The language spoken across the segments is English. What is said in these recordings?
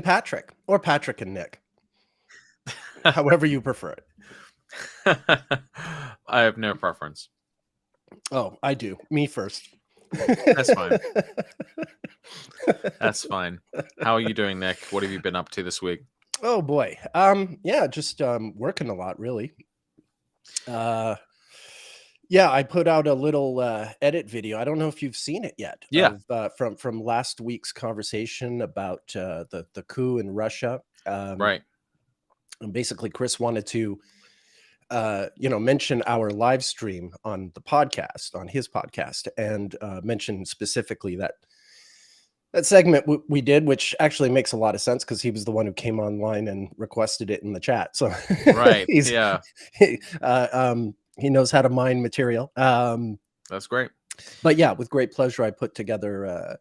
Patrick or Patrick and Nick, however you prefer it. I have no preference. Oh, I do. Me first. That's fine. That's fine. How are you doing, Nick? What have you been up to this week? Oh boy. Yeah, just working a lot, really. Yeah, I put out a little edit video. I don't know if you've seen it yet. Yeah. Of from last week's conversation about the coup in Russia. Right. And basically, Chris wanted to mention our live stream on the podcast, on his podcast, and mention specifically that segment we did, which actually makes a lot of sense because he was the one who came online and requested it in the chat. So Right. Yeah. He knows how to mine material. That's great. But yeah, with great pleasure, I put together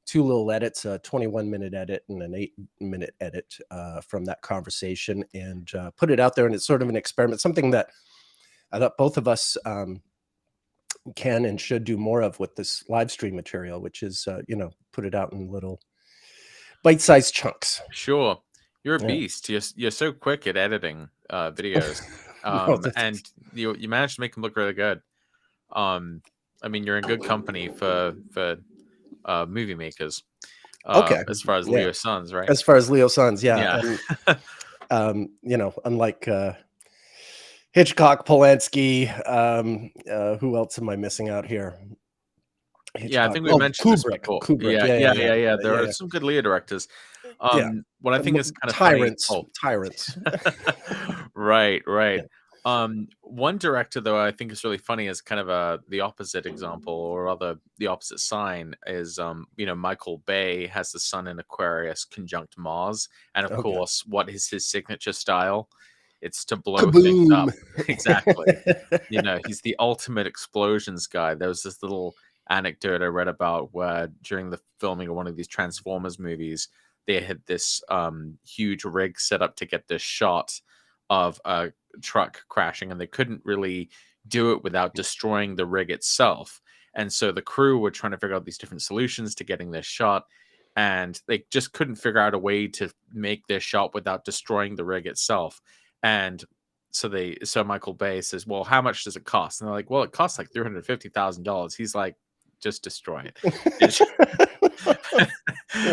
two little edits, a 21-minute edit and an 8-minute edit from that conversation, and put it out there. And it's sort of an experiment, something that I thought both of us can and should do more of with this live stream material, which is, put it out in little bite-sized chunks. Sure. You're a beast. You're so quick at editing videos. And you managed to make them look really good. I mean, you're in good company for movie makers. Okay. As far as Leo Sons, right? As far as Leo Sons, yeah. And, unlike Hitchcock, Polanski, who else am I missing out here? Hitchcock. Yeah, I think we mentioned Kubrick. Yeah. There are some good Leo directors. What I think is kind of tyrants. funny. Tyrants. Right. Yeah. One director, though, I think is really funny is kind of the opposite example, or rather the opposite sign is, Michael Bay has the sun in Aquarius conjunct Mars. And of course, what is his signature style? It's to blow things up. Exactly. He's the ultimate explosions guy. There was this little anecdote I read about where during the filming of one of these Transformers movies, they had this huge rig set up to get this shot of a truck crashing, and they couldn't really do it without destroying the rig itself. And so the crew were trying to figure out these different solutions to getting this shot, and they just couldn't figure out a way to make this shot without destroying the rig itself. And so Michael Bay says, well, how much does it cost? And they're like, well, it costs like $350,000. He's like, just destroy it.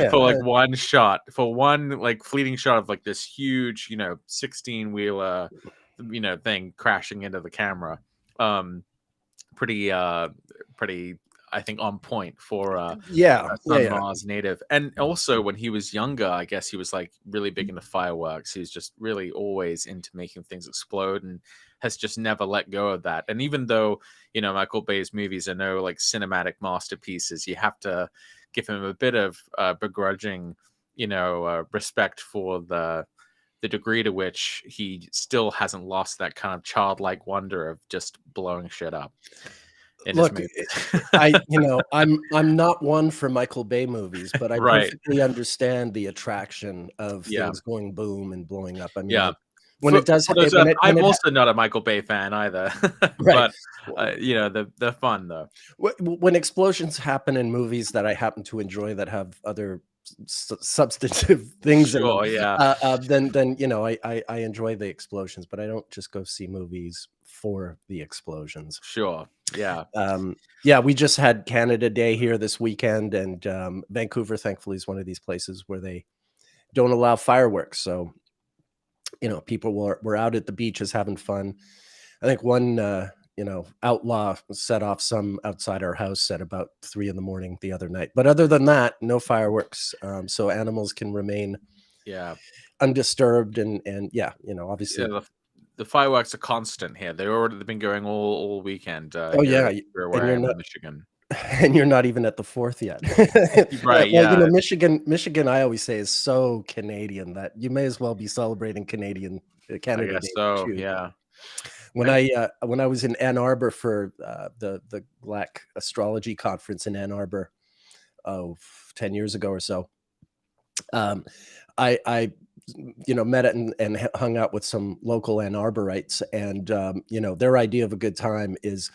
For like one shot, for one like fleeting shot of like this huge, 16-wheeler, thing crashing into the camera. Pretty, I think on point for Mars native. And also when he was younger, I guess he was like really big into fireworks. He was just really always into making things explode and has just never let go of that. And even though, Michael Bay's movies are no like cinematic masterpieces, you have to give him a bit of begrudging, respect for the degree to which he still hasn't lost that kind of childlike wonder of just blowing shit up. Look, I'm not one for Michael Bay movies, but I perfectly understand the attraction of things going boom and blowing up. I mean, when it does, I'm also not a Michael Bay fan either. But they're fun though. When explosions happen in movies that I happen to enjoy that have other substantive things in them, then I enjoy the explosions, but I don't just go see movies for the explosions. Sure. Yeah. We just had Canada Day here this weekend, and Vancouver, thankfully, is one of these places where they don't allow fireworks. So, people were out at the beaches having fun. I think one, outlaw set off some outside our house at about 3 a.m. the other night. But other than that, no fireworks. So animals can remain undisturbed and obviously. Yeah, the fireworks are constant here. They've been going all weekend. Where I am in Michigan. And you're not even at the 4th yet. Right. Well, Michigan, I always say, is so Canadian that you may as well be celebrating Canada I guess Day so. too. Yeah. When I was in Ann Arbor for the Black Astrology conference in Ann Arbor, 10 years ago or so, I met and hung out with some local Ann Arborites, and their idea of a good time is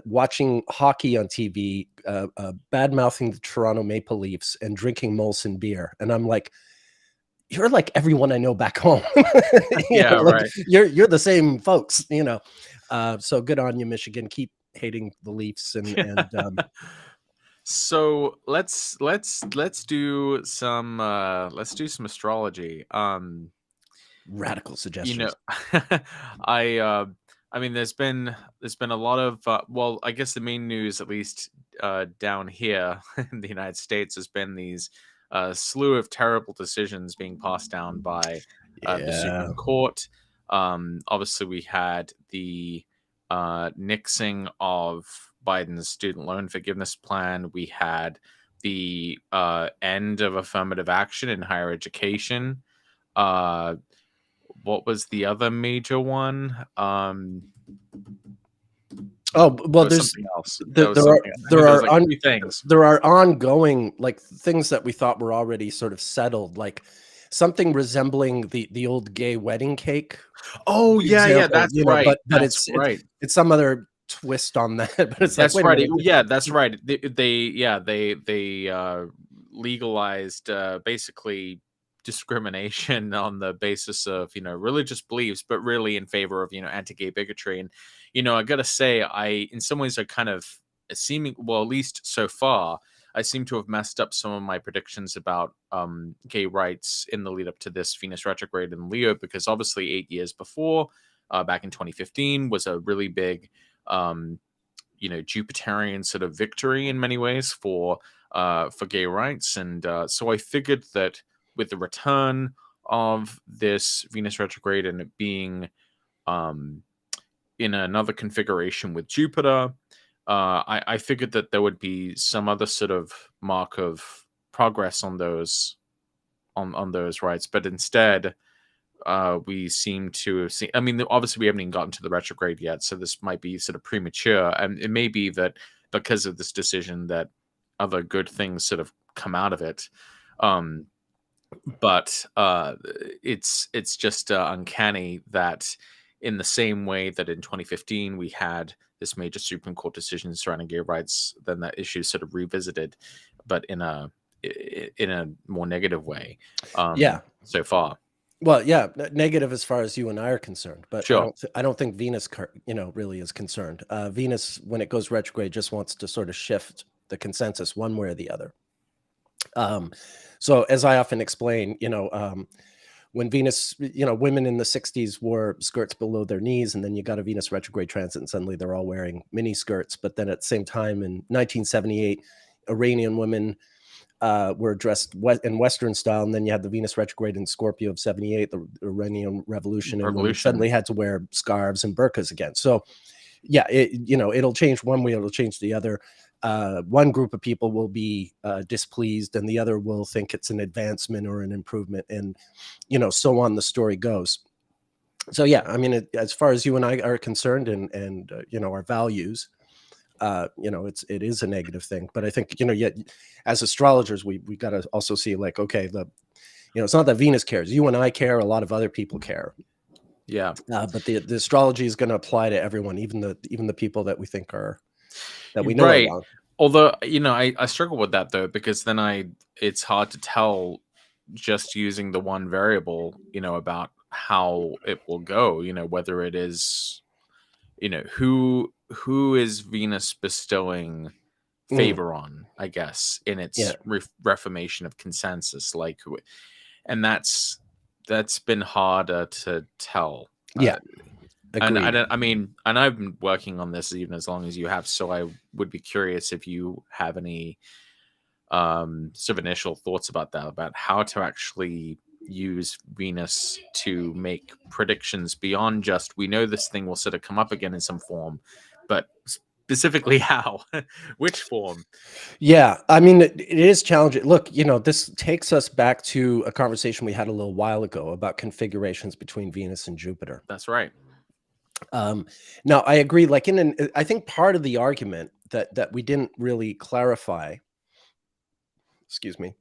watching hockey on TV, bad mouthing the Toronto Maple Leafs, and drinking Molson beer. And I'm like, you're like everyone I know back home. Yeah, Like right. you're the same folks, So good on you, Michigan. Keep hating the Leafs and So let's do some astrology. radical You know, suggestions. I uh, I mean, there's been a lot of well, I guess the main news, at least down here in the United States, has been these slew of terrible decisions being passed down by the Yeah. Supreme Court. Obviously, we had the nixing of Biden's student loan forgiveness plan. We had the end of affirmative action in higher education. Uh, what was the other major one? Oh, well, There was something else. There there, was there are something. I know there there was are like on, two things. there are ongoing like things that we thought were already sort of settled, like something resembling the old gay wedding cake Oh yeah, yeah, example, that's right. but That's right. it's some other twist on that. But it's like, That's wait a right. minute. Yeah, that's right. They legalized basically discrimination on the basis of religious beliefs, but really in favor of anti-gay bigotry. And I gotta say, I in some ways are kind of seeming, well, at least so far, I seem to have messed up some of my predictions about gay rights in the lead up to this Venus retrograde in Leo, because obviously 8 years before, back in 2015, was a really big um, Jupiterian sort of victory in many ways for gay rights, and so I figured that with the return of this Venus retrograde and it being um, in another configuration with Jupiter, I figured that there would be some other sort of mark of progress on those on those rights, but instead we seem to have seen. I mean, obviously, we haven't even gotten to the retrograde yet, so this might be sort of premature. And it may be that because of this decision, that other good things sort of come out of it. Um, but it's just uncanny that in the same way that in 2015 we had this major Supreme Court decision surrounding gay rights, then that issue sort of revisited, but in a more negative way Yeah. so far. Well, yeah, negative as far as you and I are concerned, but Sure. I don't think Venus, really is concerned. Venus, when it goes retrograde, just wants to sort of shift the consensus one way or the other. So as I often explain, when Venus, women in the 60s wore skirts below their knees, and then you got a Venus retrograde transit, and suddenly they're all wearing mini skirts. But then at the same time, in 1978, Iranian women were dressed in Western style, and then you had the Venus retrograde in Scorpio of 78, the Iranian Revolution, and women suddenly had to wear scarves and burqas again. So yeah, it'll change one way, it'll change the other. One group of people will be displeased, and the other will think it's an advancement or an improvement, and so on the story goes. So yeah, I mean, as far as you and I are concerned, and our values, it is a negative thing. But I think yet as astrologers, we got to also see, like, okay, it's not that Venus cares. You and I care. A lot of other people care. Yeah. But the astrology is going to apply to everyone, even the people that we think are that we know are Right. wrong. Although, I struggle with that though, because then it's hard to tell just using the one variable, about how it will go, whether it is, who is Venus bestowing favor on, I guess, in its Yeah. reformation of consensus, like, and that's been harder to tell. Yeah. And Agreed. I mean, and I've been working on this even as long as you have, so I would be curious if you have any sort of initial thoughts about that, about how to actually use Venus to make predictions beyond just, we know this thing will sort of come up again in some form, but specifically how, which form. Yeah, I mean, it is challenging. Look, this takes us back to a conversation we had a little while ago about configurations between Venus and Jupiter. That's right. Now, I agree. Like I think part of the argument that we didn't really clarify, excuse me,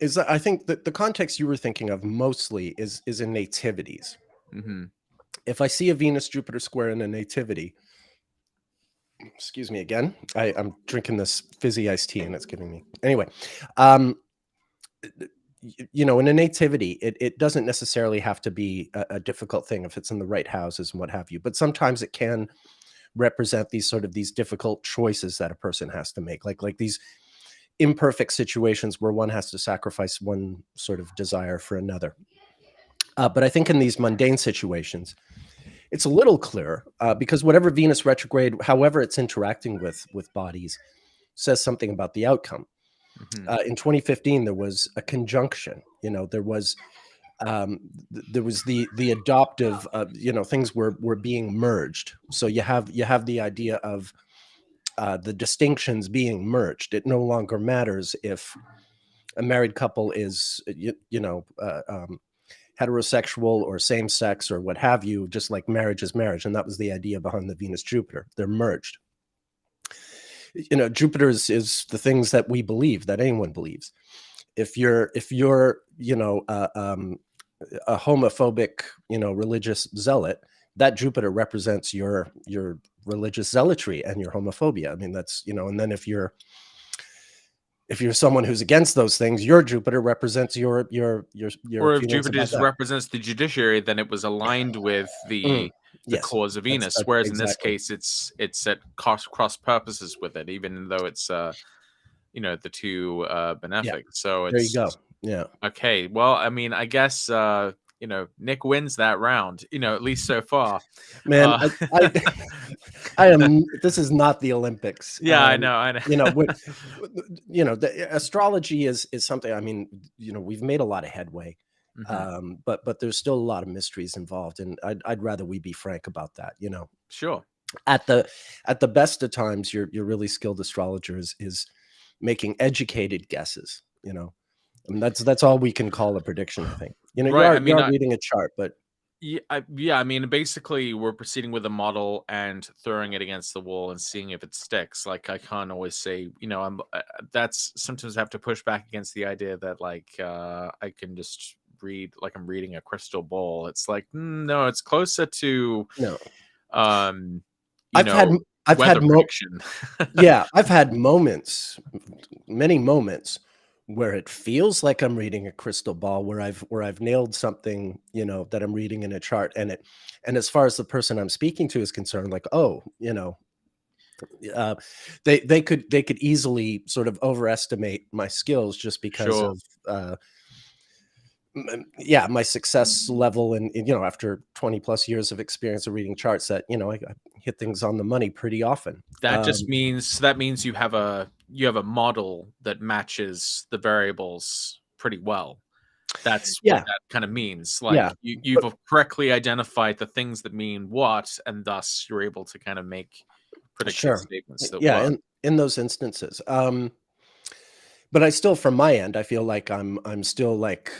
is that I think that the context you were thinking of mostly is in nativities. Mm-hmm. If I see a Venus Jupiter square in a nativity, excuse me again, I'm drinking this fizzy iced tea and it's giving me anyway. you know, in a nativity, it doesn't necessarily have to be a difficult thing if it's in the right houses and what have you. But sometimes it can represent these difficult choices that a person has to make, like these imperfect situations where one has to sacrifice one sort of desire for another. But I think in these mundane situations, it's a little clearer because whatever Venus retrograde, however it's interacting with bodies, says something about the outcome. In 2015, there was a conjunction. You know, there was the adoptive. You know, things were being merged. So you have the idea of the distinctions being merged. It no longer matters if a married couple is heterosexual or same sex or what have you, just like marriage is marriage. And that was the idea behind the Venus Jupiter. They're merged. You know, Jupiter is the things that we believe, that anyone believes. If you're you know a homophobic, you know, religious zealot, that Jupiter represents your religious zealotry and your homophobia. I mean, that's, you know, and then if you're someone who's against those things, your Jupiter represents your Or if feelings about Jupiter that. represents the judiciary, then it was aligned with the Yes, cause of Venus. that's Whereas in this exactly. case, it's at cross purposes with it, even though it's you know, the two Yeah, benefic. So there you it's go. Yeah. okay. Well, I mean, I guess you know, Nick wins that round. You know, at least so far. Man, Uh, I am. This is not the Olympics. yeah, I know. I know. You know, you know, the astrology is something. I mean, you know, we've made a lot of headway, but there's still a lot of mysteries involved, and I'd rather we be frank about that. You know, Sure. at the best of times, your really skilled astrologer is making educated guesses. You know, and that's all we can call a prediction. I think. You know, Right. I you mean, are reading a chart, but yeah. I mean, basically, we're proceeding with a model and throwing it against the wall and seeing if it sticks. Like, I can't always say, you know, that's sometimes I have to push back against the idea that like I can just read like I'm reading a crystal ball. It's like no, it's closer to no. um, you I've had know, I've weather had prediction. yeah, I've had moments, many moments where it feels like I'm reading a crystal ball, where I've nailed something, you know, that I'm reading in a chart, and as far as the person I'm speaking to is concerned, like, oh, you know, uh, they could easily sort of overestimate my skills just because Sure. of yeah, my success level, and you know, after 20 plus years of experience of reading charts, that you know, I hit things on the money pretty often. That means you have a model that matches the variables pretty well. That's what Yeah, that kind of means. Like yeah, you've but correctly identified the things that mean what, and thus you're able to kind of make predictive sure. statements that Yeah, work. in those instances. But I still, from my end, I feel like I'm still like,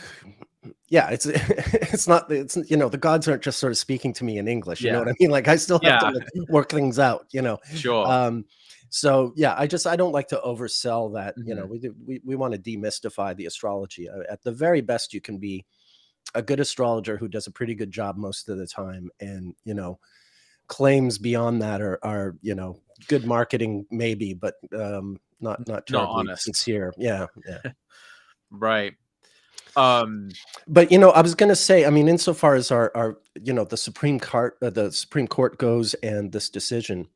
yeah, it's it's not, it's, you know, the gods aren't just sort of speaking to me in English, you know Yeah. what I mean? Like I still have to Yeah. like work things out, you know. Sure. Um, so yeah, I don't like to oversell that, you know, Mhm. we want to demystify the astrology. At the very best, you can be a good astrologer who does a pretty good job most of the time, and you know, claims beyond that are you know, good marketing maybe, but not Not terribly honest. sincere. Yeah, yeah. Right. Um, But you know, I was going to say, I mean, insofar as our you know, the Supreme Court goes and this decision,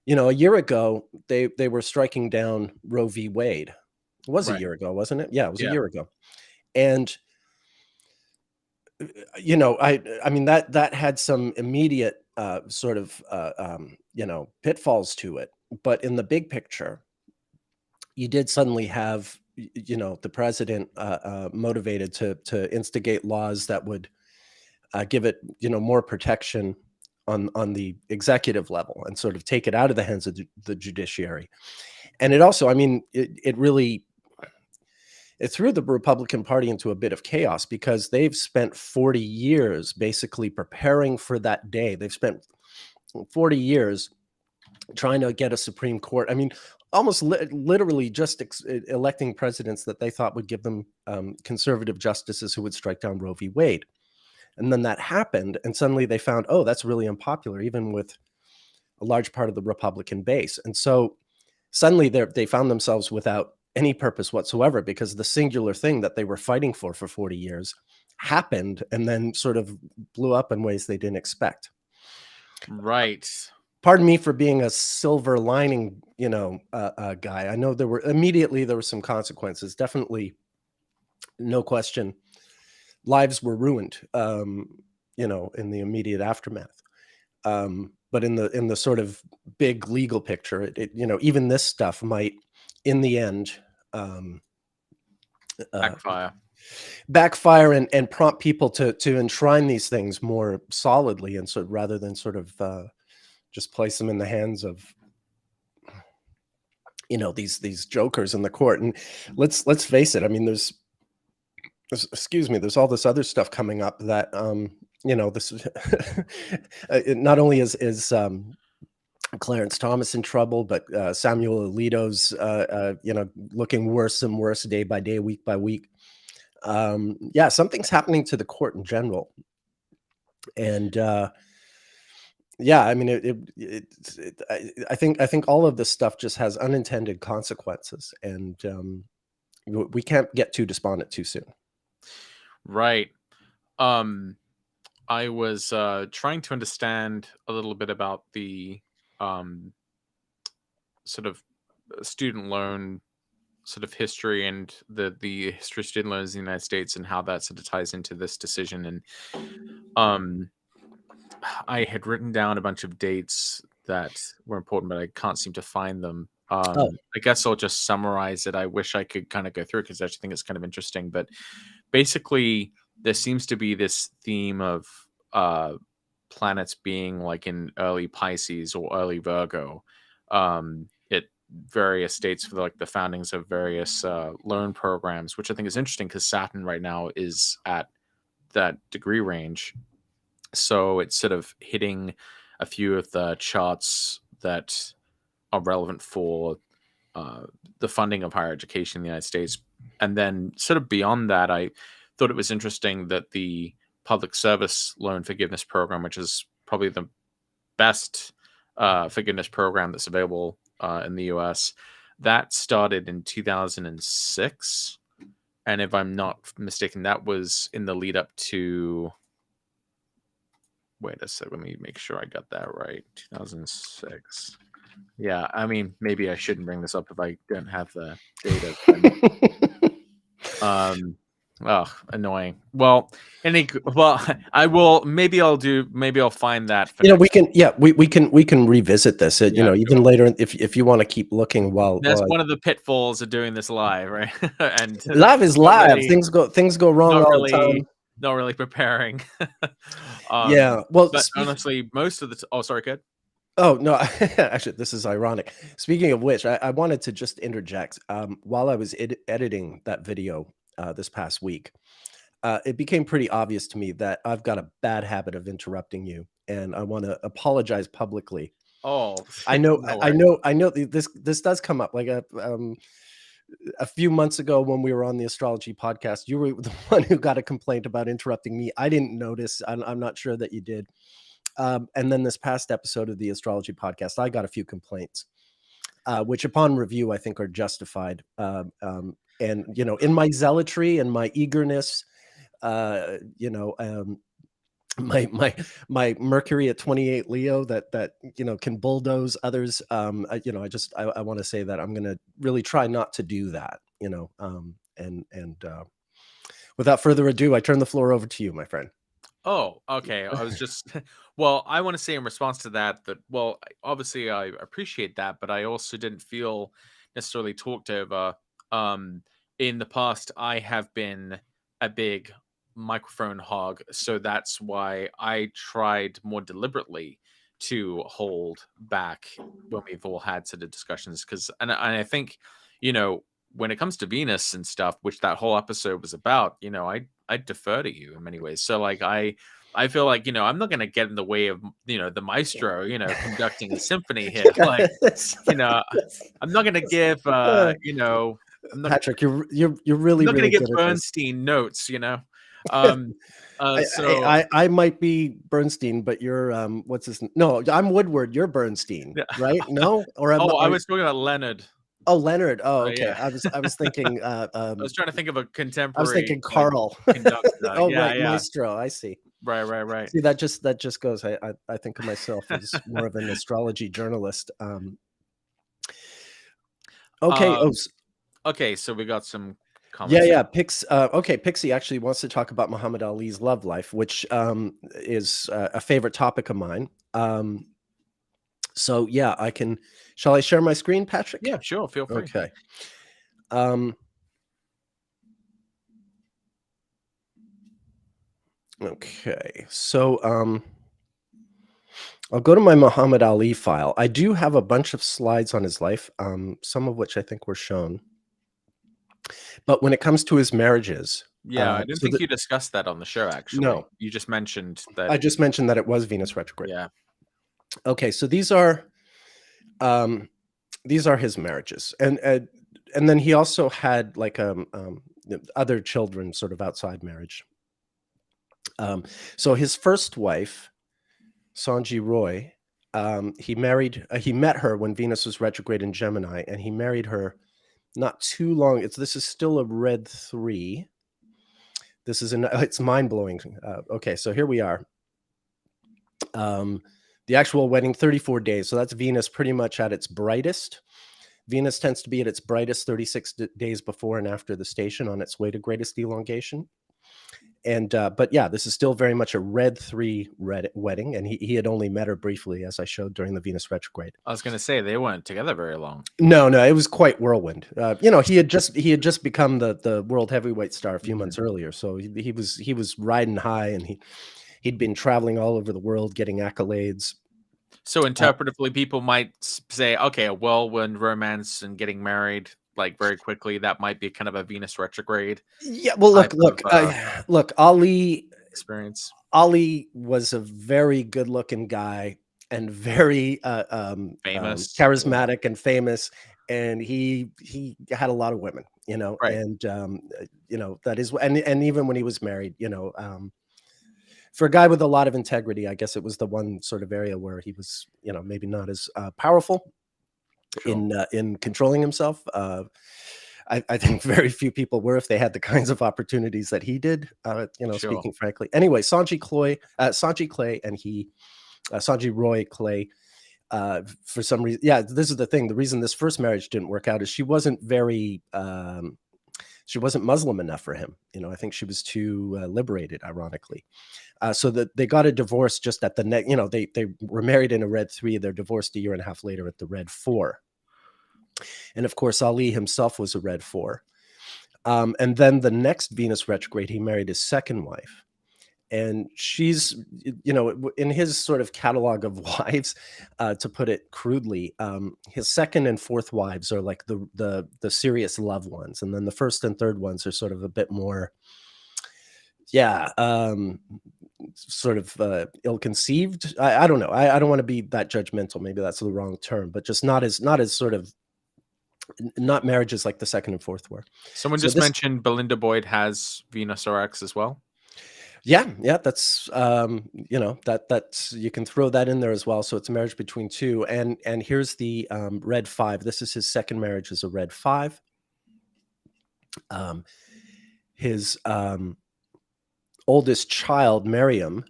you know, a year ago they were striking down Roe v. Wade. It was a right. year ago, wasn't it? Yeah, it was a Yeah. year ago. And you know, I mean that had some immediate sort of you know, pitfalls to it, but in the big picture, you did suddenly have you know, the president motivated to instigate laws that would give it, you know, more protection on the executive level and sort of take it out of the hands of the judiciary. And it also, I mean, it really it threw the Republican Party into a bit of chaos because they've spent 40 years basically preparing for that day. They've spent 40 years trying to get a Supreme Court. I mean, almost literally just electing presidents that they thought would give them conservative justices who would strike down Roe v. Wade. And then that happened, and suddenly they found, oh, that's really unpopular, even with a large part of the Republican base. And so suddenly they found themselves without any purpose whatsoever, because the singular thing that they were fighting for 40 years happened and then sort of blew up in ways they didn't expect. Right. Pardon me for being a silver lining, guy. I know there were some consequences. Definitely, no question, lives were ruined, in the immediate aftermath. But in the sort of big legal picture, even this stuff might, in the end, backfire and prompt people to enshrine these things more solidly, and so rather than sort of just place them in the hands of these jokers in the court. And let's face it, I mean, there's all this other stuff coming up that this not only is Clarence Thomas in trouble, but Samuel Alito's looking worse and worse day by day, week by week. Something's happening to the court in general. And I mean, I think all of this stuff just has unintended consequences, and we can't get too despondent too soon. Right. I was trying to understand a little bit about the sort of student loan sort of history, and the history of student loans in the United States, and how that sort of ties into this decision. And I had written down a bunch of dates that were important, but I can't seem to find them. I guess I'll just summarize it. I wish I could kind of go through it, because I actually think it's kind of interesting. But basically, there seems to be this theme of planets being like in early Pisces or early Virgo at various dates for like the foundings of various loan programs, which I think is interesting, because Saturn right now is at that degree range. So it's sort of hitting a few of the charts that are relevant for the funding of higher education in the United States. And then sort of beyond that, I thought it was interesting that the public service loan forgiveness program, which is probably the best forgiveness program that's available in the US, that started in 2006. And if I'm not mistaken, that was in the lead up to... Wait a sec, let me make sure I got that right. 2006. Yeah, I mean, maybe I shouldn't bring this up if I don't have the data. Annoying. Well, I will. Maybe I'll find that. We can revisit this. Even later if you want to keep looking. That's one of the pitfalls of doing this live, right? And live is live. Really, things go wrong all the time. Not really preparing. Well, but honestly, most of the sorry, kid. Oh no, actually, this is ironic. Speaking of which, I wanted to just interject. While I was editing that video this past week, it became pretty obvious to me that I've got a bad habit of interrupting you, and I want to apologize publicly. Oh, I know this does come up. Like a few months ago when we were on the Astrology podcast, you were the one who got a complaint about interrupting me. I didn't notice. I'm not sure that you did. And then this past episode of the Astrology podcast, I got a few complaints, which upon review, I think are justified. And, in my zealotry and my eagerness, my Mercury at 28 Leo that can bulldoze others. I want to say that I'm going to really try not to do that, and without further ado, I turn the floor over to you, my friend. Oh, okay. I was just, well, I want to say in response to that, well, obviously I appreciate that, but I also didn't feel necessarily talked over. In the past, I have been a big microphone hog, so that's why I tried more deliberately to hold back when we've all had sort of discussions, because and I think when it comes to Venus and stuff, which that whole episode was about, I defer to you in many ways. So like I feel like I'm not going to get in the way of the maestro conducting a symphony here. Like I'm not going to give Patrick, you're really not really going to good give Bernstein notes. So I might be Bernstein, but you're what's his? No, I'm Woodward. You're Bernstein, right? No, or I was talking about Leonard. Oh, Leonard. Oh, okay. Yeah. I was thinking I was trying to think of a I was contemporary, thinking like, Carl. conductor. Oh, Yeah, right, yeah. Maestro. I see. Right, right, right. See, that just goes. I think of myself as more of an astrology journalist. Okay. Oh, Um, okay, so we got some yeah, comments here. yeah. Okay, Pixie actually wants to talk about Muhammad Ali's love life, which is a favorite topic of mine. So yeah, I can. Shall I share my screen, Patrick? Yeah, sure, feel free. Okay. Um, okay. So I'll go to my Muhammad Ali file. I do have a bunch of slides on his life, some of which I think were shown. But when it comes to his marriages, Yeah, I didn't so think that you discussed that on the show, actually. no, You just mentioned that. I just mentioned that it was Venus retrograde. Yeah. Okay, so um, these are his marriages, and then he also had like other children, sort of outside marriage. So his first wife, Sanji Roy, he met her when Venus was retrograde in Gemini, and he married her not too long. This is still a red 3. This is it's mind blowing. Okay, so here we are. The actual wedding, 34 days. So that's Venus pretty much at its brightest. Venus tends to be at its brightest 36 days before and after the station on its way to greatest elongation. And but yeah, this is still very much a red 3 wedding, and he had only met her briefly, as I showed during the Venus retrograde. I was gonna say they weren't together very long. No, it was quite whirlwind. He had just become the world heavyweight star a few months earlier, so he was riding high, and he'd been traveling all over the world, getting accolades. So interpretively, people might say, okay, a whirlwind romance and getting married like very quickly, that might be kind of a Venus retrograde Yeah, well, type look, Ali experience. was a very good-looking guy and very Famous. Yeah. charismatic and famous, and he had a lot of women, Right. and that is, and even when he was married, for a guy with a lot of integrity, I guess it was the one sort of area where he was, maybe not as powerful Sure. in controlling himself. I think very few people were, if they had the kinds of opportunities that he did. Sure. Speaking frankly. Anyway, Sanji Clay, and Sanji Roy Clay. For some reason, yeah, this is the thing. The reason this first marriage didn't work out is she wasn't Muslim enough for him. I think she was too liberated, ironically. So that they got a divorce just at the next. They were married in a red 3. They're divorced a year and a half later at the red 4. And of course, Ali himself was a red 4. And then the next Venus retrograde, he married his second wife. And she's, in his sort of catalog of wives, to put it crudely, his second and fourth wives are like the serious love ones. And then the first and third ones are sort of a bit more, sort of ill-conceived. I don't know. I don't want to be that judgmental. Maybe that's the wrong term, but just not as sort of, not marriages like the second and fourth were. Someone So just this, mentioned Belinda Boyd has Venus RX as well. yeah, that's that's, you can throw that in there as well. So it's a marriage between two, and here's the red 5. This is his second marriage as a red 5. His oldest child, Miriam,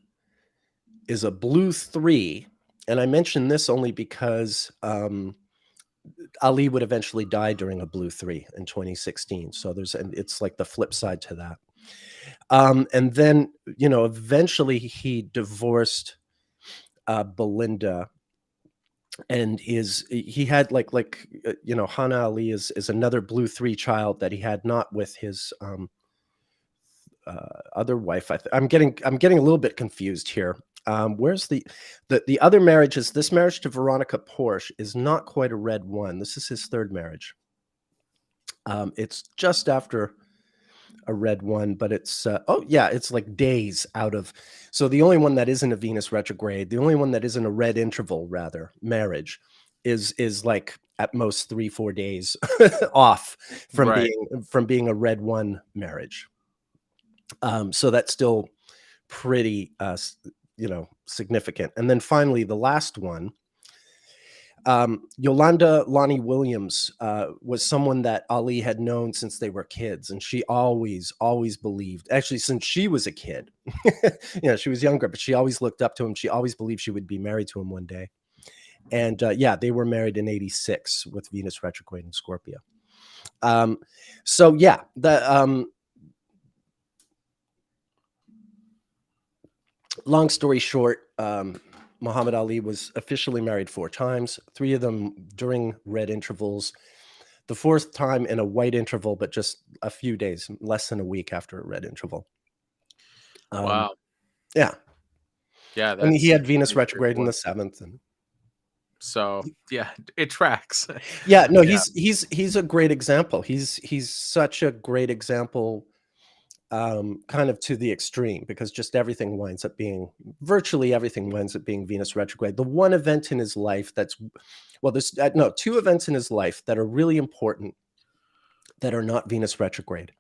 is a blue 3, and I mention this only because Ali would eventually die during a blue 3 in 2016. So it's like the flip side to that. And then, eventually he divorced Belinda, and he had Hana Ali is another blue 3 child that he had not with his other wife. I'm getting a little bit confused here. Where's the other marriage? Is this marriage to Veronica Porsche is not quite a red 1. This is his third marriage. It's just after a red 1, but it's it's like days out of. So the only one that isn't a Venus retrograde, the only one that isn't a red interval, rather, marriage, is like at most 3-4 days off from being a red 1 marriage. So that's still pretty significant. And then finally, the last one, Yolanda Lonnie Williams was someone that Ali had known since they were kids, and she always believed, actually since she was a kid, she was younger, but she always looked up to him. She always believed she would be married to him one day. And yeah, they were married in 86 with Venus retrograde in Scorpio. So yeah, long story short, Muhammad Ali was officially married 4 times, 3 of them during red intervals, the 4th time in a white interval, but just a few days, less than a week after a red interval. Wow. Yeah. Yeah, And he that's had Venus pretty retrograde in the straightforward. 7th. And So yeah, it tracks. yeah, no, Yeah. he's a great example. He's such a great example, kind of to the extreme, because just everything winds up being, virtually everything winds up being Venus retrograde. The one event in his life that's, well, there's no 2 events in his life that are really important that are not Venus retrograde.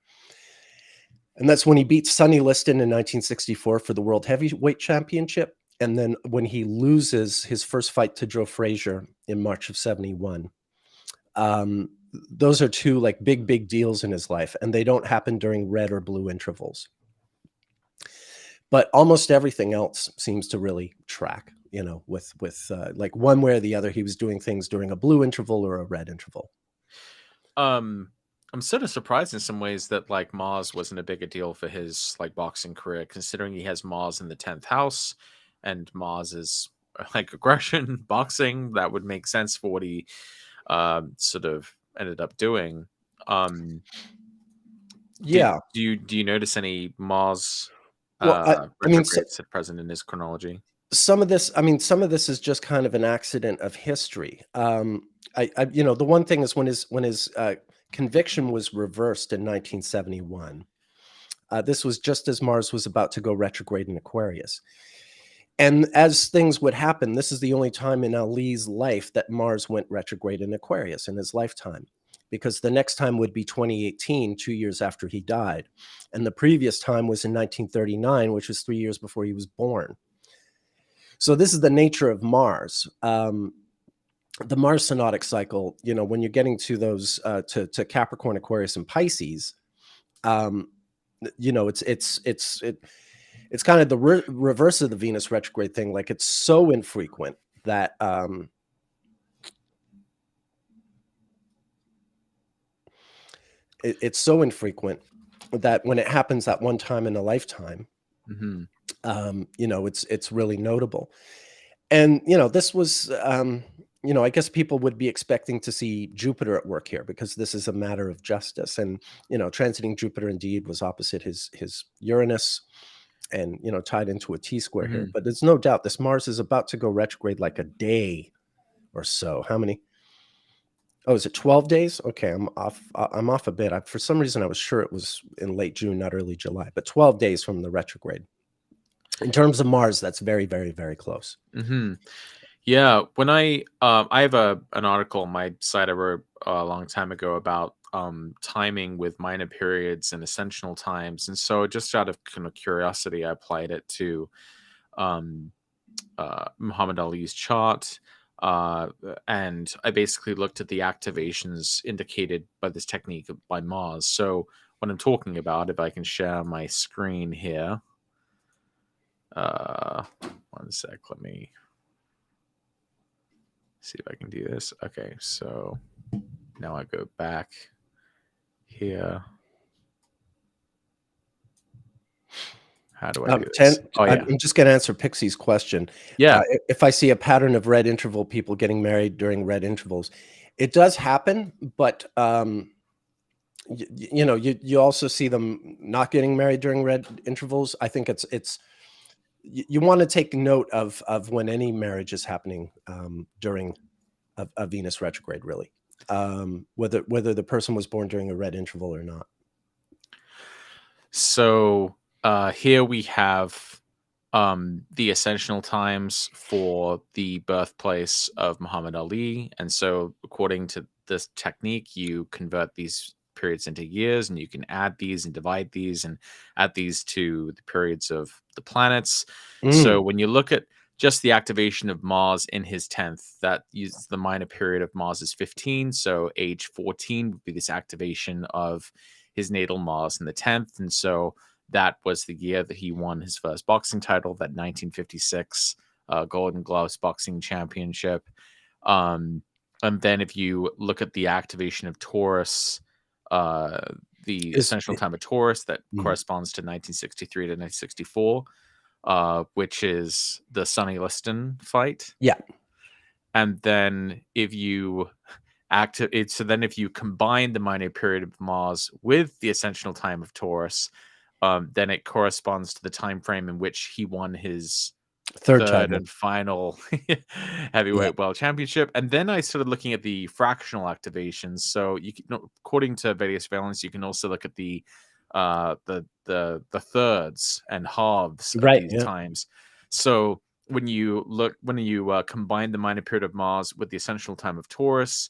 And that's when he beat Sonny Liston in 1964 for the World Heavyweight Championship, and then when he loses his first fight to Joe Frazier in March of 71. Those are 2 like big deals in his life, and they don't happen during red or blue intervals. But almost everything else seems to really track, with like one way or the other, he was doing things during a blue interval or a red interval. I'm sort of surprised in some ways that like Mars wasn't a bigger deal for his like boxing career, considering he has Mars in the 10th house, and Mars is like aggression, boxing. That would make sense for what he sort of ended up doing. Yeah. Do you notice any Mars Well, I mean, retrogrades at present in his chronology? some of this, is just kind of an accident of history. The one thing is when his conviction was reversed in 1971. This was just as Mars was about to go retrograde in Aquarius. And as things would happen, this is the only time in Ali's life that Mars went retrograde in Aquarius in his lifetime, because the next time would be 2018, 2 years after he died. And the previous time was in 1939, which was 3 years before he was born. So this is the nature of Mars. The Mars synodic cycle, when you're getting to those, to Capricorn, Aquarius, and Pisces, it's kind of the reverse of the Venus retrograde thing. Like, it's so infrequent that it's so infrequent that when it happens that one time in a lifetime, it's really notable. And this was, I guess people would be expecting to see Jupiter at work here, because this is a matter of justice. And transiting Jupiter indeed was opposite his Uranus, and tied into a T-square here. But there's no doubt this Mars is about to go retrograde like a day or so. How many? Oh, is it 12 days? Okay, I'm off a bit. For some reason I was sure it was in late June, not early July, but 12 days from the retrograde. In terms of Mars, that's very, very, very close. Yeah, when I have an article on my site I wrote a long time ago about timing with minor periods and ascensional times, and so just out of kind of curiosity, I applied it to Muhammad Ali's chart, and I basically looked at the activations indicated by this technique by Mars. So what I'm talking about, if I can share my screen here, one sec, let me see if I can do this. Okay, so now I go back here. How do I do this? Oh, yeah. I'm just going to answer Pixie's question. Yeah. If I see a pattern of red interval people getting married during red intervals, it does happen, but you also see them not getting married during red intervals. I think it's you want to take note of when any marriage is happening during a Venus retrograde, really, whether the person was born during a red interval or not. So here we have the ascensional times for the birthplace of Muhammad Ali. And so according to this technique, you convert these periods into years, and you can add these and divide these and add these to the periods of the planets. So when you look at just the activation of Mars in his 10th. That uses the minor period of Mars is 15. So age 14 would be this activation of his natal Mars in the 10th. And so that was the year that he won his first boxing title, that 1956 Golden Gloves Boxing Championship. And then if you look at the activation of Taurus, the essential time of Taurus, that corresponds to 1963 to 1964. Which is the Sonny Liston fight. Yeah. And then if you if you combine the minor period of Mars with the ascensional time of Taurus, then it corresponds to the time frame in which he won his third title and final heavyweight world championship. And then I started looking at the fractional activations. So you can, according to various valence, you can also look at the thirds and halves of these times. So when you combine the minor period of Mars with the essential time of Taurus,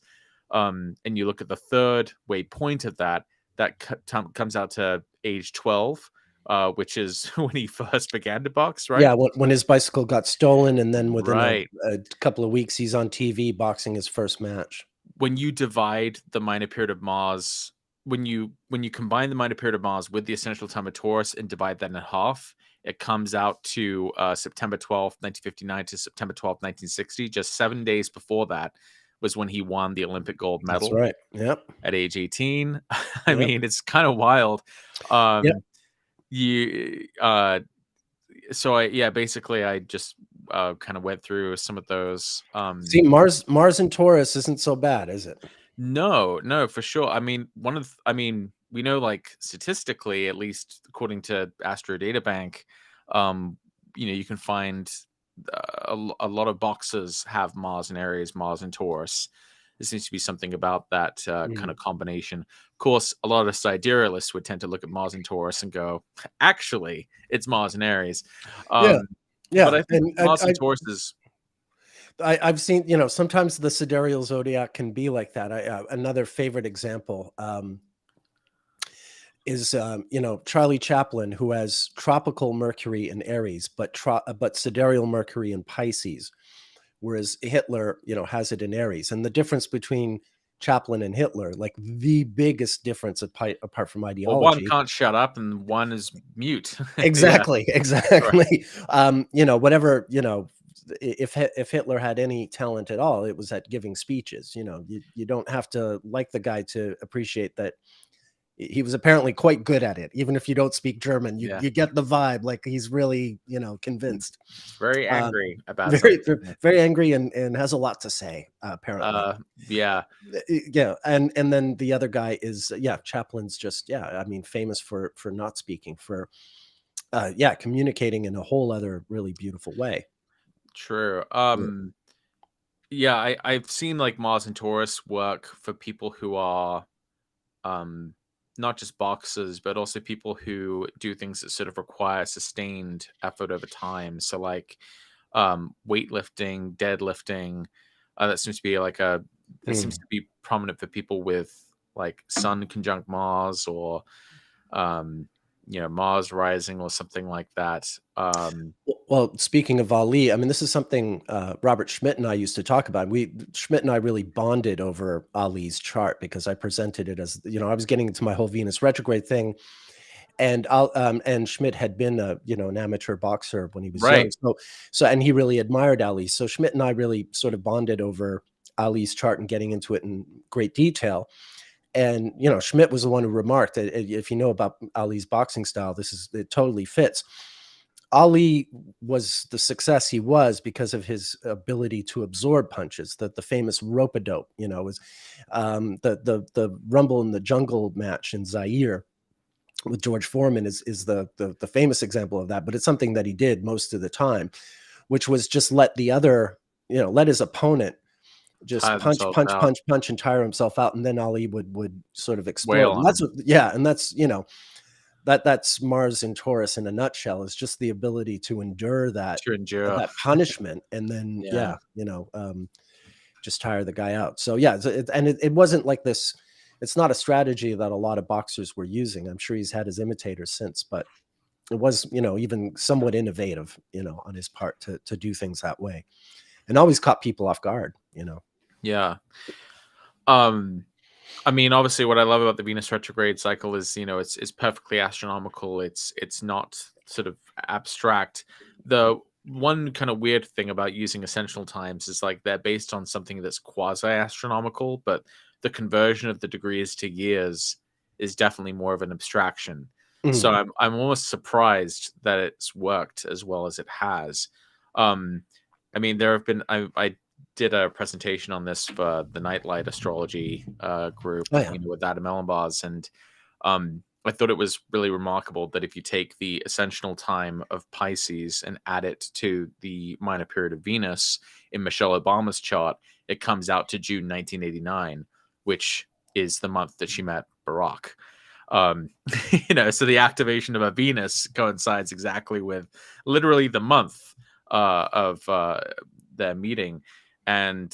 and you look at the third waypoint of that comes out to age 12, which is when he first began to box, right? Yeah, when his bicycle got stolen, and then within Right. a couple of weeks, he's on TV boxing his first match. When you divide the minor period of Mars, when you combine the minor period of Mars with the essential time of Taurus and divide that in half, it comes out to September 12th, 1959 to September 12th, 1960. Just 7 days before that was when he won the Olympic gold medal. That's right. Yep. At age 18. I mean, it's kind of wild. So basically I just kind of went through some of those. See, Mars and Taurus isn't so bad, is it? No, for sure. I mean, we know, like, statistically, at least according to Astro Databank, you can find a lot of boxers have Mars in Aries, Mars in Taurus. There seems to be something about that kind of combination. Of course, a lot of siderealists would tend to look at Mars and Taurus and go, actually, it's Mars and Aries. Yeah. But I think Mars and Taurus is... I've seen, sometimes the sidereal zodiac can be like that. Another favorite example is, Charlie Chaplin, who has tropical Mercury in Aries, but sidereal Mercury in Pisces, whereas Hitler, has it in Aries. And the difference between Chaplin and Hitler, like the biggest difference apart from ideology. Well, one can't shut up and one is mute. Exactly. Exactly. Right. Whatever, if Hitler had any talent at all, it was at giving speeches. You don't have to like the guy to appreciate that he was apparently quite good at it. Even if you don't speak German, you get the vibe, like he's really, convinced. Very angry about very angry and has a lot to say, apparently. Yeah. And then the other guy is, Chaplin's just, famous for not speaking, for communicating in a whole other really beautiful way. True. I've seen, like, Mars and Taurus work for people who are not just boxers, but also people who do things that sort of require sustained effort over time. So, like, weightlifting, deadlifting, that seems to be seems to be prominent for people with, like, Sun conjunct Mars, or Mars rising or something like that. Well, speaking of Ali, I mean, this is something Robert Schmidt and I used to talk about. Schmidt and I really bonded over Ali's chart, because I presented it as, I was getting into my whole Venus retrograde thing, and Schmidt had been an amateur boxer when he was young. So and he really admired Ali. So Schmidt and I really sort of bonded over Ali's chart and getting into it in great detail. And, Schmidt was the one who remarked that if you know about Ali's boxing style, it totally fits. Ali was the success he was because of his ability to absorb punches. The famous rope-a-dope, was the Rumble in the Jungle match in Zaire with George Foreman is the famous example of that. But it's something that he did most of the time, which was just let his opponent just punch and tire himself out, and then Ali would sort of explode. And that's Mars in Taurus in a nutshell, is just the ability to endure that punishment, and then just tire the guy out. So it wasn't like this. It's not a strategy that a lot of boxers were using. I'm sure he's had his imitators since, but it was, even somewhat innovative, on his part to do things that way, and always caught people off guard. Yeah. Um, I mean, obviously, what I love about the Venus retrograde cycle is, it's perfectly astronomical. It's not sort of abstract. The one kind of weird thing about using essential times is like they're based on something that's quasi astronomical, but the conversion of the degrees to years is definitely more of an abstraction. So Mhm. I'm almost surprised that it's worked as well as it has. Um, I mean, there have been I did a presentation on this for the Nightlight Astrology group, Oh yeah. with Adam Ellenbars, and I thought it was really remarkable that if you take the ascensional time of Pisces and add it to the minor period of Venus in Michelle Obama's chart, it comes out to June 1989, which is the month that she met Barack. Um, so the activation of a Venus coincides exactly with literally the month of their meeting, and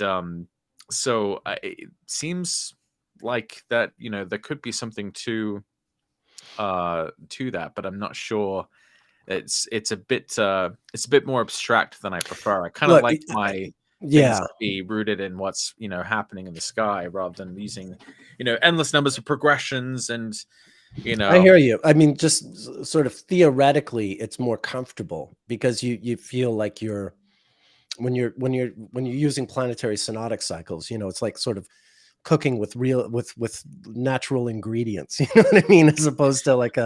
so it seems like that there could be something to that, but I'm not sure. It's a bit more abstract than I prefer. I kind of Look, like my things yeah, to be rooted in what's happening in the sky rather than using endless numbers of progressions and you I know hear you. I mean, just sort of theoretically, it's more comfortable because you feel like when you're using planetary synodic cycles, it's like sort of cooking with real with natural ingredients. You know what I mean? As opposed to like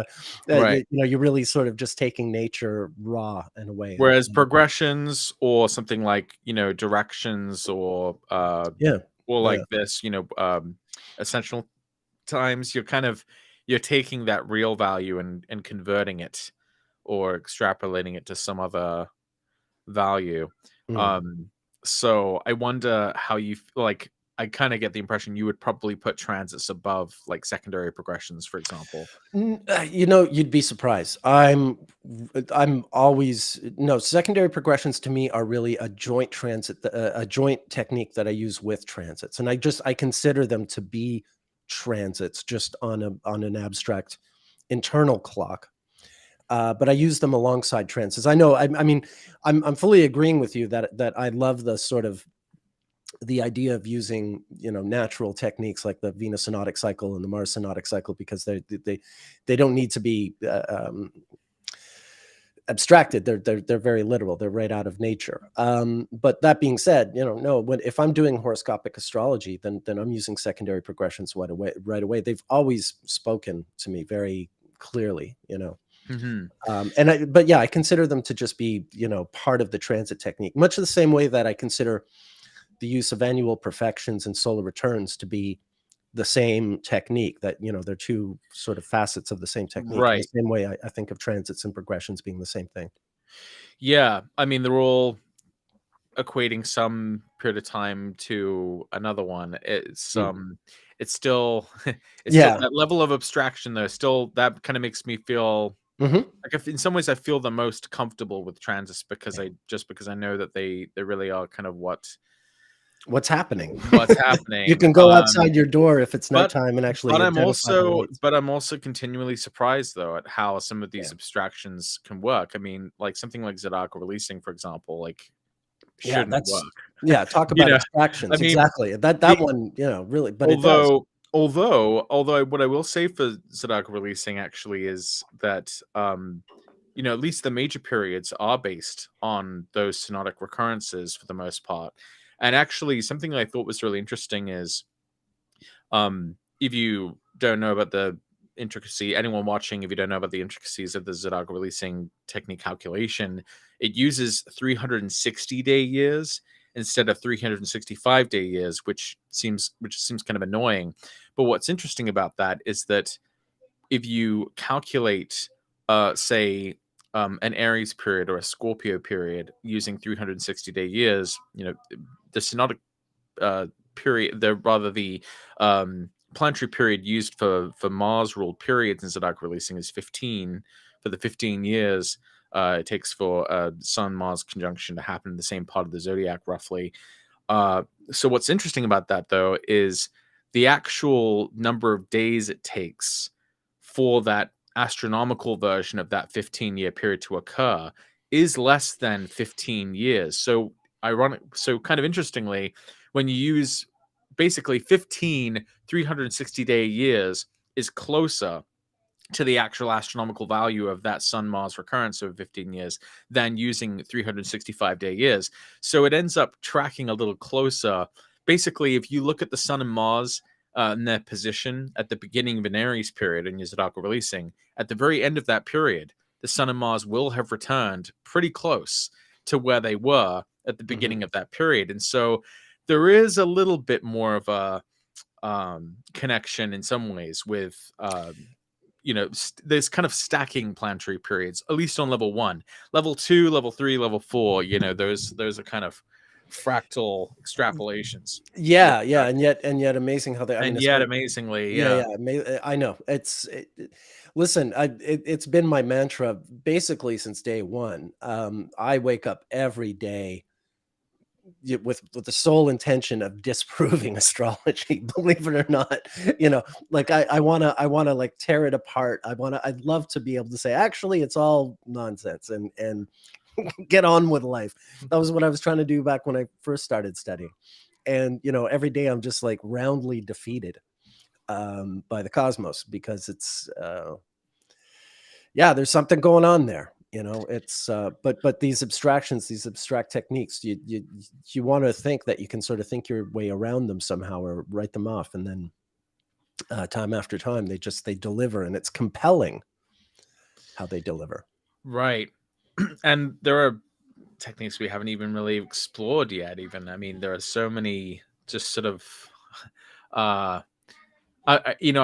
right. you're really sort of just taking nature raw in a way. Whereas progressions or something like, directions Yeah, or yeah. like this, essential times, you're taking that real value and converting it or extrapolating it to some other value. Mm. Um, so I wonder how like I kind of get the impression you would probably put transits above like secondary progressions, for example. You'd be surprised. I'm always no secondary progressions to me are really a joint transit, a joint technique that I use with transits, and I consider them to be transits just on an abstract internal clock. But I use them alongside transits. I know. I mean, I'm fully agreeing with you that I love the sort of the idea of using natural techniques like the Venus synodic cycle and the Mars synodic cycle because they don't need to be abstracted. They're very literal. They're right out of nature. But that being said, no, if I'm doing horoscopic astrology, then I'm using secondary progressions right away. Right away, they've always spoken to me very clearly. Hmm. But yeah, I consider them to just be part of the transit technique, much the same way that I consider the use of annual perfections and solar returns to be the same technique, that they're two sort of facets of the same technique, in the Right. same way I think of transits and progressions being the same thing. Yeah. I mean, they're all equating some period of time to another one. Mm. It's still it's still Yeah. that level of abstraction though. Still, that kind of makes me feel Hmm. like if in some ways I feel the most comfortable with transits because Yeah. I know that they really are kind of What's happening? what's You happening. can go outside your door if it's But nighttime and but actually I'm identify the also lights. but I'm also continually surprised though at how some of Yeah. these abstractions can work. I mean, like something like zodiacal releasing, for example, like Yeah, shouldn't work. talk You about know, I abstractions. mean, Exactly. That the that one, really, but it does. although what I will say for zodiacal releasing actually is that at least the major periods are based on those synodic recurrences for the most part. And actually, something I thought was really interesting is if you don't know about the intricacy, anyone watching, if you don't know about the intricacies of the zodiacal releasing technique calculation, it uses 360-day years instead of 365-day years, which seems kind of annoying. But what's interesting about that is that if you calculate, say, an Aries period or a Scorpio period using 360-day years, the synodic period, the planetary period used for Mars ruled periods in zodiac releasing is 15 for the 15 years. It takes for a Sun Mars conjunction to happen in the same part of the zodiac, roughly. Uh, so what's interesting about that though is the actual number of days it takes for that astronomical version of that 15-year period to occur is less than 15 years. So kind of interestingly, when you use basically 15 360-day years is closer to the actual astronomical value of that Sun-Mars recurrence over 15 years than using 365-day years. So it ends up tracking a little closer. Basically, if you look at the Sun and Mars in their position at the beginning of an Aries period in your zodiacal releasing, at the very end of that period, the Sun and Mars will have returned pretty close to where they were at the beginning of that period. And so there is a little bit more of a connection in some ways with there's kind of stacking planetary periods, at least on level 1. Level 2, level 3, level 4, those are kind of fractal extrapolations. Yeah, yeah, and yet amazing how they. I mean, And yet amazingly, yeah, I know. Listen, it's been my mantra basically since day one. I wake up every day with the sole intention of disproving astrology, believe it or not. Like I want to like tear it apart. I'd love to be able to say actually it's all nonsense and get on with life. That was what I was trying to do back when I first started studying. And every day I'm just like roundly defeated by the cosmos, because it's there's something going on there. It's but these abstractions, these abstract techniques, you want to think that you can sort of think your way around them somehow or write them off, and then time after time they deliver, and it's compelling how they deliver. Right. And there are techniques we haven't even really explored yet. Even, I mean, there are so many just sort of I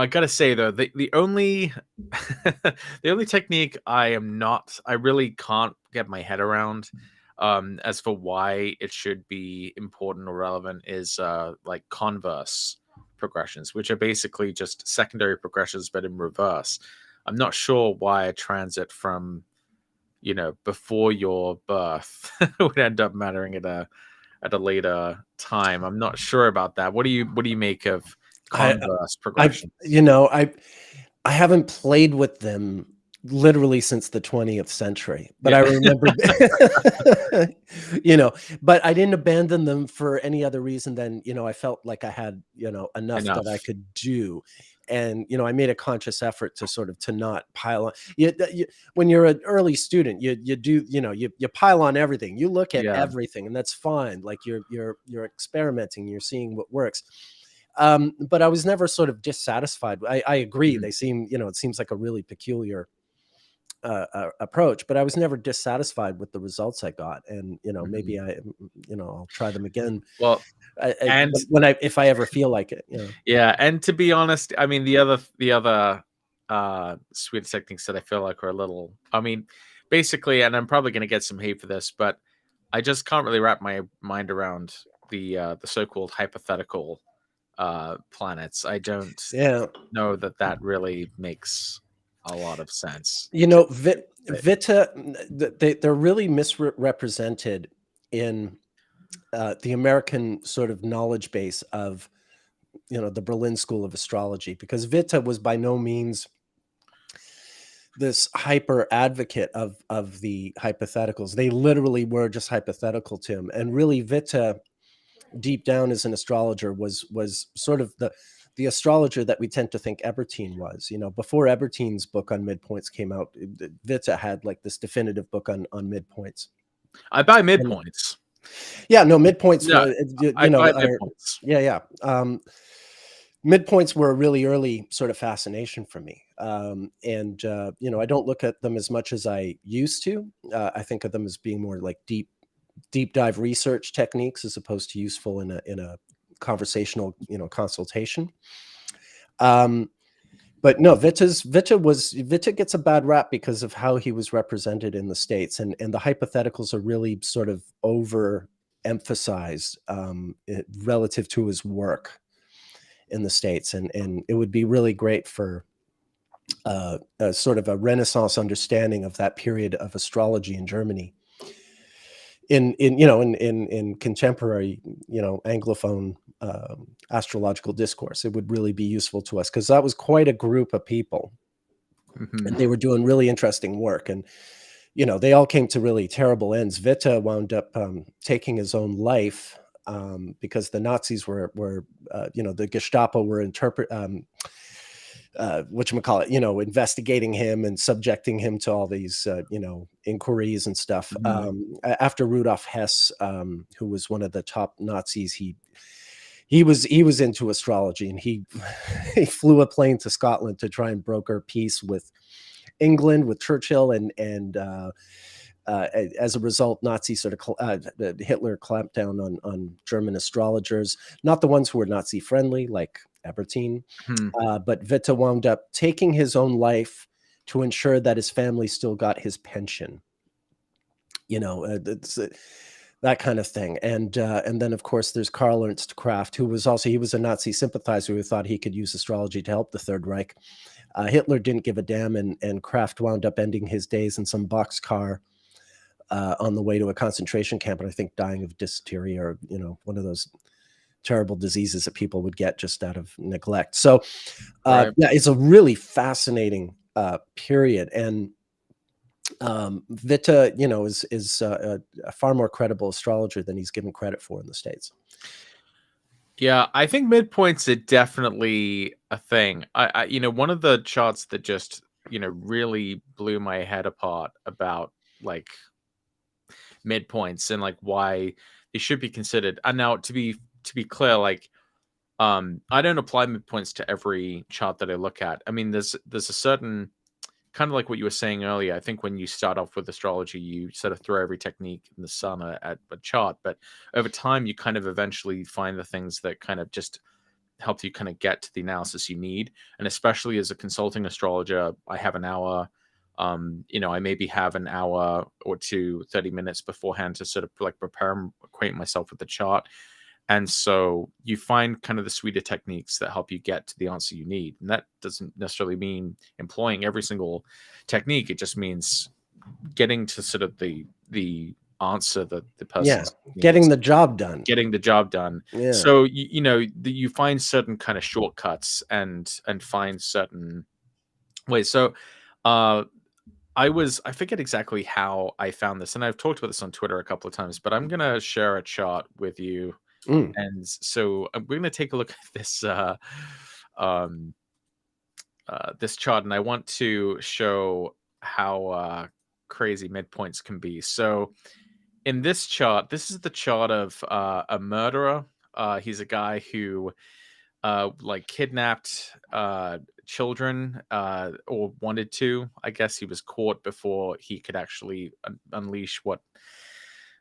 gotta say though, the only the only technique I really can't get my head around as for why it should be important or relevant is like converse progressions, which are basically just secondary progressions but in reverse. I'm not sure why a transit from before your birth would end up mattering at a later time. I'm not sure about that. What do you make of converse progressions? I haven't played with them literally since the 20th century, but I remember, but I didn't abandon them for any other reason than, I felt like I had, enough that I could do. And, I made a conscious effort to sort of, to not pile on. When you're an early student, you do, you pile on everything. You look at everything, and that's fine. Like you're experimenting, you're seeing what works. But I was never sort of dissatisfied. I agree. They seem, it seems like a really peculiar approach, but I was never dissatisfied with the results I got. And, maybe I'll try them again. Well, if I ever feel like it, Yeah. And to be honest, I mean, the other suite of techniques that I feel like are a little, I mean, basically, and I'm probably going to get some hate for this, but I just can't really wrap my mind around the so-called hypothetical planets. I don't know that really makes a lot of sense. Vita, they're really misrepresented in the American sort of knowledge base of the Berlin School of Astrology, because Vita was by no means this hyper advocate of the hypotheticals. They literally were just hypothetical to him. And really, Vita, deep down as an astrologer, was sort of the astrologer that we tend to think Ebertin was. Before Ebertin's book on midpoints came out, Vita had like this definitive book on midpoints. I buy midpoints. Midpoints. I buy midpoints. Midpoints were a really early sort of fascination for me. And I don't look at them as much as I used to. I think of them as being more like deep dive research techniques as opposed to useful in a conversational, consultation. But no, Vita gets a bad rap because of how he was represented in the States, and the hypotheticals are really sort of overemphasized relative to his work in the States, and it would be really great for a sort of a Renaissance understanding of that period of astrology in Germany, in contemporary Anglophone astrological discourse. It would really be useful to us, because that was quite a group of people Mhm. and they were doing really interesting work. And they all came to really terrible ends. Witte wound up taking his own life because the Nazis were the Gestapo were investigating him and subjecting him to all these inquiries and stuff. Mhm. After Rudolf Hess, who was one of the top Nazis, he was into astrology, and he he flew a plane to Scotland to try and broker peace with England, with Churchill, and as a result, Hitler clamped down on German astrologers, not the ones who were Nazi friendly, like Ebertin, Mhm. but Witte wound up taking his own life to ensure that his family still got his pension. It's that kind of thing. And then, of course, there's Karl Ernst Kraft, he was a Nazi sympathizer who thought he could use astrology to help the Third Reich. Hitler didn't give a damn, and Kraft wound up ending his days in some boxcar on the way to a concentration camp, and I think dying of dysentery, or one of those terrible diseases that people would get just out of neglect. So Right. yeah, it's a really fascinating period. And Witte, is a far more credible astrologer than he's given credit for in the States. Yeah, I think midpoints are definitely a thing. One of the charts that just, really blew my head apart about like midpoints and like why they should be considered. And now to be clear, like I don't apply midpoints to every chart that I look at. I mean, there's a certain kind of like what you were saying earlier. I think when you start off with astrology, you sort of throw every technique in the sun at a chart, but over time, you kind of eventually find the things that kind of just help you kind of get to the analysis you need. And especially as a consulting astrologer, I have an hour. I maybe have an hour or two, 30 minutes beforehand to sort of like prepare and acquaint myself with the chart. And so you find kind of the suite of techniques that help you get to the answer you need. And that doesn't necessarily mean employing every single technique. It just means getting to sort of the answer that the Yeah, person getting needs, the job done. getting the job done. Yeah. So you find certain kind of shortcuts and find certain ways. So uh I forget exactly how I found this, and I've talked about this on Twitter a couple of times, but I'm gonna share a chart with you. Mm. And so we're going to take a look at um, this chart, and I want to show how crazy midpoints can be. So in this chart, this is the chart of a murderer. He's a guy who like kidnapped children or wanted to. I guess he was caught before he could actually unleash what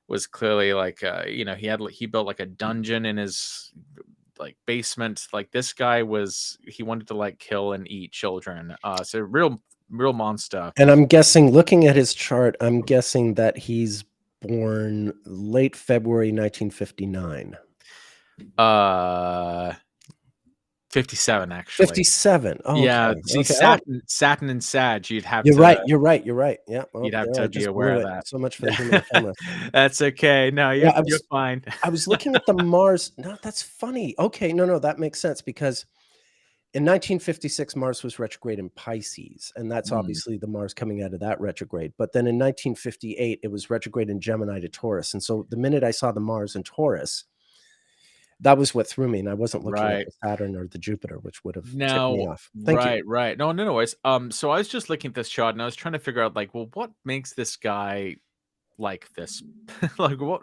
was clearly like he built like a dungeon in his like basement. Like this guy he wanted to like kill and eat children. So real monster. And I'm guessing, looking at his chart, I'm guessing that he's born late February 1959. Uh 57 actually. 57. Oh, Yeah, okay. see Okay. Oh, Saturn and Sag, you'd have you're right. to You're right. You're right. Yeah. Oh, you'd have there, I to be just aware blew of it. that. So much for the human ephemera. That's okay. No, Yeah, you're fine. I was looking at the Mars. No, that's funny. Okay, no, that makes sense, because in 1956 Mars was retrograde in Pisces, and that's Mm, obviously the Mars coming out of that retrograde. But then in 1958 it was retrograde in Gemini to Taurus, and so the minute I saw the Mars in Taurus, that was what threw me, and I wasn't looking at right. the Saturn or the Jupiter, which would have tipped me Now, off. Thank you. right. No worries. So I was just looking at this chart and I was trying to figure out like, well, what makes this guy like this? Like what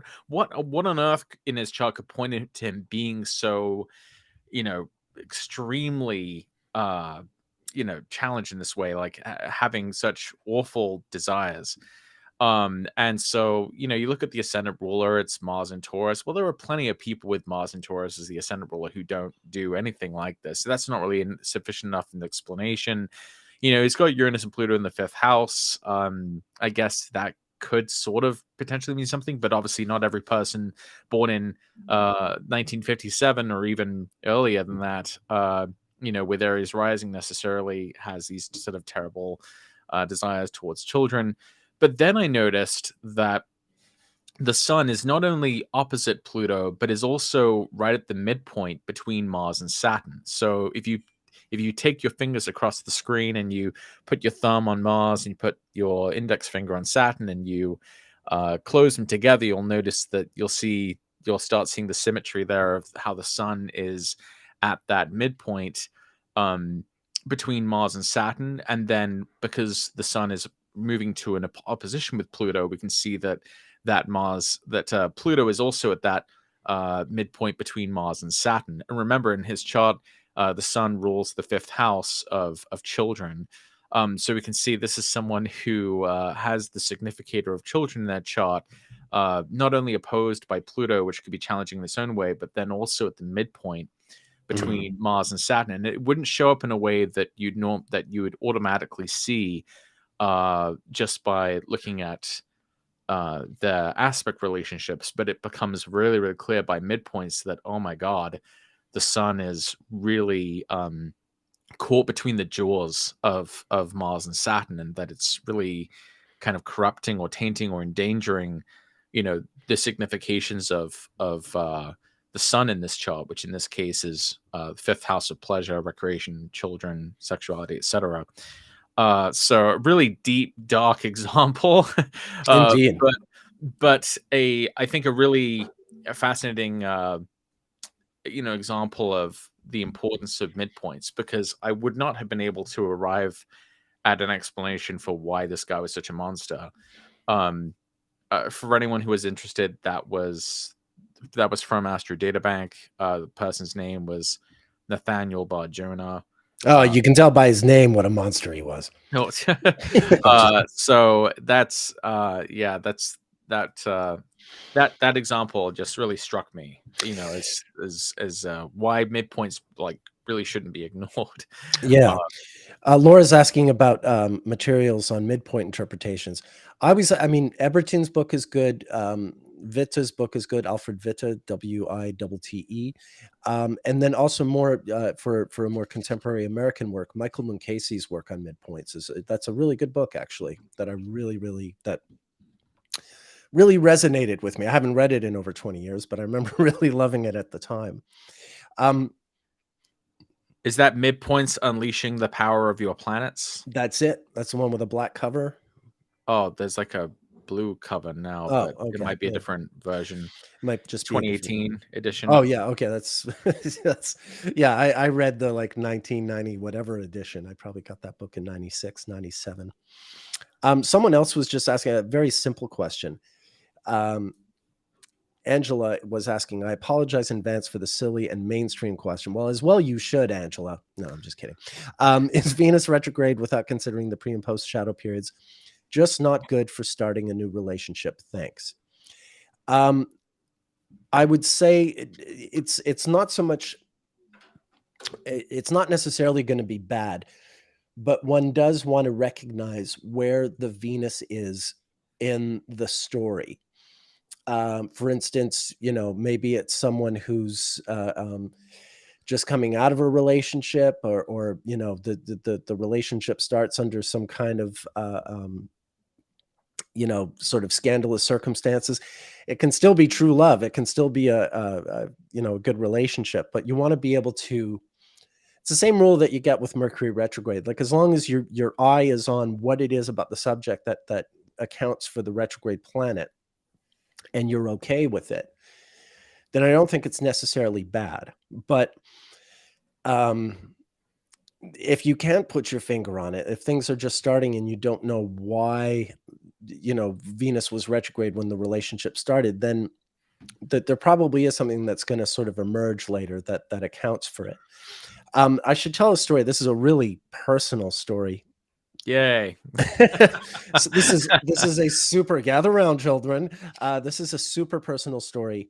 on earth in his chart could point to him being so, you know, extremely challenged in this way, like having such awful desires. And so, you look at the ascendant ruler, it's Mars and Taurus. Well, there are plenty of people with Mars and Taurus as the ascendant ruler who don't do anything like this. So that's not really sufficient enough in the explanation. He's got Uranus and Pluto in the fifth house. I guess that could sort of potentially mean something, but obviously not every person born in 1957 or even earlier than that, with Aries rising necessarily has these sort of terrible desires towards children. But then I noticed that the sun is not only opposite Pluto, but is also right at the midpoint between Mars and Saturn. So if you take your fingers across the screen and you put your thumb on Mars and you put your index finger on Saturn and you close them together, you'll notice that you'll start seeing the symmetry there of how the sun is at that midpoint between Mars and Saturn. And then because the sun is moving to an opposition with Pluto, we can see that Pluto is also at that midpoint between Mars and Saturn. And remember, in his chart, the sun rules the fifth house of children. So we can see this is someone who has the significator of children in that chart, not only opposed by Pluto, which could be challenging in its own way, but then also at the midpoint between Mars and Saturn. And it wouldn't show up in a way that you would automatically see just by looking at the aspect relationships, but it becomes really, really clear by midpoints that, oh my God, the sun is really caught between the jaws of Mars and Saturn, and that it's really kind of corrupting or tainting or endangering, the significations of the sun in this chart, which in this case is the fifth house of pleasure, recreation, children, sexuality, etc. So a really deep, dark example, Indeed. but I think a really fascinating, example of the importance of midpoints, because I would not have been able to arrive at an explanation for why this guy was such a monster. For anyone who was interested, that was from Astro Databank. The person's name was Nathaniel Bar Jonah. Oh, you can tell by his name what a monster he was. No, so that's that example just really struck me. As why midpoints really shouldn't be ignored. Yeah. Laura's asking about materials on midpoint interpretations. I mean, Eberton's book is good. Witta's book is good. Alfred Witte, Witte. And then also more for a more contemporary American work, Michael Munkasi's work on midpoints that's a really good book, actually, that I really resonated with me. I haven't read it in over 20 years, but I remember really loving it at the time. Is that Midpoints Unleashing the Power of Your Planets? That's it. That's the one with a black cover. Oh, there's like a blue cover now, but it might be a different version. It might just 2018 edition. Oh yeah, okay, that's yeah. I read the 1990 whatever edition. I probably got that book in 96, 97. Someone else was just asking a very simple question. Angela was asking, I apologize in advance for the silly and mainstream question. Well, you should, Angela. No, I'm just kidding. Is Venus retrograde without considering the pre and post shadow periods just not good for starting a new relationship? Thanks. I would say it's not so much, it's not necessarily going to be bad, but one does want to recognize where the Venus is in the story. For instance, maybe it's someone who's just coming out of a relationship, or the relationship starts under some kind of sort of scandalous circumstances. It can still be true love. It can still be a good relationship, but you want to be able to. It's the same rule that you get with Mercury retrograde. Like, as long as your eye is on what it is about the subject that accounts for the retrograde planet, and you're okay with it, then I don't think it's necessarily bad. But if you can't put your finger on it, if things are just starting and you don't know why, Venus was retrograde when the relationship started, then there probably is something that's going to sort of emerge later that accounts for it. I should tell a story. This is a really personal story. Yay. So this is a super, gather around, children. This is a super personal story.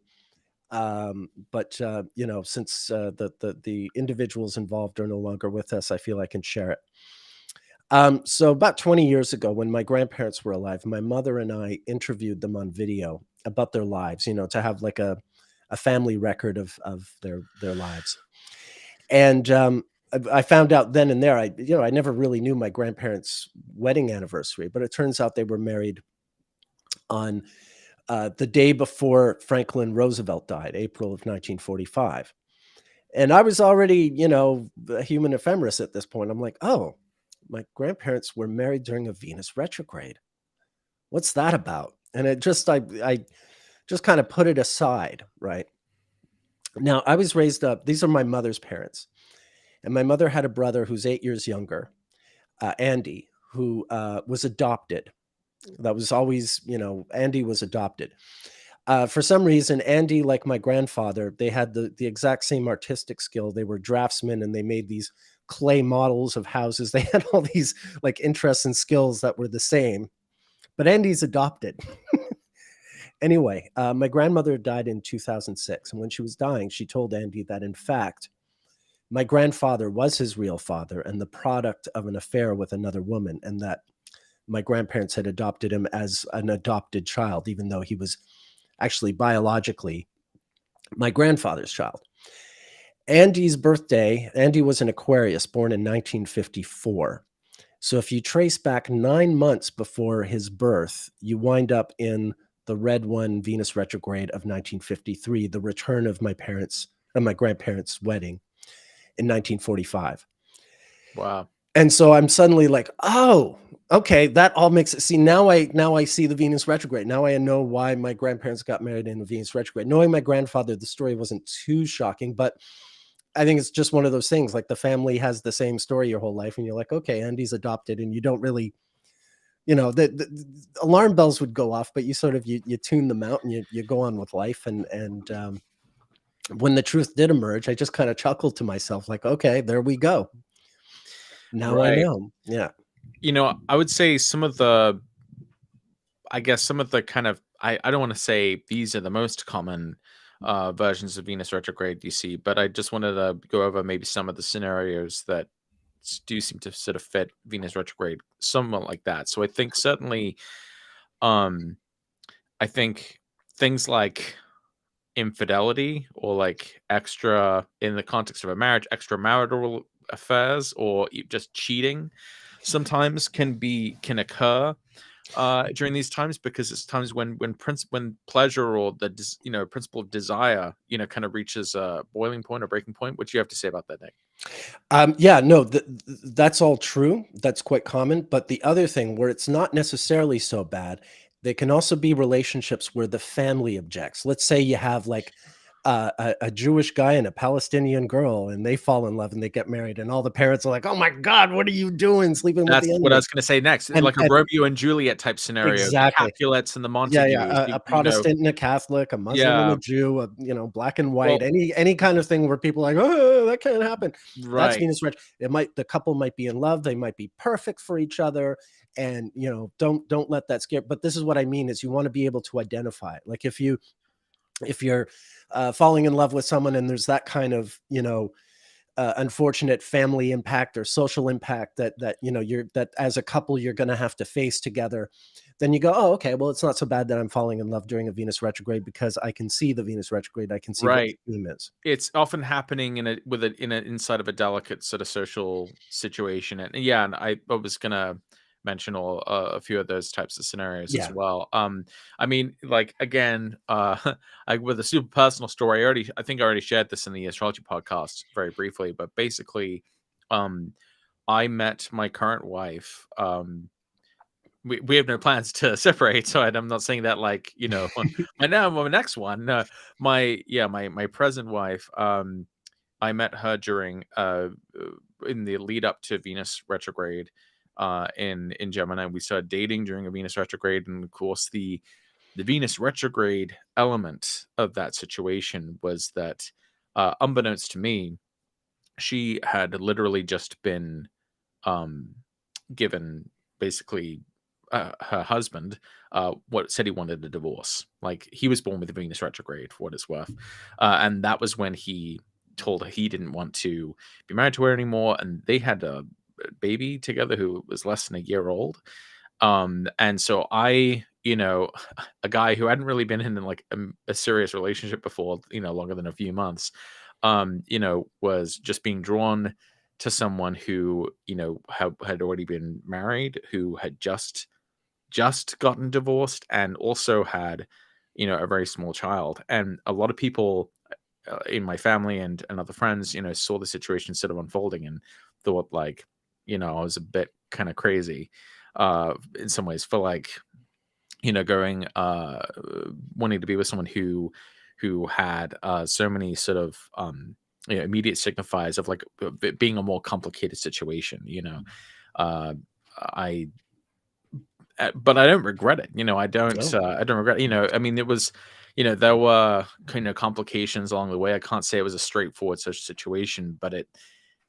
But since the individuals involved are no longer with us, I feel I can share it. So about 20 years ago, when my grandparents were alive, my mother and I interviewed them on video about their lives, to have like a family record of their lives. And I found out then and there, I never really knew my grandparents' wedding anniversary, but it turns out they were married on the day before Franklin Roosevelt died, April of 1945. And I was already, a human ephemeris at this point. I'm like, oh, my grandparents were married during a Venus retrograde. What's that about? And I just kind of put it aside, right? Now, I was raised up, these are my mother's parents. And my mother had a brother who's 8 years younger, Andy, who was adopted. That was always, Andy was adopted. For some reason, Andy, like my grandfather, they had the exact same artistic skill. They were draftsmen and they made these clay models of houses. They had all these like interests and skills that were the same. But Andy's adopted. Anyway, my grandmother died in 2006. And when she was dying, she told Andy that, in fact, my grandfather was his real father and the product of an affair with another woman, and that my grandparents had adopted him as an adopted child, even though he was actually biologically my grandfather's child. Andy's birthday, Andy was an Aquarius born in 1954. So if you trace back 9 months before his birth, you wind up in the red one Venus retrograde of 1953, the return of my parents and my grandparents' wedding in 1945. Wow. And so I'm suddenly like, oh, okay, that all makes it. See, now I see the Venus retrograde. Now I know why my grandparents got married in the Venus retrograde. Knowing my grandfather, the story wasn't too shocking, but I think it's just one of those things. Like the family has the same story your whole life, and you're like, okay, Andy's adopted, and you don't really, the alarm bells would go off, but you sort of you tune them out and you go on with life. And when the truth did emerge, I just kind of chuckled to myself, like, okay, there we go. Now I Right. know. Yeah. I would say some of the kind of, I don't want to say these are the most common versions of Venus retrograde you see, but I just wanted to go over maybe some of the scenarios that do seem to sort of fit Venus retrograde somewhat like that. So I think certainly, um, I think things like infidelity or like extra in the context of a marriage, extramarital affairs or just cheating sometimes can occur during these times, because it's times when pleasure or principle of desire kind of reaches a boiling point or breaking point. What do you have to say about that, Nick? Yeah, no, that's all true. That's quite common. But the other thing where it's not necessarily so bad, there can also be relationships where the family objects. Let's say you have like a Jewish guy and a Palestinian girl, and they fall in love and they get married, and all the parents are like, "Oh my God, what are you doing, sleeping with That's the what I enemy?" was going to say next. And Like a Romeo and Juliet type scenario, the exactly, Capulets and the yeah, yeah, Montagues. a Protestant and a Catholic, a Muslim and a Yeah. Jew, black and white, Well, any kind of thing where people are like, oh, that can't happen. That's right, Venus retro. The couple might be in love, they might be perfect for each other, and don't let that scare. But this is what I mean is you want to be able to identify it. Like if you're falling in love with someone and there's that kind of unfortunate family impact or social impact that you're that as a couple you're going to have to face together, then you go, oh, okay, well, it's not so bad that I'm falling in love during a Venus retrograde because I can see the Venus retrograde, I can see what the right. theme is. It's often happening in an inside of a delicate sort of social situation, and yeah, and I was gonna mention a few of those types of scenarios as Yeah. well. I mean, like again, with a super personal story, I think I already shared this in the astrology podcast very briefly, but basically, um, I met my current wife. We have no plans to separate, so I'm not saying that like my next one, my present wife. I met her during in the lead up to Venus retrograde in Gemini. We started dating during a Venus retrograde, and of course the Venus retrograde element of that situation was that, unbeknownst to me, she had literally just been um, given basically her husband what said he wanted a divorce. Like he was born with the Venus retrograde, for what it's worth, and that was when he told her he didn't want to be married to her anymore, and they had a baby together who was less than a year old. And so I, a guy who hadn't really been in like a serious relationship before, longer than a few months, was just being drawn to someone who, had already been married, who had just gotten divorced, and also had, a very small child. And a lot of people in my family and other friends, saw the situation sort of unfolding and thought like, I was a bit kind of crazy, in some ways for like, going, wanting to be with someone who had so many sort of immediate signifiers of like it being a more complicated situation. Uh, I but I don't regret it. Oh, I don't regret. I mean, it was, there were kind of complications along the way. I can't say it was a straightforward such situation, but it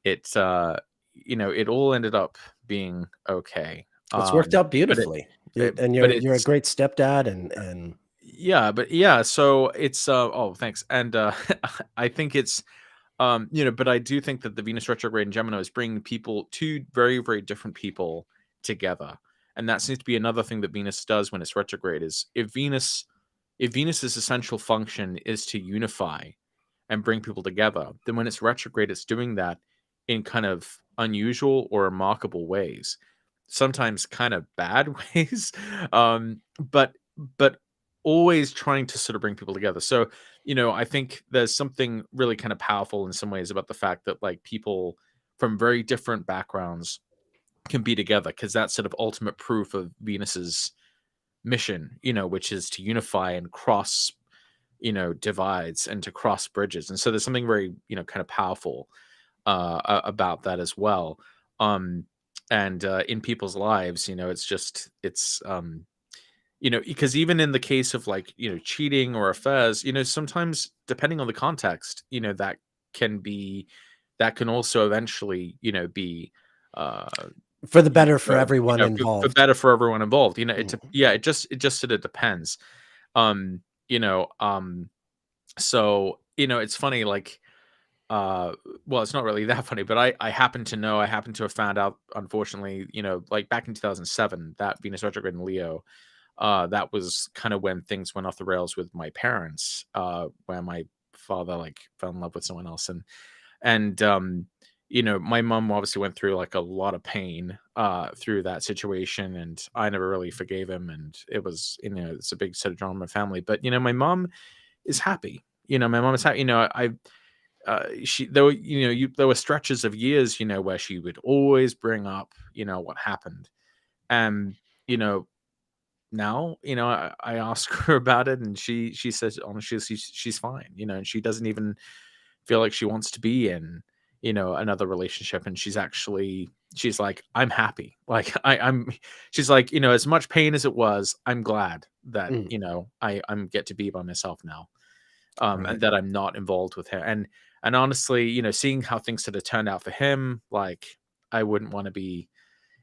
it all ended up being okay. it's worked out But it, beautifully. it And but you're a it's great stepdad, and yeah, but yeah, so it's oh, thanks. And I think it's but I do think that the Venus retrograde in Gemini is bringing people, two very, very different people together. And that seems to be another thing that Venus does when it's retrograde is if Venus's essential function is to unify and bring people together, then when it's retrograde, it's doing that in kind of unusual or remarkable ways, sometimes kind of bad ways, but always trying to sort of bring people together. So, I think there's something really kind of powerful in some ways about the fact that like people from very different backgrounds can be together because that's sort of ultimate proof of Venus's mission, which is to unify and cross, divides and to cross bridges. And so there's something very, kind of powerful about that as well. Um, and in people's lives, because even in the case of like, cheating or affairs, sometimes depending on the context, that can also eventually, be uh for the better for everyone for involved. better for everyone involved. Mhm. It just sort of depends. Um, you know, um, so it's funny, like well, it's not really that funny, but I happen to know, I happen to have found out, unfortunately, like back in 2007, that Venus retrograde in Leo, that was kind of when things went off the rails with my parents, where my father like fell in love with someone else, and my mom obviously went through like a lot of pain through that situation, and I never really forgave him, and it was, it's a big sort of drama in my family. But my mom is happy. My mom is happy. She there were there were stretches of years, where she would always bring up, what happened. And you know now, I ask her about it, and she says honestly she's fine, and she doesn't even feel like she wants to be in, another relationship. And she's like, I'm happy. Like she's like, as much pain as it was, I'm glad that, Mm, I'm get to be by myself now. And right. that I'm not involved with her. And honestly, seeing how things sort of turned out for him, like I wouldn't want to be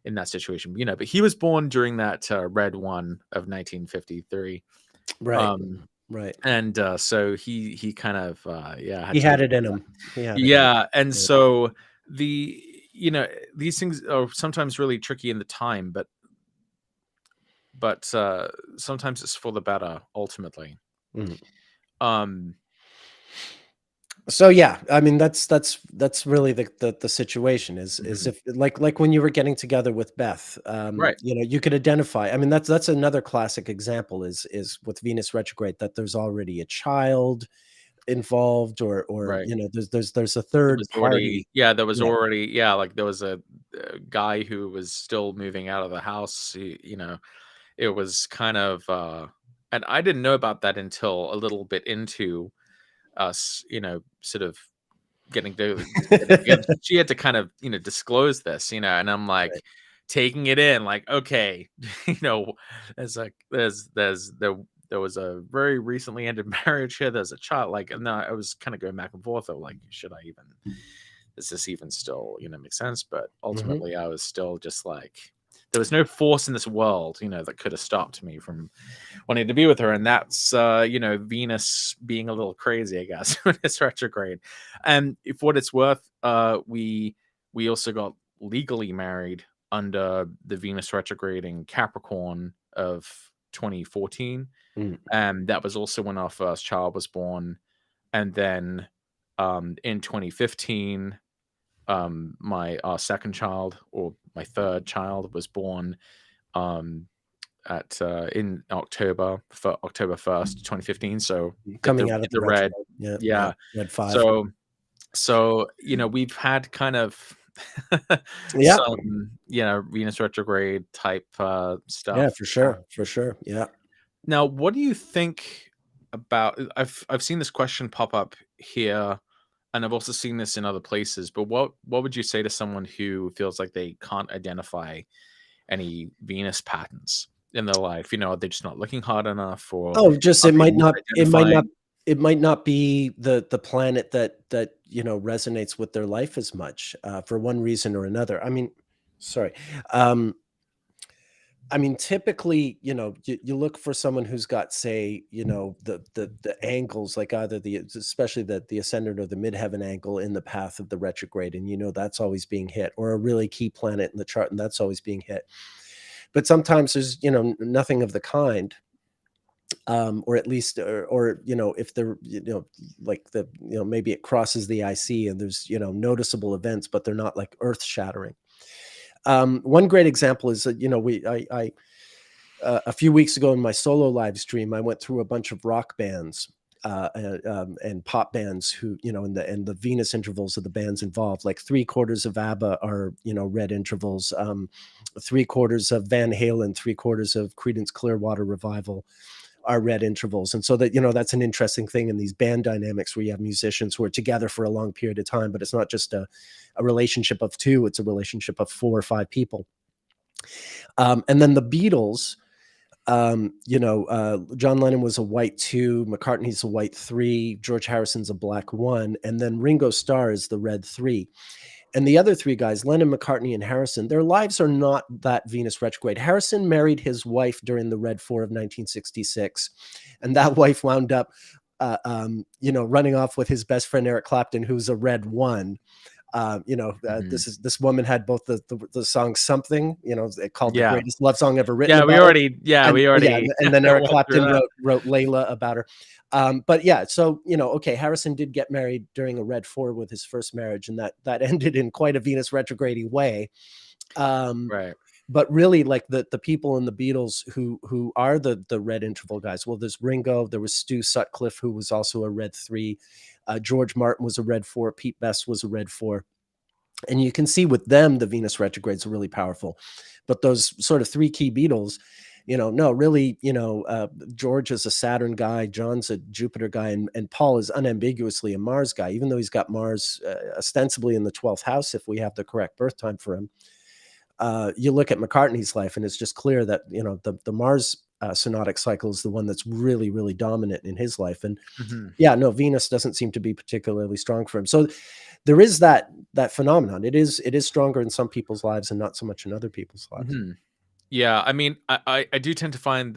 in that situation, but he was born during that red one of 1953. Right. Um, Right. and so he kind of yeah, had He to live had it through in that. him. He had it in him. Yeah, and Yeah. so the these things are sometimes really tricky in the time, but sometimes it's for the better ultimately. Mhm. Um, So yeah, I mean that's really the situation is mhm. if like when you were getting together with Beth, Right, you could identify. I mean that's another classic example is with Venus retrograde that there's already a child involved or right. there's a There third was already party. yeah, there was Yeah, already yeah, like there was a guy who was still moving out of the house. It was kind of and I didn't know about that until a little bit into us, sort of getting together. She had to kind of, disclose this, and I'm right. like taking it in, like, okay, there's like there was a very recently ended marriage here. There's a child, like, and I was kind of going back and forth of like, should I even, does this even still, make sense? But Mhm. ultimately, I was still just like, there was no force in this world, that could have stopped me from wanting to be with her. And that's Venus being a little crazy, I guess, when it's retrograde. And if what it's worth, we also got legally married under the Venus retrograde in Capricorn of 2014. Mm. And that was also when our first child was born. And then in 2015, my our second child, or my third child, was born. Um at in October for October 1st, 2015. So hit Coming out of the the red. retrograde. Yeah, yeah. Yeah. Red 5. So we've had kind of Yeah. some Venus retrograde type Yeah, stuff. for sure. For sure. Yeah. Now, what do you think about? I've seen this question pop up here, and I've also seen this in other places. But what would you say to someone who feels like they can't identify any Venus patterns in their life? Are they just not looking hard enough, or Oh, just are they misidentifying? it might not be the planet that, resonates with their life as much, for one reason or another. I mean, sorry. Um, I mean, typically, you look for someone who's got, say, the angles, like either especially the ascendant or the midheaven angle in the path of the retrograde, and that's always being hit, or a really key planet in the chart, and that's always being hit. But sometimes there's, nothing of the kind, or at least, or if they're, like maybe it crosses the IC, and there's noticeable events, but they're not like earth shattering. One great example is that I a few weeks ago in my solo live stream, I went through a bunch of rock bands, and pop bands who, and the Venus intervals of the bands involved. Like 3/4 of ABBA are, red intervals. 3/4 of Van Halen, 3/4 of Creedence Clearwater Revival are red intervals. And so that, that's an interesting thing in these band dynamics, where you have musicians who are together for a long period of time, but it's not just a relationship of two, it's a relationship of 4 or 5 people. And then the Beatles, John Lennon was a white 2, McCartney's a white 3, George Harrison's a black 1, and then Ringo Starr is the red 3. And the other 3 guys, Lennon, McCartney, and Harrison, their lives are not that Venus retrograde. Harrison married his wife during the red 4 of 1966, and that wife wound up, running off with his best friend Eric Clapton, who's a red 1. Mhm. This woman had both the song "Something," called the Yeah. greatest love song ever written Yeah, about her, and we yeah, already and then Eric went through Clapton that. wrote "Layla" about her. But yeah, so okay, Harrison did get married during a red 4 with his first marriage, and that ended in quite a Venus retrograde way. Um, Right. but really, like the people in the Beatles who are the red interval guys. Well, there's Ringo, there was Stu Sutcliffe, who was also a red 3. George Martin was a red 4. Pete Best was a red 4. And you can see with them, the Venus retrogrades are really powerful. But those sort of 3 key Beatles, no, really, George is a Saturn guy, John's a Jupiter guy, and Paul is unambiguously a Mars guy, even though he's got Mars ostensibly in the 12th house, if we have the correct birth time for him. You look at McCartney's life, and it's just clear that, the Mars synodic cycle is the one that's really, really dominant in his life. And Mhm. yeah, no, Venus doesn't seem to be particularly strong for him. So there is that phenomenon. It is stronger in some people's lives and not so much in other people's lives. Mhm. Yeah, I mean, I do tend to find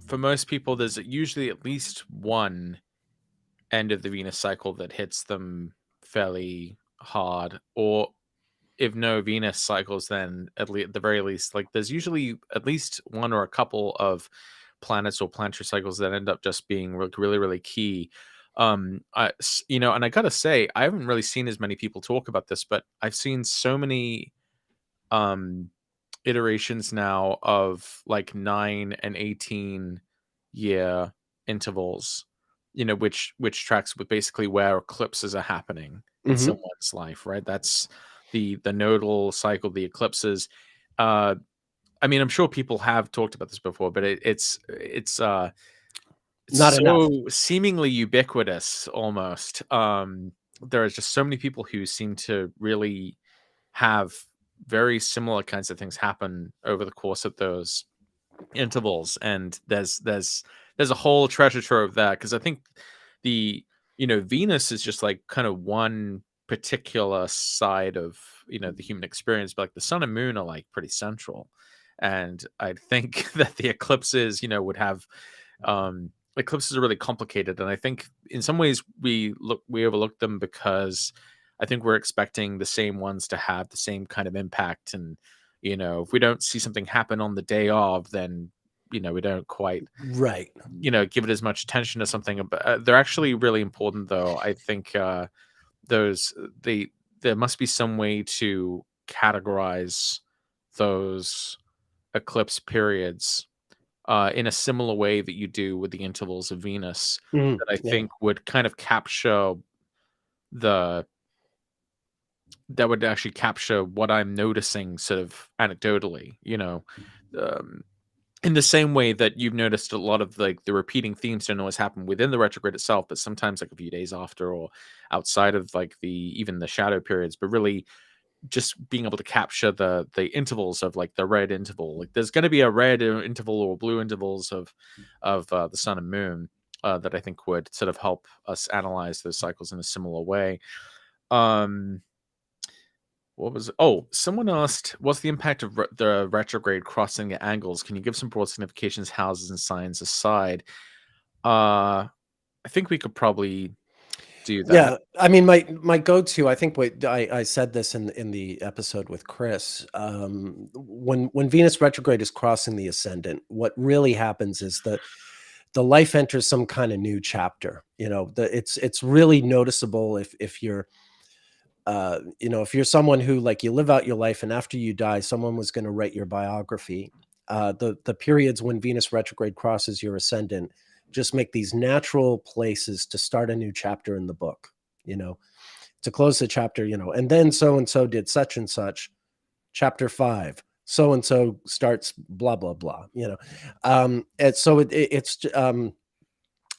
for most people, there's usually at least one end of the Venus cycle that hits them fairly hard, or if no Venus cycles, then at the very least, like there's usually at least one or a couple of planets or planetary cycles that end up just being really, really key. And I gotta say, I haven't really seen as many people talk about this, but I've seen so many um iterations now of like 9 and 18-year intervals, which tracks with basically where eclipses are happening in Mhm. someone's life, right? That's the nodal cycle, the eclipses. uh I mean, I'm sure people have talked about this before, but it's Not enough. so seemingly ubiquitous almost. There are just so many people who seem to really have very similar kinds of things happen over the course of those intervals, and there's a whole treasure trove there, because I think the Venus is just like kind of one particular side of the human experience, but like the sun and moon are like pretty central. And I think that the eclipses would have eclipses are really complicated, and I think in some ways we overlook them because I think we're expecting the same ones to have the same kind of impact. And if we don't see something happen on the day of, then we don't quite Right. give it as much attention to something. They're actually really important, though. I think those they there must be some way to categorize those eclipse periods in a similar way that you do with the intervals of Venus, Mhm. that I Yeah. think would kind of capture the that would actually capture what I'm noticing sort of anecdotally, um, in the same way that you've noticed a lot of like the repeating themes don't always happen within the retrograde itself, but sometimes like a few days after or outside of like the even the shadow periods, but really just being able to capture the intervals of like the red interval. Like there's going to be a red interval or blue intervals of the sun and moon that I think would sort of help us analyze those cycles in a similar way. Um, what was it? Oh, someone asked, what's the impact of the retrograde crossing at angles? Can you give some broad significations, houses and signs aside? I think we could probably do that. Yeah, I mean, my go-to, I think what I said this in the episode with Chris, when Venus retrograde is crossing the ascendant, what really happens is that the life enters some kind of new chapter. It's really noticeable if you're if you're someone who like you live out your life and after you die, someone was going to write your biography. The periods when Venus retrograde crosses your ascendant just make these natural places to start a new chapter in the book, you know, to close the chapter, and then so and so did such and such, chapter 5. So and so starts blah blah blah, and so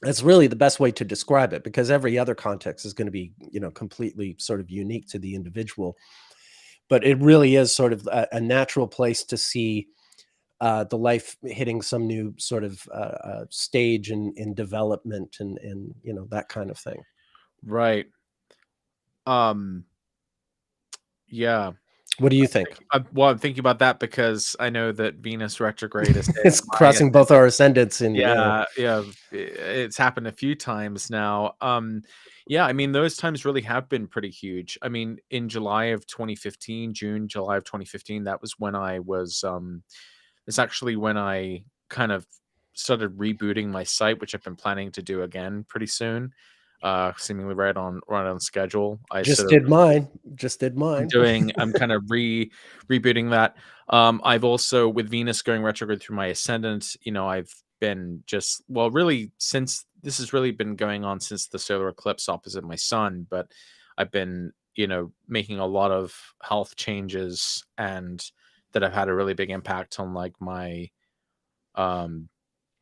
it's really the best way to describe it because every other context is going to be completely sort of unique to the individual, but it really is sort of a natural place to see the life hitting some new sort of stage in development and that kind of thing. Right. Um, yeah. What do you think? Well, I'm thinking about that because I know that Venus retrograde is hitting It's my crossing both our ascendants in yeah, yeah, it's happened a few times now. Yeah, I mean, those times really have been pretty huge. I mean, in July of 2015, July of 2015, that was when I was, it's actually when I kind of started rebooting my site, which I've been planning to do again pretty soon, seemingly right on schedule. I just sort of did mine just did mine I'm kind of rebooting that. I've also with Venus going retrograde through my ascendant, I've been just well, really since this has really been going on since the solar eclipse opposite my sun, but I've been, making a lot of health changes and that have had a really big impact on like um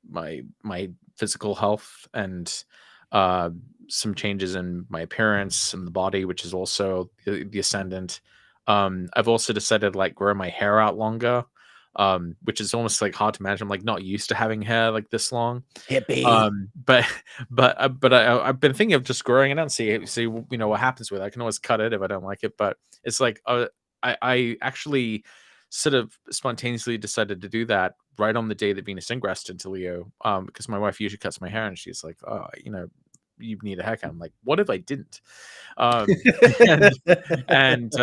my physical health and uh, some changes in my appearance and the body, which is also the ascendant. I've also decided to like grow my hair out longer, which is almost like hard to imagine. I'm like not used to having hair like this long. hippie. But I've been thinking of just growing it out and see what happens with it. I can always cut it if I don't like it, but it's like I actually sort of spontaneously decided to do that right on the day that Venus ingressed into Leo, because my wife usually cuts my hair and she's like, oh, you need a haircut. I'm like, what if I didn't? Um, and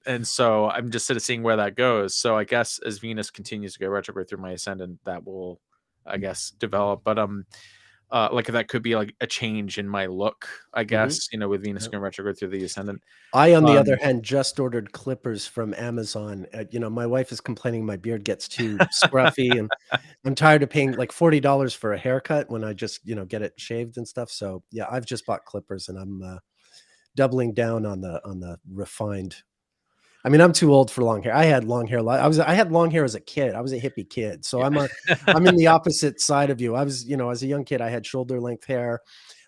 and so I'm just sort of seeing where that goes. So I guess as Venus continues to go retrograde through my ascendant, that will, I guess, develop. But like that could be like a change in my look, I Mhm. guess, with Venus going retrograde through the ascendant. I, on the other Um, hand, just ordered clippers from Amazon. My wife is complaining my beard gets too scruffy, and I'm tired of paying like $40 for a haircut when I just, get it shaved and stuff. So yeah, I've just bought clippers, and I'm doubling down on the refined. I mean, I'm too old for long hair. I had long hair. I had long hair as a kid. I was a hippie kid. So yeah. I'm in the opposite side of you. I was, as a young kid, I had shoulder length hair.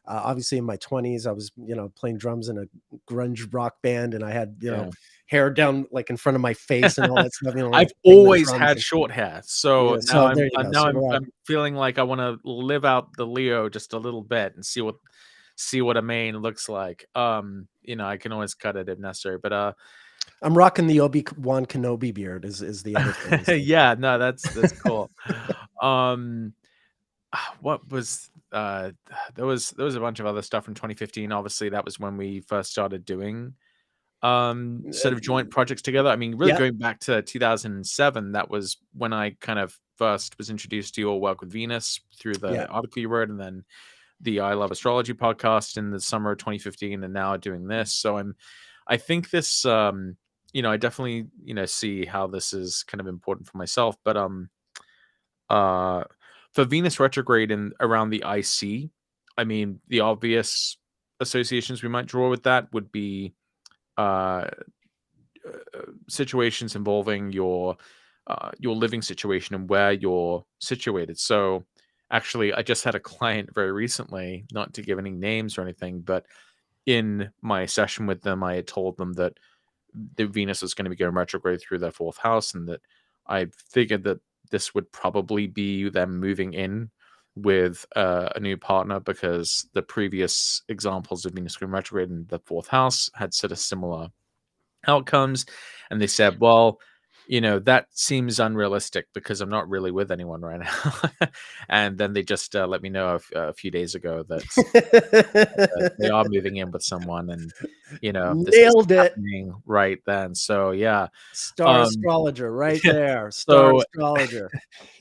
Obviously, in my 20s, I was, playing drums in a grunge rock band, and I had, Yeah. hair down like in front of my face and all that stuff, I've like playing the always drums. had And short hair, so yeah, so there you go. now So we're all, I'm feeling like I wanna live out the Leo just a little bit and see what a mane looks like. I can always cut it if necessary, but, I'm rocking the Obi-Wan Kenobi beard is the other thing. So. yeah, no, that's cool. Um, what was, there was a bunch of other stuff in 2015. Obviously, that was when we first started doing sort of joint projects together. I mean, really Yeah, going back to 2007, that was when I kind of first was introduced to your work with Venus through yeah. the article you wrote, and then the I Love Astrology podcast in the summer of 2015, and now doing this. So I think this I definitely, see how this is kind of important for myself. But uh, for Venus retrograde and around the IC, I mean, the obvious associations we might draw with that would be uh, situations involving your living situation and where you're situated. So, actually, I just had a client very recently, not to give any names or anything, but in my session with them, I had told them that the Venus is going to be going retrograde through their fourth house, and that I figured that this would probably be them moving in with a new partner, because the previous examples of Venus going retrograde in the fourth house had sort of similar outcomes. And they said, well, that seems unrealistic because I'm not really with anyone right now. And then they just let me know a few days ago that they are moving in with someone, and this is Nailed it. happening right then. So yeah. Star um astrologer right yeah. there. Star so astrologer.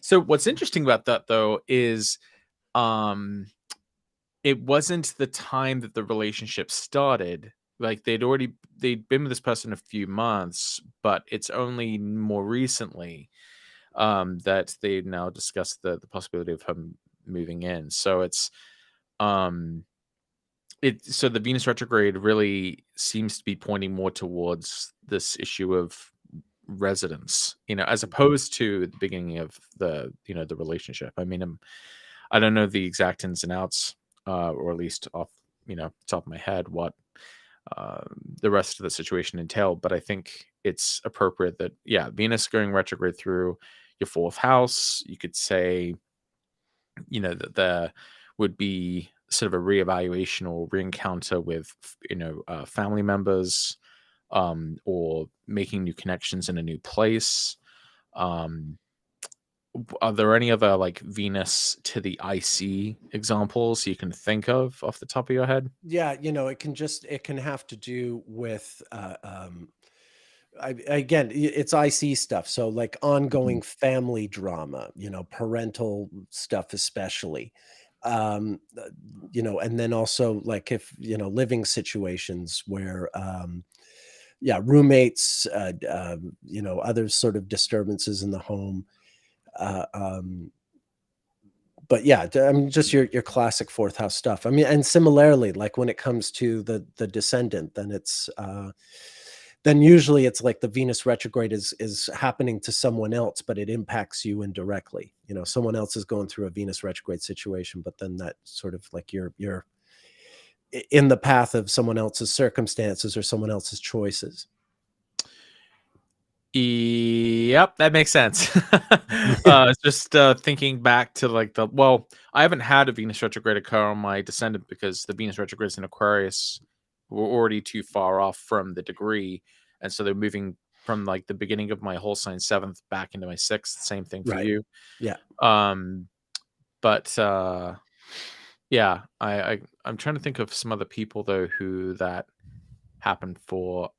so what's interesting about that, though, is um it wasn't the time that the relationship started. Like, they'd been with this person a few months, but it's only more recently that they now discussed the possibility of him moving in. So um so the Venus retrograde really seems to be pointing more towards this issue of residence, as opposed to the beginning of the relationship. I mean, I don't know the exact ins and outs, or at least off, top of my head, what uh, the rest of the situation entailed. But I think it's appropriate that, yeah, Venus going retrograde through your fourth house, you could say, that there would be sort of a reevaluation or reencounter with, family members, or making new connections in a new place. Um, are there any other, like, Venus to the IC examples you can think of off the top of your head? Yeah, it can have to do with again, it's IC stuff. So like Mhm. ongoing family drama, parental stuff, especially, um, uh, and then also like if, living situations where, yeah, roommates, other sort of disturbances in the home. Uh, um, but yeah, I mean, just your classic fourth house stuff. I mean, and similarly, like when it comes to the descendant, then then usually it's like the Venus retrograde is happening to someone else, but it impacts you indirectly. Someone else is going through a Venus retrograde situation, but then that sort of like you're in the path of someone else's circumstances or someone else's choices. Yep, that makes sense. Just thinking back to, like, I haven't had a Venus retrograde occur on my descendant because the Venus retrogrades in Aquarius were already too far off from the degree, and so they're moving from, like, the beginning of my whole sign seventh back into my sixth. Same thing for Right. you. Yeah. Um, but yeah, I'm trying to think of some other people, though, who that happened for.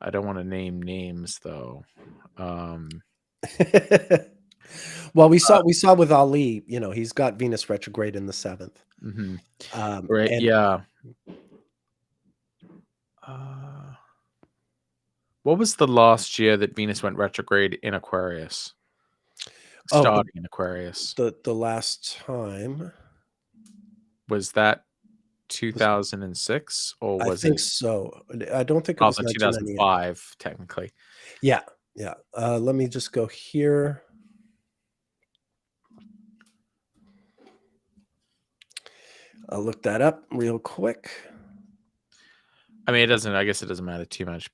I don't want to name names, though. Um, Well, we saw with Ali, he's got Venus retrograde in the seventh. mhm. Right, And yeah. Uh, what was the last year that Venus went retrograde in Aquarius? oh, Starting in Aquarius. the last time Was that was 2006, or I was think it so. I don't think it was 1998. 2005 technically? Yeah, yeah. Let me just go here. I'll look that up real quick. I mean, I guess it doesn't matter too much,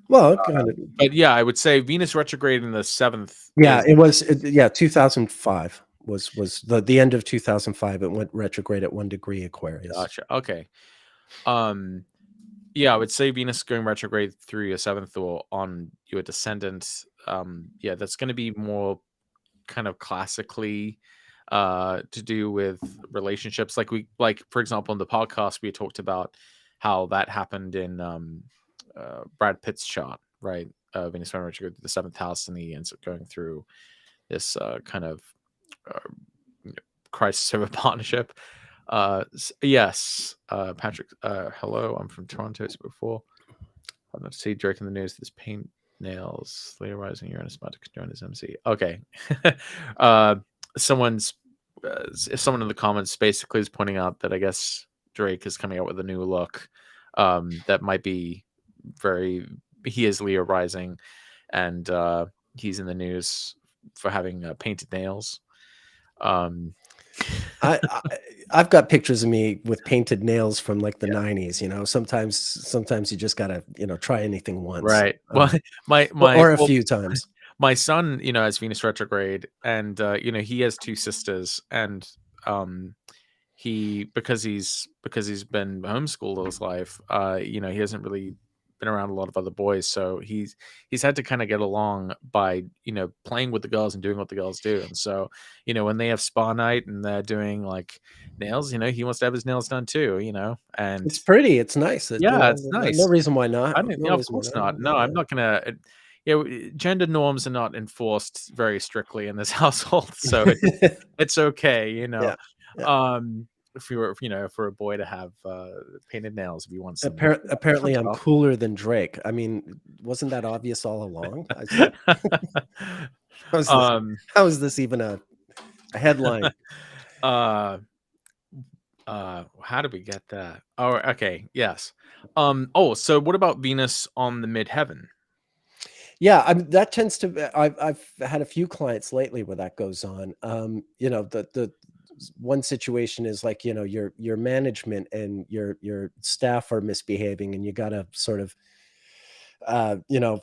Well, kind of. but yeah, I would say Venus retrograde in the 7th Yeah, is. it was. Yeah, 2005 was the end of 2005. It went retrograde at 1 degree Aquarius. Gotcha, okay. Um, yeah, I would say Venus going retrograde through your 7th or on your descendant, yeah, that's gonna be more kind of classically to do with relationships. Like, for example, in the podcast we talked about how that happened in Brad Pitt's chart, right? Venus went retrograde to the 7th house, and he ends up going through this kind of uh, crisis of a partnership. Yes, Patrick. Hello, I'm from Toronto. It's before. I'd love to see Drake in the news. This paint nails. Later rising Uranus about to join his MC. Okay. uh, someone's someone in the comments basically is pointing out that I guess Drake is coming out with a new look. That might be very. He is Leo rising, and he's in the news for having painted nails. I, I I've got pictures of me with painted nails from like the 90s, you know. Sometimes you just gotta, try anything once. Right. Well, my Or, my or a well, few times. my son, has Venus retrograde, and he has two sisters, and he because he's been homeschooled all his life, he hasn't really been around a lot of other boys, so he's had to kind of get along by playing with the girls and doing what the girls do, and so when they have spa night and they're doing like nails, he wants to have his nails done too, and It's pretty. It's nice. yeah, it's No nice. reason why not. I mean, No yeah, of reason why course not. not. No, Yeah. I'm not gonna. Gender norms are not enforced very strictly in this household, so it's okay. Yeah. Yeah. If you were, for a boy to have painted nails, if you want some, Apparently, touch it I'm off. cooler than Drake. I mean, wasn't that obvious all along? How is this? um, How is this even a headline? uh, how did we get that? Oh, okay, yes. Oh, so what about Venus on the midheaven? Yeah, that tends to. I've had a few clients lately where that goes on. The one situation is like your management and your staff are misbehaving, and you got to sort of uh, you know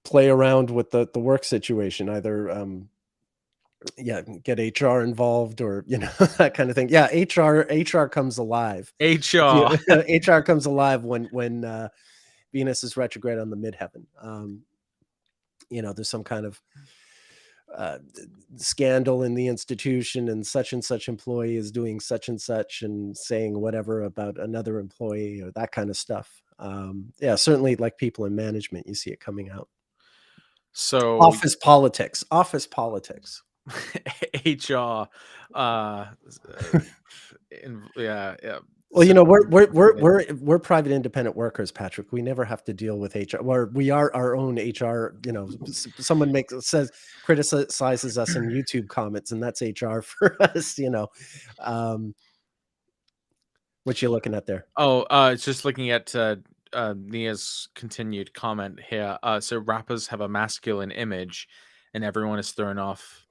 play around with the work situation, either yeah, get HR involved, or that kind of thing. Yeah, HR comes alive. If you HR. HR comes alive when Venus is retrograde on the midheaven. There's some kind of uh, scandal in the institution, and such employee is doing such and such and saying whatever about another employee, or that kind of stuff. Yeah, certainly, like people in management, you see it coming out. So Office politics. HR, uh, yeah, yeah. Well, So we're private independent workers, Patrick. We never have to deal with HR. We are our own HR. Someone criticizes us in YouTube comments, and that's HR for us. What you looking at there? it's just looking at Nia's continued comment here. So rappers have a masculine image, and everyone is thrown off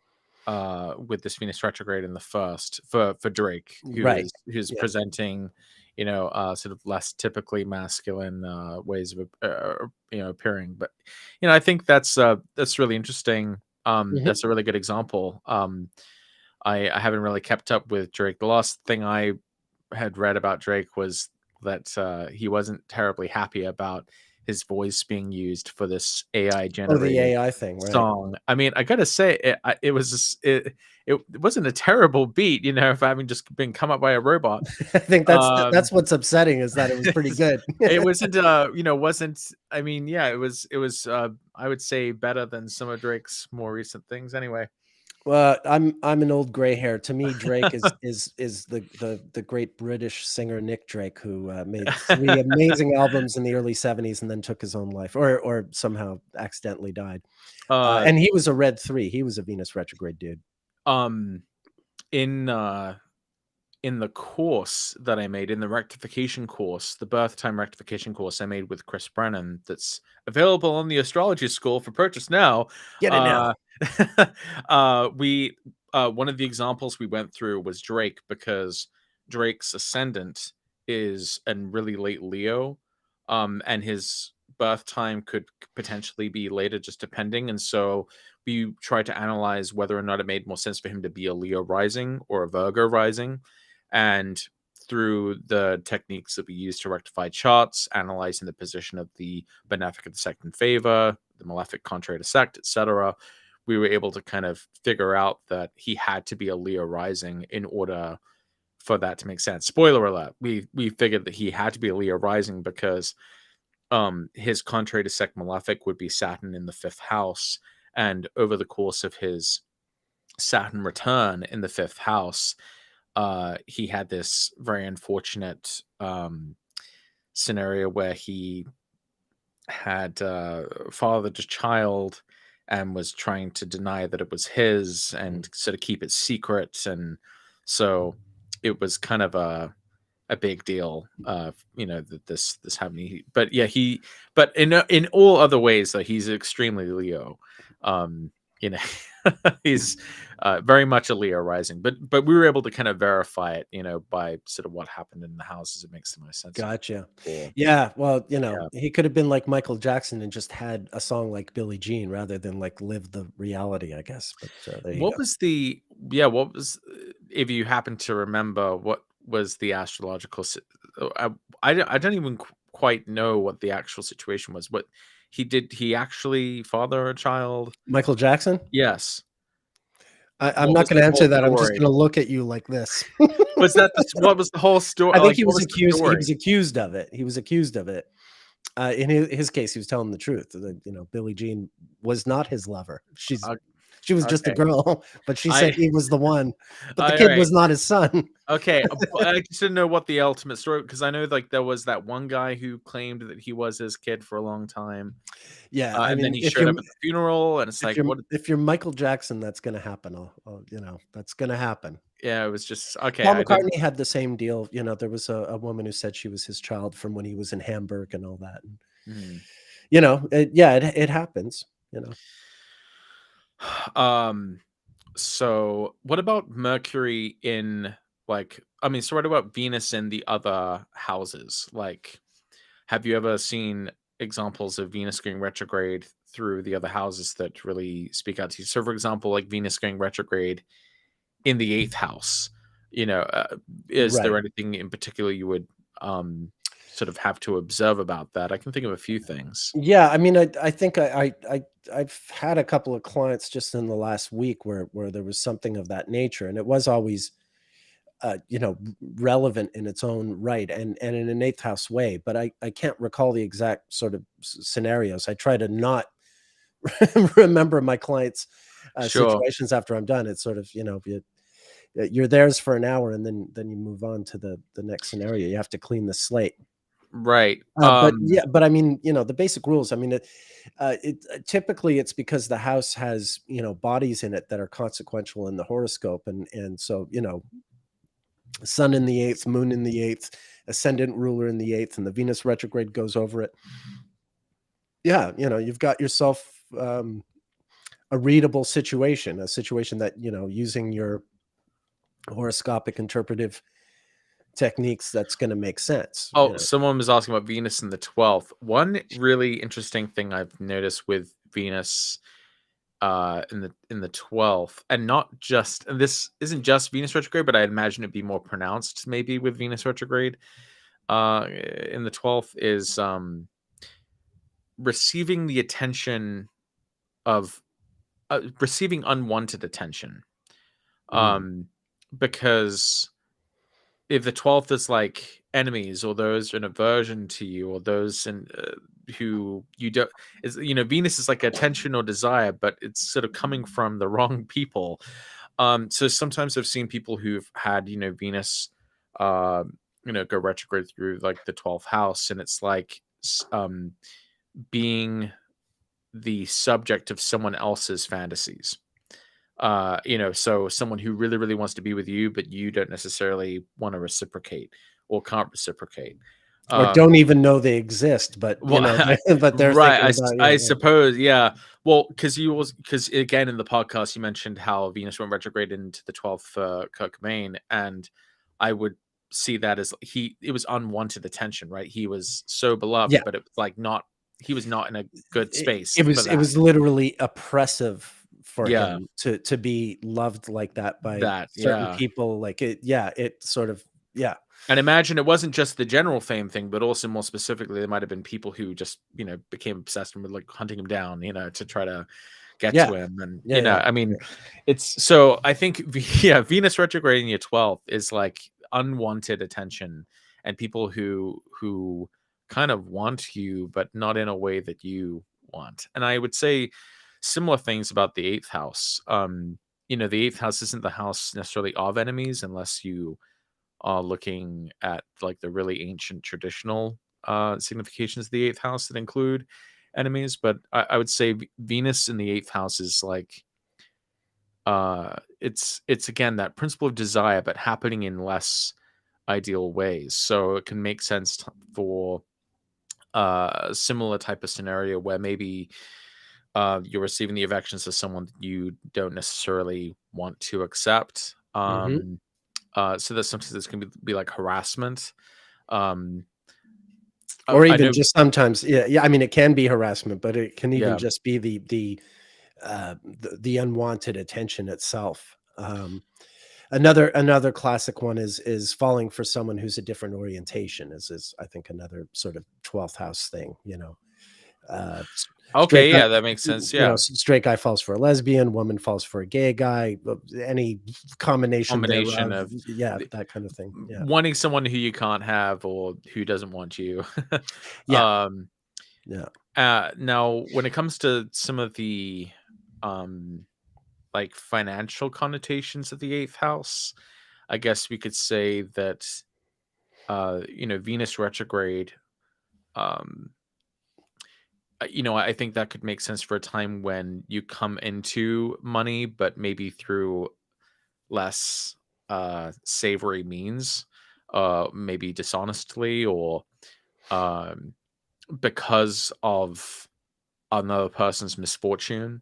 with this Venus retrograde in the first for Drake, Right. who's Yeah. presenting, sort of less typically masculine ways of appearing. But I think that's really interesting. Mhm. That's a really good example. I haven't really kept up with Drake. The last thing I had read about Drake was that he wasn't terribly happy about his voice being used for this AI Oh, the generated AI thing, right? song. I mean, I gotta say, it was it wasn't a terrible beat, for having just been come up by a robot. I think Um, that's what's upsetting, is that it was pretty good. it wasn't, wasn't. I mean, yeah, it was. I would say better than some of Drake's more recent things. Anyway. Well, I'm an old gray hair. To me, Drake is the great British singer Nick Drake, who made 3 amazing albums in the early '70s and then took his own life, or somehow accidentally died. uh, And he was a Red 3. He was a Venus retrograde dude. um, in the course that I made, in the rectification course, the birth time rectification course I made with Chris Brennan, that's available on the Astrology School for purchase now. Get it now. We one of the examples we went through was Drake, because Drake's ascendant is a really late Leo, and his birth time could potentially be later, just depending. And so we tried to analyze whether or not it made more sense for him to be a Leo rising or a Virgo rising. And through the techniques that we use to rectify charts, analyzing the position of the benefic of the sect in favor, the malefic contrary to sect, etc., we were able to kind of figure out that he had to be a Leo rising in order for that to make sense. Spoiler alert: we figured that he had to be a Leo rising because his contrary to sect malefic would be Saturn in the 5th house, and over the course of his Saturn return in the 5th house, he had this very unfortunate scenario where he had fathered a child and was trying to deny that it was his and sort of keep it secret, and so it was kind of a big deal, that this happened. But yeah, but in all other ways, though, he's extremely Leo. Um, you know, he's very much a Leo rising. But we were able to kind of verify it, by sort of what happened in the houses. It makes the most sense. Gotcha. Cool. Yeah, well, Yeah. he could have been like Michael Jackson and just had a song like Billie Jean rather than like live the reality, I guess. But there you What go. was if you happen to remember, what was the astrological I don't even quite know what the actual situation was. What he actually father a child? Michael Jackson? Yes. I'm What not was going the to whole answer that. I'm just story? going to look at you like this. What was the whole story? I think Like, he what was was the accused. He was story? accused of it. He was accused of it. In his case, he was telling the truth. That, Billie Jean was not his lover. Uh, She was just a okay. girl, but she said I he was the one. But the all kid right. was not his son. Okay, but I just didn't know what the ultimate story, because I know, like, there was that one guy who claimed that he was his kid for a long time, Yeah, I and then mean, he showed up at the funeral, and it's like, what? if you're Michael Jackson, that's going to happen. That's going to happen. Yeah, it was just okay. Paul I didn't. McCartney had the same deal. There was a woman who said she was his child from when he was in Hamburg and all that. And, Hmm. it happens. Um. So, what about Mercury in, like? I mean, so what about Venus in the other houses? Like, have you ever seen examples of Venus going retrograde through the other houses that really speak out to you? So, for example, like Venus going retrograde in the eighth house, is Right. there anything in particular you would um, sort of have to observe about that? I can think of a few things. Yeah, I mean, I think I've had a couple of clients just in the last week where there was something of that nature, and it was always relevant in its own right and in an eighth house way. But I can't recall the exact sort of scenarios. I try to not remember my clients' Sure. situations after I'm done. It's sort of you're theirs for an hour and then you move on to the next scenario. You have to clean the slate. Right. But yeah, but I mean, the basic rules. I mean, typically it's because the house has bodies in it that are consequential in the horoscope, and so sun in the eighth, moon in the eighth, ascendant ruler in the eighth, and the Venus retrograde goes over it. Yeah, you've got yourself a readable situation, a situation that using your horoscopic interpretive techniques that's going to make sense. Oh, someone was asking about Venus in the 12th. One really interesting thing I've noticed with Venus in the 12th, and not just, and this isn't just Venus retrograde, but I imagine it'd be more pronounced maybe with Venus retrograde in the 12th, is receiving the attention of receiving unwanted attention. Mhm. Um because if the 12th is like enemies, or those in aversion to you, or those in who you don't, is, Venus is like attention or desire, but it's sort of coming from the wrong people. So sometimes I've seen people who've had Venus uh go retrograde through like the 12th house, and it's like being the subject of someone else's fantasies. So someone who really, really wants to be with you, but you don't necessarily want to reciprocate or can't reciprocate. Or Um, don't even know they exist, but well, but they're right. thinking about I suppose, yeah. Well, because again in the podcast you mentioned how Venus went retrograde into the 12th for Kirk Cobain, and I would see that as it was unwanted attention, right? He was so beloved, yeah. but it was like not, he was not in a good It, space it for was it that. was literally oppressive for Yeah, him to be loved like that by that, certain yeah. people. Like it, yeah, it sort of, yeah, And imagine it wasn't just the general fame thing, but also more specifically, there might have been people who just, became obsessed and were like hunting him down, to try to get yeah, to him. And, yeah, yeah, I mean, yeah. it's so I think, yeah, Venus retrograde in your 12th is like unwanted attention, and people who kind of want you, but not in a way that you want. And I would say similar things about the eighth house. the eighth house isn't the house necessarily of enemies, unless you are looking at like the really ancient traditional significations of the eighth house that include enemies. But I would say Venus in the eighth house is like it's again that principle of desire, but happening in less ideal ways. So it can make sense for a similar type of scenario where maybe you're receiving the affections of someone that you don't necessarily want to accept. Mhm. So that sometimes this can be like harassment. Um, Or I even know, just sometimes, yeah, I mean, it can be harassment, but it can even yeah. just be the unwanted attention itself. Another classic one is falling for someone who's a different orientation is I think another sort of 12th house thing, straight Okay, guy, yeah, that makes sense. Yeah, straight guy falls for a lesbian, woman falls for a gay guy, any combination combination thereof. of Yeah, the, that kind of thing. Yeah. wanting someone who you can't have or who doesn't want you. Yeah. um, Yeah. Now, when it comes to some of the um, like financial connotations of the eighth house, I guess we could say that Venus retrograde. Um, I think that could make sense for a time when you come into money, but maybe through less savory means, maybe dishonestly or um, because of another person's misfortune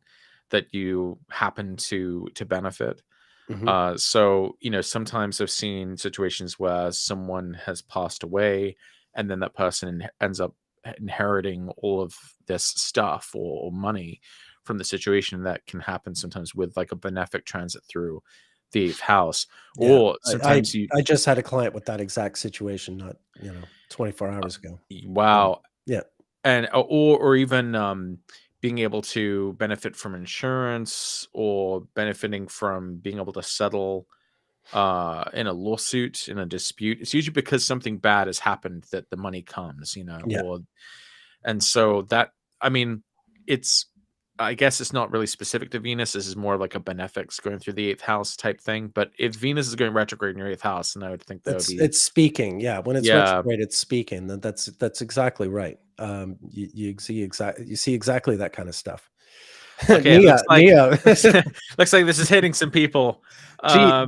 that you happen to benefit. Mhm. So, sometimes I've seen situations where someone has passed away and then that person ends up inheriting all of this stuff or money from the situation. That can happen sometimes with like a benefic transit through the eighth house. Yeah. Or I I sometimes you, I just had a client with that exact situation not, 24 hours ago. Yeah. wow. Yeah. And or even being able to benefit from insurance or benefiting from being able to settle in a lawsuit, in a dispute. It's usually because something bad has happened that the money comes, Yeah. or and so that, I mean, it's, I guess it's not really specific to Venus. This is more like a benefics going through the eighth house type thing. But if Venus is going retrograde in your eighth house, then I would think that would be, It's speaking, yeah, when it's yeah. retrograde, it's speaking, that's exactly right. You see exactly that kind of stuff. Okay, it looks like Nia. looks like this is hitting some people.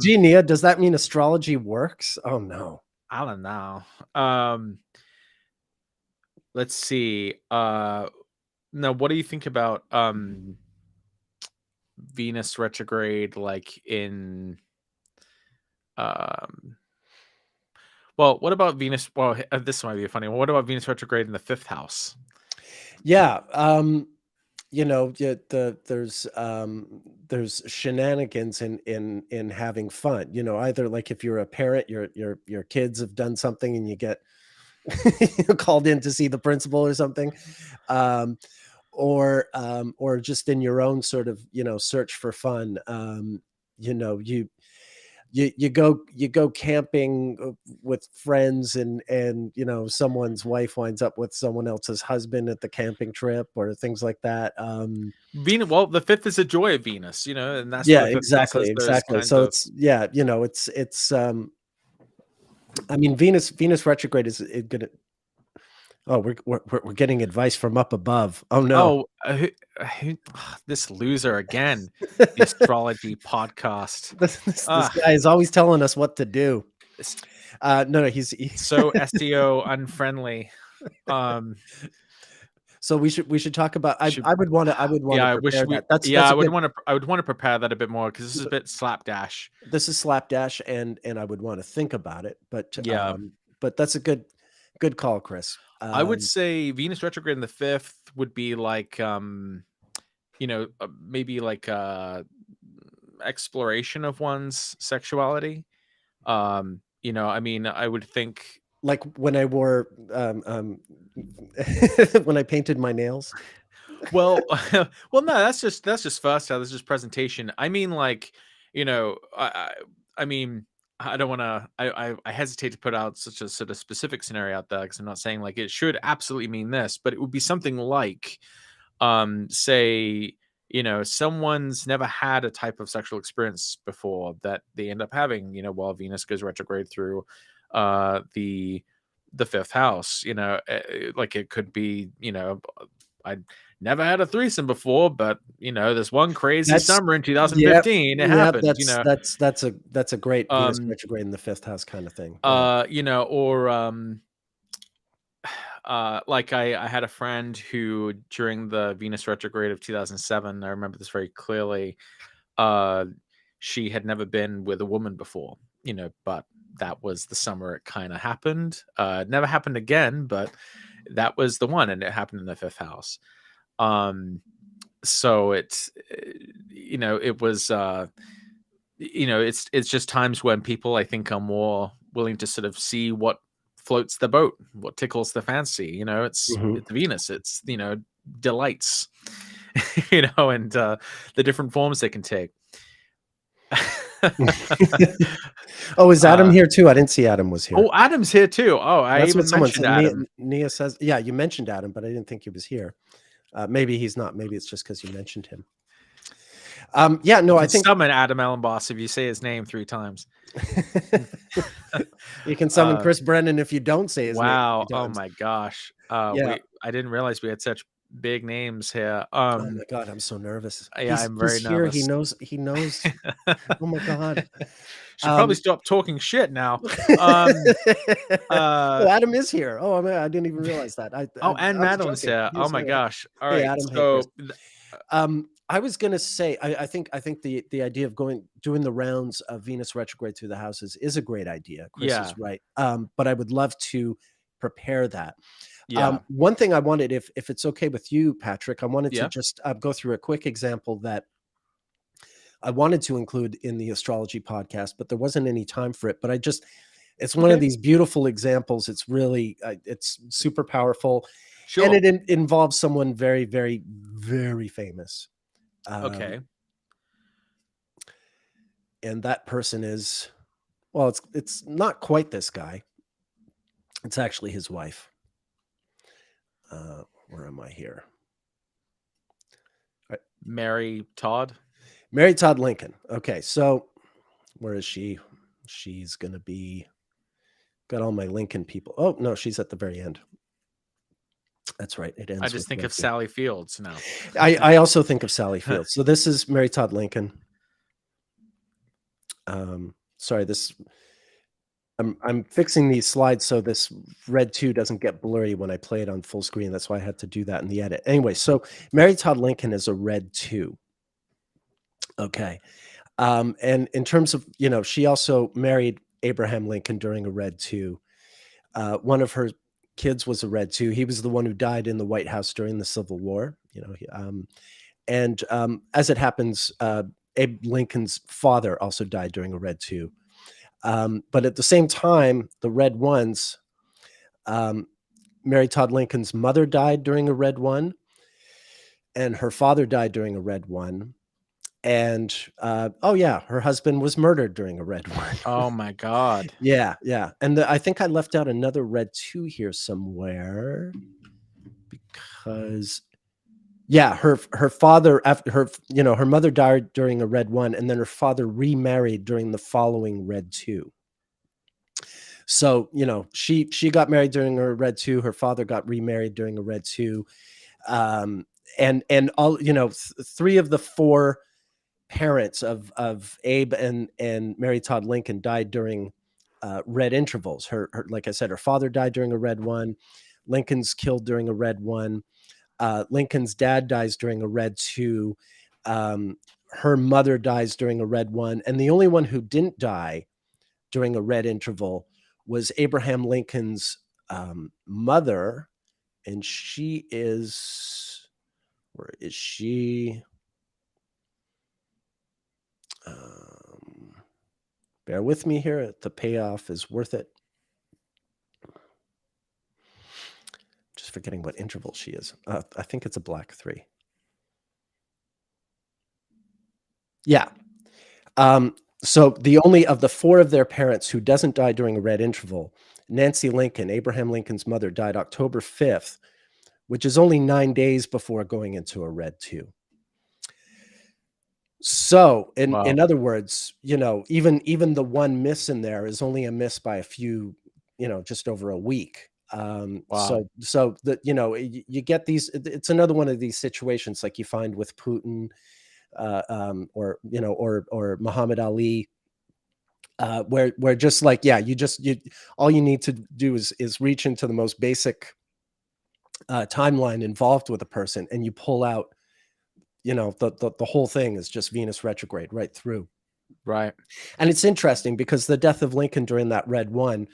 Gee, Nia, does that mean astrology works? Oh, no. I don't know. Let's see. Now, what do you think about Venus retrograde, like in um well, what about Venus? Well, this might be a funny one. What about Venus retrograde in the fifth house? Yeah, yeah, there's shenanigans in having fun, either, like, if you're a parent, your kids have done something and you get called in to see the principal or something, um, or just in your own sort of, search for fun. You know, you go camping with friends, and someone's wife winds up with someone else's husband at the camping trip or things like that. Venus, well, the fifth is a joy of Venus, and that's where Yeah, the fifth house exactly, says there's exactly. kind So of, it's, yeah, I mean, Venus retrograde is gonna. Oh, we're getting advice from up above. Oh no. oh, this loser again, the astrology podcast. This Ah, guy is always telling us what to do. it's No, so SEO unfriendly. Um, so we should talk about. I should I would want to I would want Yeah, to I wish prepare we. that. That's Yeah, that's a good. I would want to prepare that a bit more because this is a bit slapdash. This is slapdash, and I would want to think about it, Yeah, but that's a good call, Chris. I would say Venus retrograde in the fifth would be like, maybe like exploration of one's sexuality. I mean, I would think. Like when I wore when I painted my nails. Well, well, no, that's just first house. That's just presentation. I mean, like, I mean, I don't want to. I hesitate to put out such a sort of specific scenario out there because I'm not saying like it should absolutely mean this, but it would be something like, say, someone's never had a type of sexual experience before that they end up having, while Venus goes retrograde through the fifth house. Like it could be, I never had a threesome before, but this one crazy That's summer in yep, 2015, it yep. happened. That's a great Venus Um, retrograde in the fifth house kind of thing. Yeah. or like I had a friend who during the Venus retrograde of 2007, I remember this very clearly. Uh, she had never been with a woman before, but that was the summer it kind of happened. It never happened again, but that was the one, and it happened in the fifth house. So it's it was it's just times when people, I think, are more willing to sort of see what floats the boat, what tickles the fancy. It's Mhm. Venus, it's delights, and the different forms they can take. Oh, is Adam here too? I didn't see Adam was here. Oh, Adam's here too. Oh, I That's what even someone mentioned said. Adam. Nia says, yeah, you mentioned Adam, but I didn't think he was here. Maybe he's not. Maybe it's just because you mentioned him. Yeah, no, You I can think summon Adam Ellenboss if you say his name 3 times. you can summon Chris Brennan if you don't say his name Wow. 3 Oh times. my gosh. Yeah. I didn't realize we had such big names here. Oh my God, I'm so nervous. Yeah, I'm He's very here. nervous. He knows. Oh my God. Should probably stop talking shit now. Oh, Adam is here. Oh, I didn't even realize that. I And was Madeline's joking. here. Oh my gosh. All Hey, right. Adam. Hey, Chris. So I was gonna say, I think the idea of doing the rounds of Venus retrograde through the houses is a great idea. Chris yeah. is right. But I would love to prepare that. Yeah. One thing I wanted, if it's okay with you, Patrick, I wanted to Yeah. just go through a quick example that I wanted to include in the astrology podcast, but there wasn't any time for it. But it's one of these beautiful examples. It's really, it's super powerful. Sure. And it involves someone very, very, very famous. Okay. And that person is, well, it's not quite this guy. It's actually his wife. Where am I here? Mary Todd. Mary Todd Lincoln. Okay, so where is she? She's going to be, got all my Lincoln people. Oh, no, she's at the very end. That's right. It ends. I just think of Sally Fields now. I also think of Sally Fields. So this is Mary Todd Lincoln. Sorry, I'm fixing these slides so this red 2 doesn't get blurry when I play it on full screen. That's why I had to do that in the edit. Anyway, so Mary Todd Lincoln is a red 2. Okay. And in terms of, she also married Abraham Lincoln during a red 2. One of her kids was a red 2. He was the one who died in the White House during the Civil War, and as it happens, Abe Lincoln's father also died during a red 2. But at the same time, the red 1s, Mary Todd Lincoln's mother died during a red 1, and her father died during a red 1. And her husband was murdered during a red 1. Oh my God. Yeah. And I think I left out another red 2 here somewhere because her father, after her mother died during a red 1, and then her father remarried during the following red 2. So, she got married during her red 2, her father got remarried during a red 2. And all, 3 of the 4 parents of Abe and Mary Todd Lincoln died during red intervals. Her, like I said, her father died during a red 1. Lincoln's killed during a red 1. Lincoln's dad dies during a red 2. Her mother dies during a red 1. And the only one who didn't die during a red interval was Abraham Lincoln's mother. And she is, where is she? Bear with me here. The payoff is worth it. Just forgetting what interval she is. I think it's a black 3. Yeah. So the only of the 4 of their parents who doesn't die during a red interval, Nancy Lincoln, Abraham Lincoln's mother, died October 5th, which is only 9 days before going into a red 2. So, Wow. in other words, even the one miss in there is only a miss by a few, just over a week. Wow. So you get these. It's another one of these situations like you find with Putin, or Muhammad Ali, where just like, yeah, you all you need to do is reach into the most basic timeline involved with a person, and you pull out, the whole thing is just Venus retrograde right through. Right. And it's interesting because the death of Lincoln during that red one,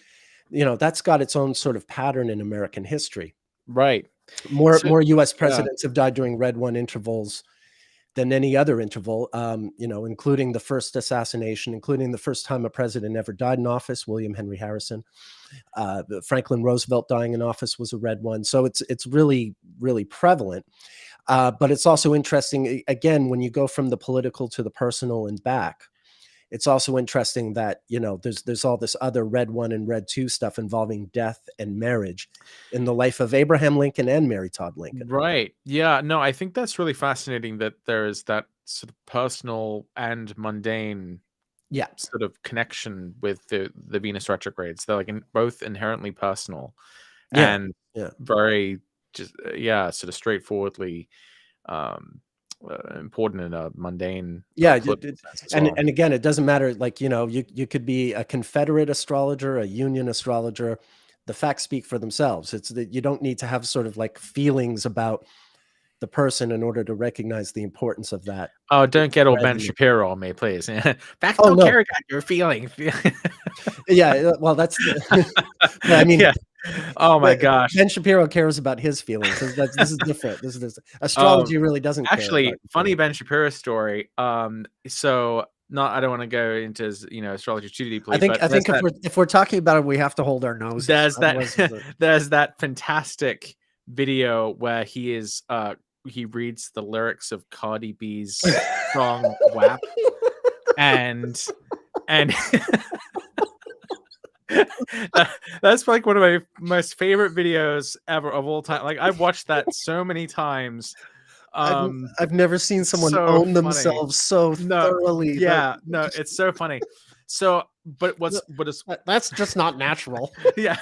that's got its own sort of pattern in American history. Right. More So more US yeah. presidents have died during red one intervals than any other interval, including the first assassination, including the first time a president ever died in office, William Henry Harrison. Franklin Roosevelt dying in office was a red one. So it's really, really prevalent. But it's also interesting, again, when you go from the political to the personal and back. It's also interesting that, there's all this other red one and red two stuff involving death and marriage in the life of Abraham Lincoln and Mary Todd Lincoln. Right. Yeah. No, I think that's really fascinating that there is that sort of personal and mundane Yeah, sort of connection with the Venus retrogrades. They're like both inherently personal yeah, and yeah. very just yeah, sort of straightforwardly um important in a mundane Yeah, political sense as and well. and again, it doesn't matter. Like, you could be a Confederate astrologer, a Union astrologer. The facts speak for themselves. It's that you don't need to have sort of like feelings about the person in order to recognize the importance of that Oh, don't get all thread Ben in the. Shapiro on me, please. Facts Oh don't no, care about your feelings. yeah, well, that's the. But I mean, Yeah. Oh my but gosh. Ben Shapiro cares about his feelings. This is different. This Um, astrology really doesn't care about Actually, your funny feelings. Ben Shapiro story. So not I don't want to go into astrology too I deeply, think but I think if we're talking about it, we have to hold our noses. there's that Otherwise, it's there's that fantastic video where he reads the lyrics of Cardi B's song WAP and that's like one of my most favorite videos ever of all time. Like I've watched that so many times. I've Um I've never seen It's someone so own funny. themselves so No, thoroughly that yeah, no, just it's so funny. So, but no, what is that's just not natural. yeah.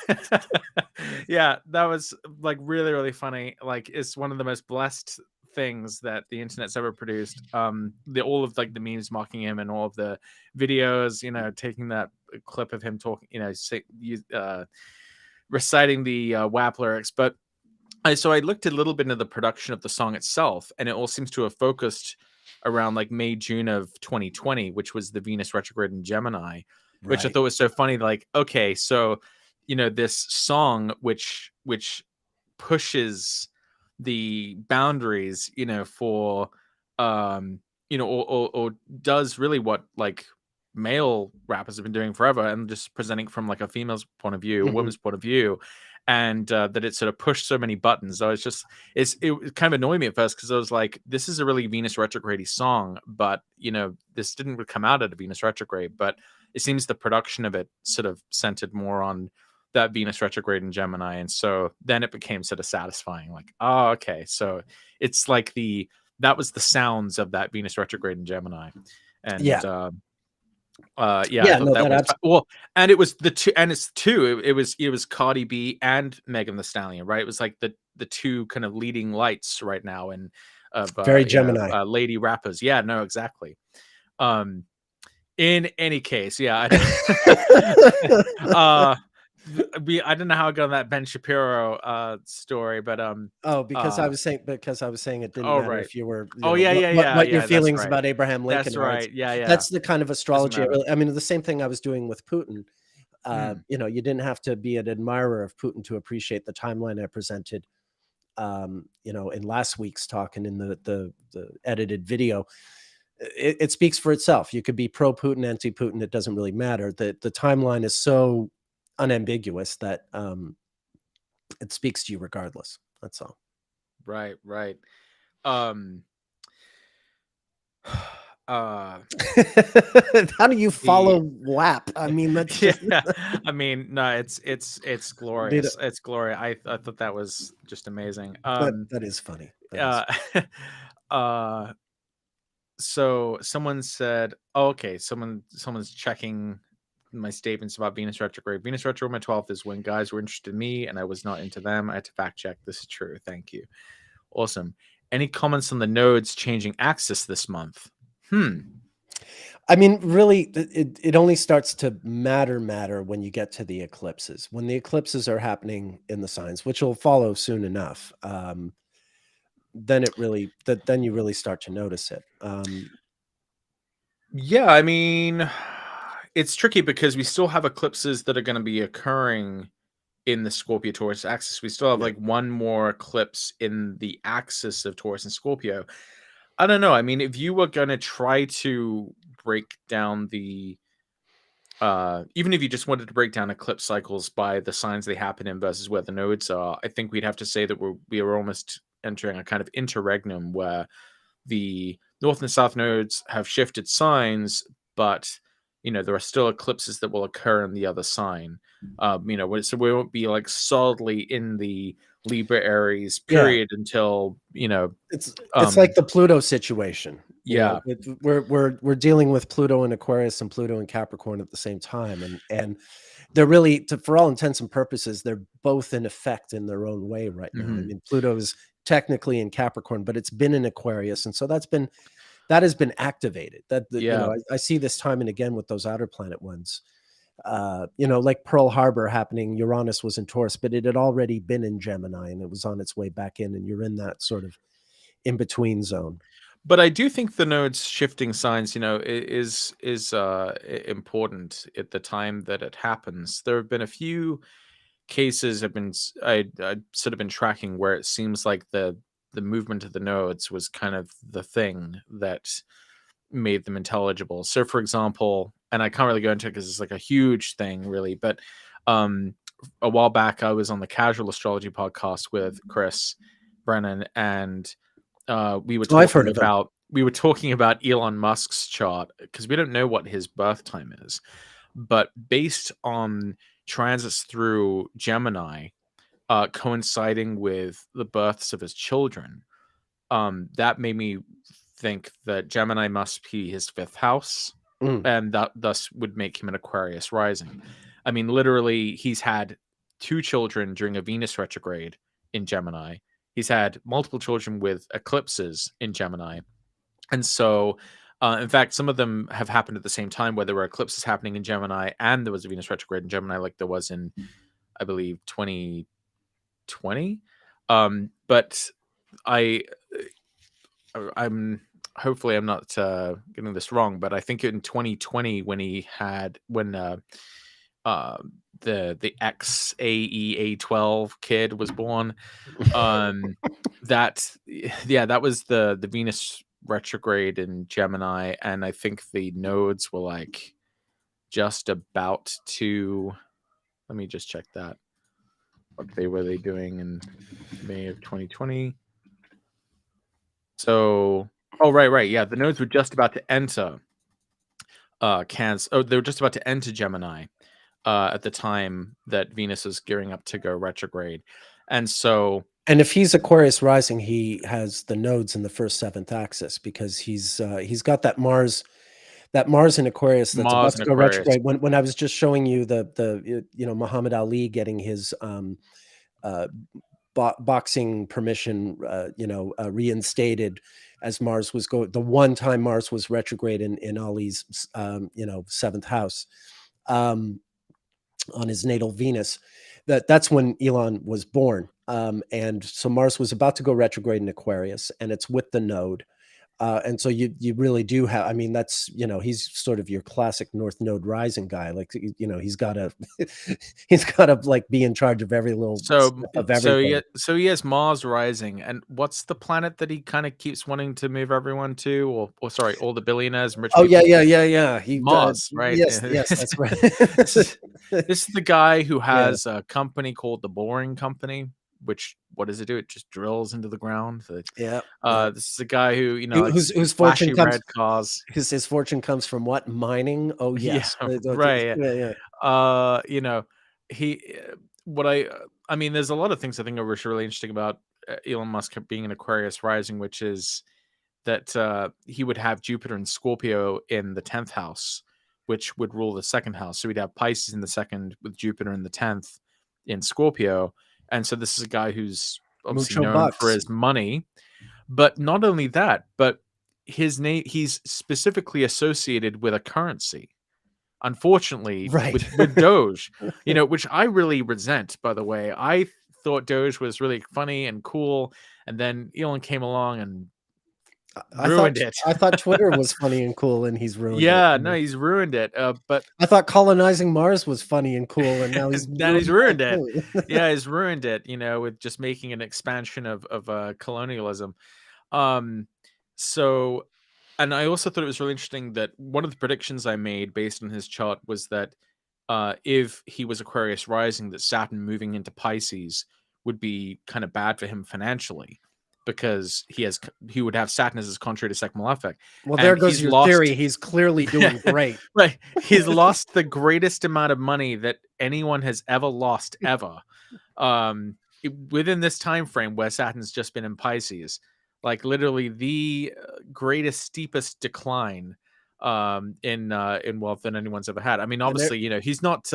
Yeah, that was, like, really, really funny. Like, it's one of the most blessed things that the internet's ever produced. The all of, like, the memes mocking him and all of the videos, taking that clip of him talking, reciting the, WAP lyrics, but I looked a little bit into the production of the song itself, and it all seems to have focused around like May, June of 2020, which was the Venus retrograde in Gemini, which I Right. thought was so funny. Like, okay, so this song which pushes the boundaries, for or does really what like male rappers have been doing forever and just presenting from like a female's point of view, a Mhm. woman's point of view, and that it sort of pushed so many buttons. I was just it kind of annoyed me at first because I was like, this is a really Venus retrograde song, but this didn't really come out at a Venus retrograde, but it seems the production of it sort of centered more on that Venus retrograde in Gemini, and so then it became sort of satisfying. Like, oh, okay, so it's like that was the sounds of that Venus retrograde in Gemini, and Yeah. yeah, I Yeah, thought no, that that was abs well, and it was the two, and it's two. It was Cardi B and Megan the Stallion, right? It was like the two kind of leading lights right now, and of very Gemini. lady rappers. Yeah, no, exactly. Um, in any case, yeah, uh, I don't know how I got on that Ben Shapiro story, but Oh, uh, because I was saying it didn't oh matter right, if you were, oh yeah, yeah, yeah, what your yeah, that's feelings right, about Abraham Lincoln that's are. right, yeah, yeah, That's the kind of doesn't astrology matter. I mean, the same thing I was doing with Putin. Mm, You didn't have to be an admirer of Putin to appreciate the timeline I presented, in last week's talk and in the edited video. It speaks for itself. You could be pro Putin, anti Putin. It doesn't really matter. The timeline is so unambiguous that it speaks to you regardless. That's all. right, right. Um, uh, How do you follow the WAP? I mean, that's just yeah, I mean, no, it's need a, glorious. It's glorious. I thought that was just amazing. that is funny. That is Uh, uh, So someone said, oh, okay, someone's checking my statements about Venus retrograde. Venus retrograde on my 12th is when guys were interested in me and I was not into them. I had to fact check. This is true. Thank you. Awesome. Any comments on the nodes changing axis this month? I mean, really, it only starts to matter when you get to the eclipses. When the eclipses are happening in the signs, which will follow soon enough, then then you really start to notice it. Yeah, I mean, it's tricky because we still have eclipses that are going to be occurring in the Scorpio Taurus axis. We still have Yeah. like one more eclipse in the axis of Taurus and Scorpio. I don't know. I mean, if you were going to try to break down the even if you just wanted to break down eclipse cycles by the signs they happen in versus where the nodes are, I think we'd have to say that we are almost entering a kind of interregnum where the north and south nodes have shifted signs, but there are still eclipses that will occur in the other sign. So we won't be like solidly in the Libra Aries Yeah. period until It's like the Pluto situation. yeah. We're dealing with Pluto in Aquarius and Pluto in Capricorn at the same time, and they're really, for all intents and purposes, they're both in effect in their own way right now. I Mhm. mean, Pluto is technically in Capricorn, but it's been in Aquarius, and so that has been activated. Yeah. I see this time and again with those outer planet ones. Like Pearl Harbor happening, Uranus was in Taurus, but it had already been in Gemini and it was on its way back in, and you're in that sort of in between zone. But I do think the nodes shifting signs, is important at the time that it happens. There have been a few cases I sort of been tracking where it seems like the movement of the nodes was kind of the thing that made them intelligible. So, for example, and I can't really go into it because it's like a huge thing, really, but um, a while back I was on the Casual Astrology podcast with Chris Brennan, and we were Oh, I've heard talking of him. about Elon Musk's chart because we don't know what his birth time is, but based on transits through Gemini, coinciding with the births of his children, that made me think that Gemini must be his fifth house, Mm. and that thus would make him an Aquarius rising. I mean, literally, he's had two children during a Venus retrograde in Gemini. He's had multiple children with eclipses in Gemini. And so, in fact, some of them have happened at the same time where there were eclipses happening in Gemini and there was a Venus retrograde in Gemini, like there was in, I believe, 2020. But I I'm hopefully I'm not getting this wrong, but I think in 2020 when uh the XAEA12 kid was born, that yeah, that was the Venus retrograde in Gemini, and I think the nodes were like just about to, let me just check that. What were they doing in May of 2020? So, oh, right. Yeah, the nodes were just about to enter Cancer. Oh, they were just about to enter Gemini at the time that Venus is gearing up to go retrograde. And so, And if he's Aquarius rising, he has the nodes in the first seventh axis because he's got that Mars in Aquarius that's about Mars to and go Aquarius. retrograde. When I was just showing you Muhammad Ali getting his uh, boxing permission, reinstated as Mars was going. The one time Mars was retrograde in Ali's, seventh house, on his natal Venus. That's when Elon was born, and so Mars was about to go retrograde in Aquarius, and it's with the node. And so you really do have, I mean, that's, he's sort of your classic North Node rising guy. Like, he's got to, he's got to like be in charge of every little step of everything. So he has Mars rising, and what's the planet that he kind of keeps wanting to move everyone to, or sorry, all the billionaires and rich Oh yeah, people yeah, to? yeah, yeah. Mars, right? Yes, yes, that's right. this is this is the guy who Yeah, has a company called the Boring Company. Which, what does it do? It just drills into the ground. yeah, yeah. This is a guy who likes Whose fortune flashy comes, red cars. his fortune comes from what? Mining? Oh Yeah, yes. right. Yeah, yeah. Uh, you know, he what I mean, there's a lot of things I think are really interesting about Elon Musk being an Aquarius rising, which is that he would have Jupiter and Scorpio in the 10th house, which would rule the second house. So we'd have Pisces in the second with Jupiter in the 10th in Scorpio. And so this is a guy who's obviously Mucho known for bucks. his money. But not only that, but his name, he's specifically associated with a currency. Unfortunately, Right. with Doge, which I really resent, by the way. I thought Doge was really funny and cool, and then Elon came along and ruined it. I thought Twitter was funny and cool, and he's ruined it. Yeah, no, he's ruined it. But I thought colonizing Mars was funny and cool, and now he's ruined it. Yeah, he's ruined it. With just making an expansion of colonialism. So, and I also thought it was really interesting that one of the predictions I made based on his chart was that if he was Aquarius rising, that Saturn moving into Pisces would be kind of bad for him financially, because he would have Saturn as his contrary to sect malefic. Well, there goes your theory. He's clearly doing great. Right. He's lost the greatest amount of money that anyone has ever lost ever. Within this time frame where Saturn's just been in Pisces, like literally the greatest, steepest decline in wealth than anyone's ever had. I mean, obviously, he's not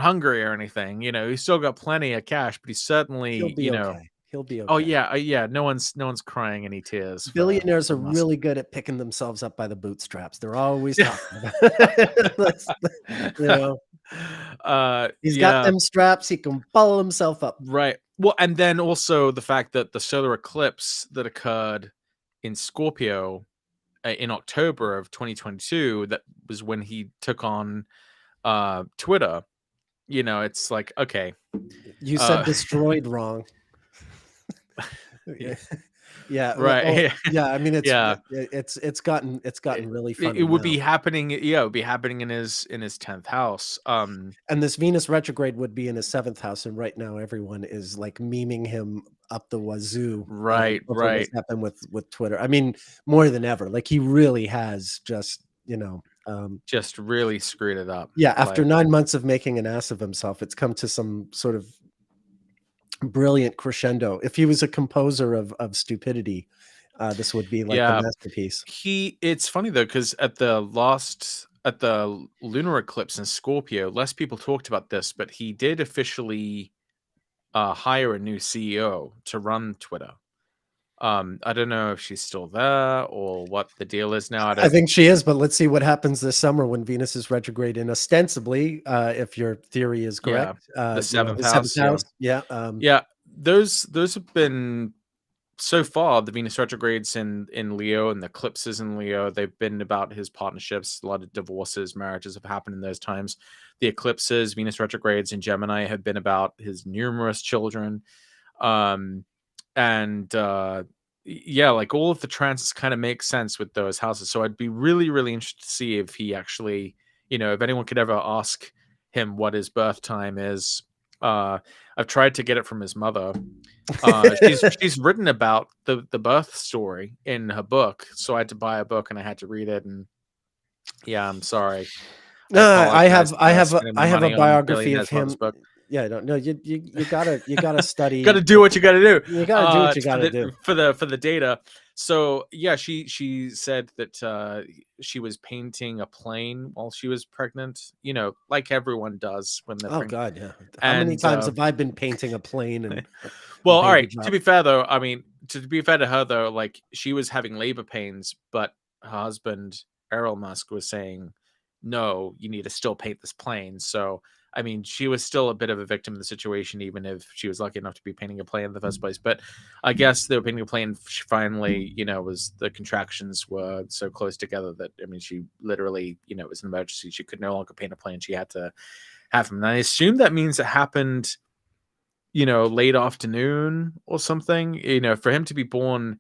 hungry or anything. He's still got plenty of cash, but he's certainly, he'll be okay. He'll be okay. Oh yeah. No one's crying any tears. Billionaires are really good at picking themselves up by the bootstraps. They're always talking about he's got them straps. He can pull himself up. Right. Well, and then also the fact that the solar eclipse that occurred in Scorpio in October of 2022, that was when he took on Twitter. It's like, okay, you said destroyed wrong. Yeah, right. Yeah, I mean, it's gotten really fun. It would be happening. Yeah, it would be happening in his 10th house. And this Venus retrograde would be in his 7th house, and right now everyone is like memeing him up the wazoo. Right. What's happened with Twitter? I mean, more than ever. Like, he really has just just really screwed it up. Yeah, after 9 months of making an ass of himself, it's come to some sort of brilliant crescendo. If he was a composer of stupidity, this would be like a masterpiece. It's funny though, because at the lunar eclipse in Scorpio, less people talked about this, but he did officially hire a new CEO to run Twitter. I don't know if she's still there or what the deal is now. I think she is, but let's see what happens this summer when Venus is retrograde in, ostensibly, if your theory is correct, the 7th house. Yeah. Yeah. Those have been, so far, the Venus retrogrades in Leo and the eclipses in Leo, they've been about his partnerships. A lot of divorces, marriages have happened in those times. The eclipses, Venus retrogrades in Gemini, have been about his numerous children. Yeah, like all of the transits kind of make sense with those houses. So I'd be really, really interested to see if he actually, if anyone could ever ask him what his birth time is. I've tried to get it from his mother. She's written about the birth story in her book, so I had to buy a book and I had to read it. And yeah, I'm sorry. I have a biography of him. Yeah, I don't know. You gotta study. Gotta do what you gotta do. You gotta do what you gotta do for the data. So yeah, she said that she was painting a plane while she was pregnant. Like everyone does when they're pregnant. God, yeah. How many times have I been painting a plane? And well, all right. To be fair though, I mean, to be fair to her though, like, she was having labor pains, but her husband Errol Musk was saying, no, you need to still paint this plane. So I mean, she was still a bit of a victim of the situation, even if she was lucky enough to be painting a plane in the first place. But I guess they were painting a plane. She finally, was the contractions were so close together that, I mean, she literally, it was an emergency. She could no longer paint a plane. She had to have him. And I assume that means it happened, late afternoon or something. For him to be born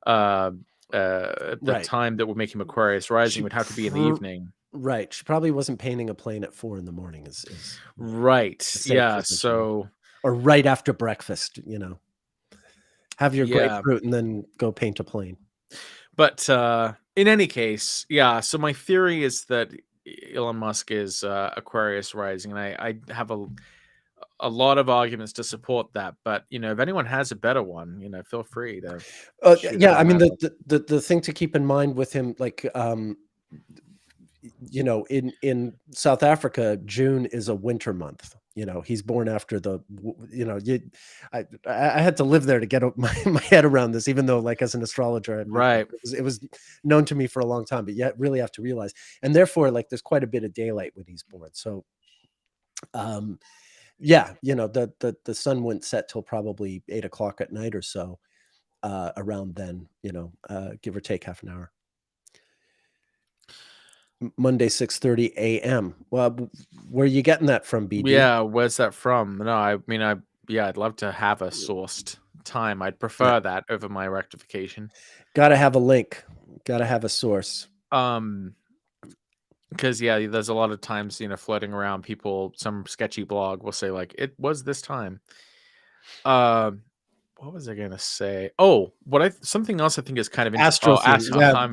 at the time that would make him Aquarius rising would have to be in the evening. Right. She probably wasn't painting a plane at 4 a.m. is right. Yeah. So, or right after breakfast, have your grapefruit and then go paint a plane. But in any case, yeah. So my theory is that Elon Musk is Aquarius rising, and I have a lot of arguments to support that. But if anyone has a better one, feel free to shoot it Yeah, out I mean, my way. the thing to keep in mind with him, like, in South Africa, June is a winter month. He's born after I had to live there to get my head around this, even though, like, as an astrologer, Right. it was known to me for a long time, but yet really have to realize, and therefore, like, there's quite a bit of daylight when he's born. So, um, yeah, the sun wouldn't set till probably 8 o'clock at night or so, around then, give or take half an hour. Monday, 6:30 a.m. Well, where are you getting that from, BD? Yeah, where's that from? No, I mean, I'd love to have a sourced time. I'd Yeah. prefer that over my rectification. Gotta have a link. Gotta have a source. Because there's a lot of times, floating around people, some sketchy blog will say like, it was this time. What was I gonna say? Oh, something else I think is kind of interesting. Astro Oh, theme. Yeah.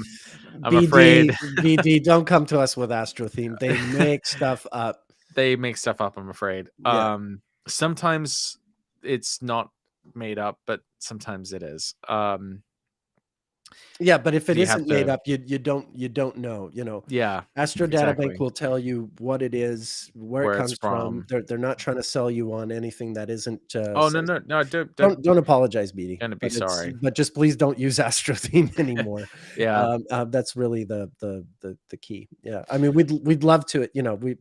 I'm afraid BD, don't come to us with astro theme. They make stuff up. they make stuff up, I'm afraid. Yeah. Sometimes it's not made up, but sometimes it is. Yeah, but if it You have isn't made to, up, you don't know. yeah, Astro Data Bank exactly, will tell you what it is, where it where it's comes from. from. They're not trying to sell you on anything that isn't. Oh, no, no, no, don't Don't apologize, BD, gonna be but sorry. just please don't use Astro theme anymore. Yeah. That's really the key. Yeah, I mean, we'd love to.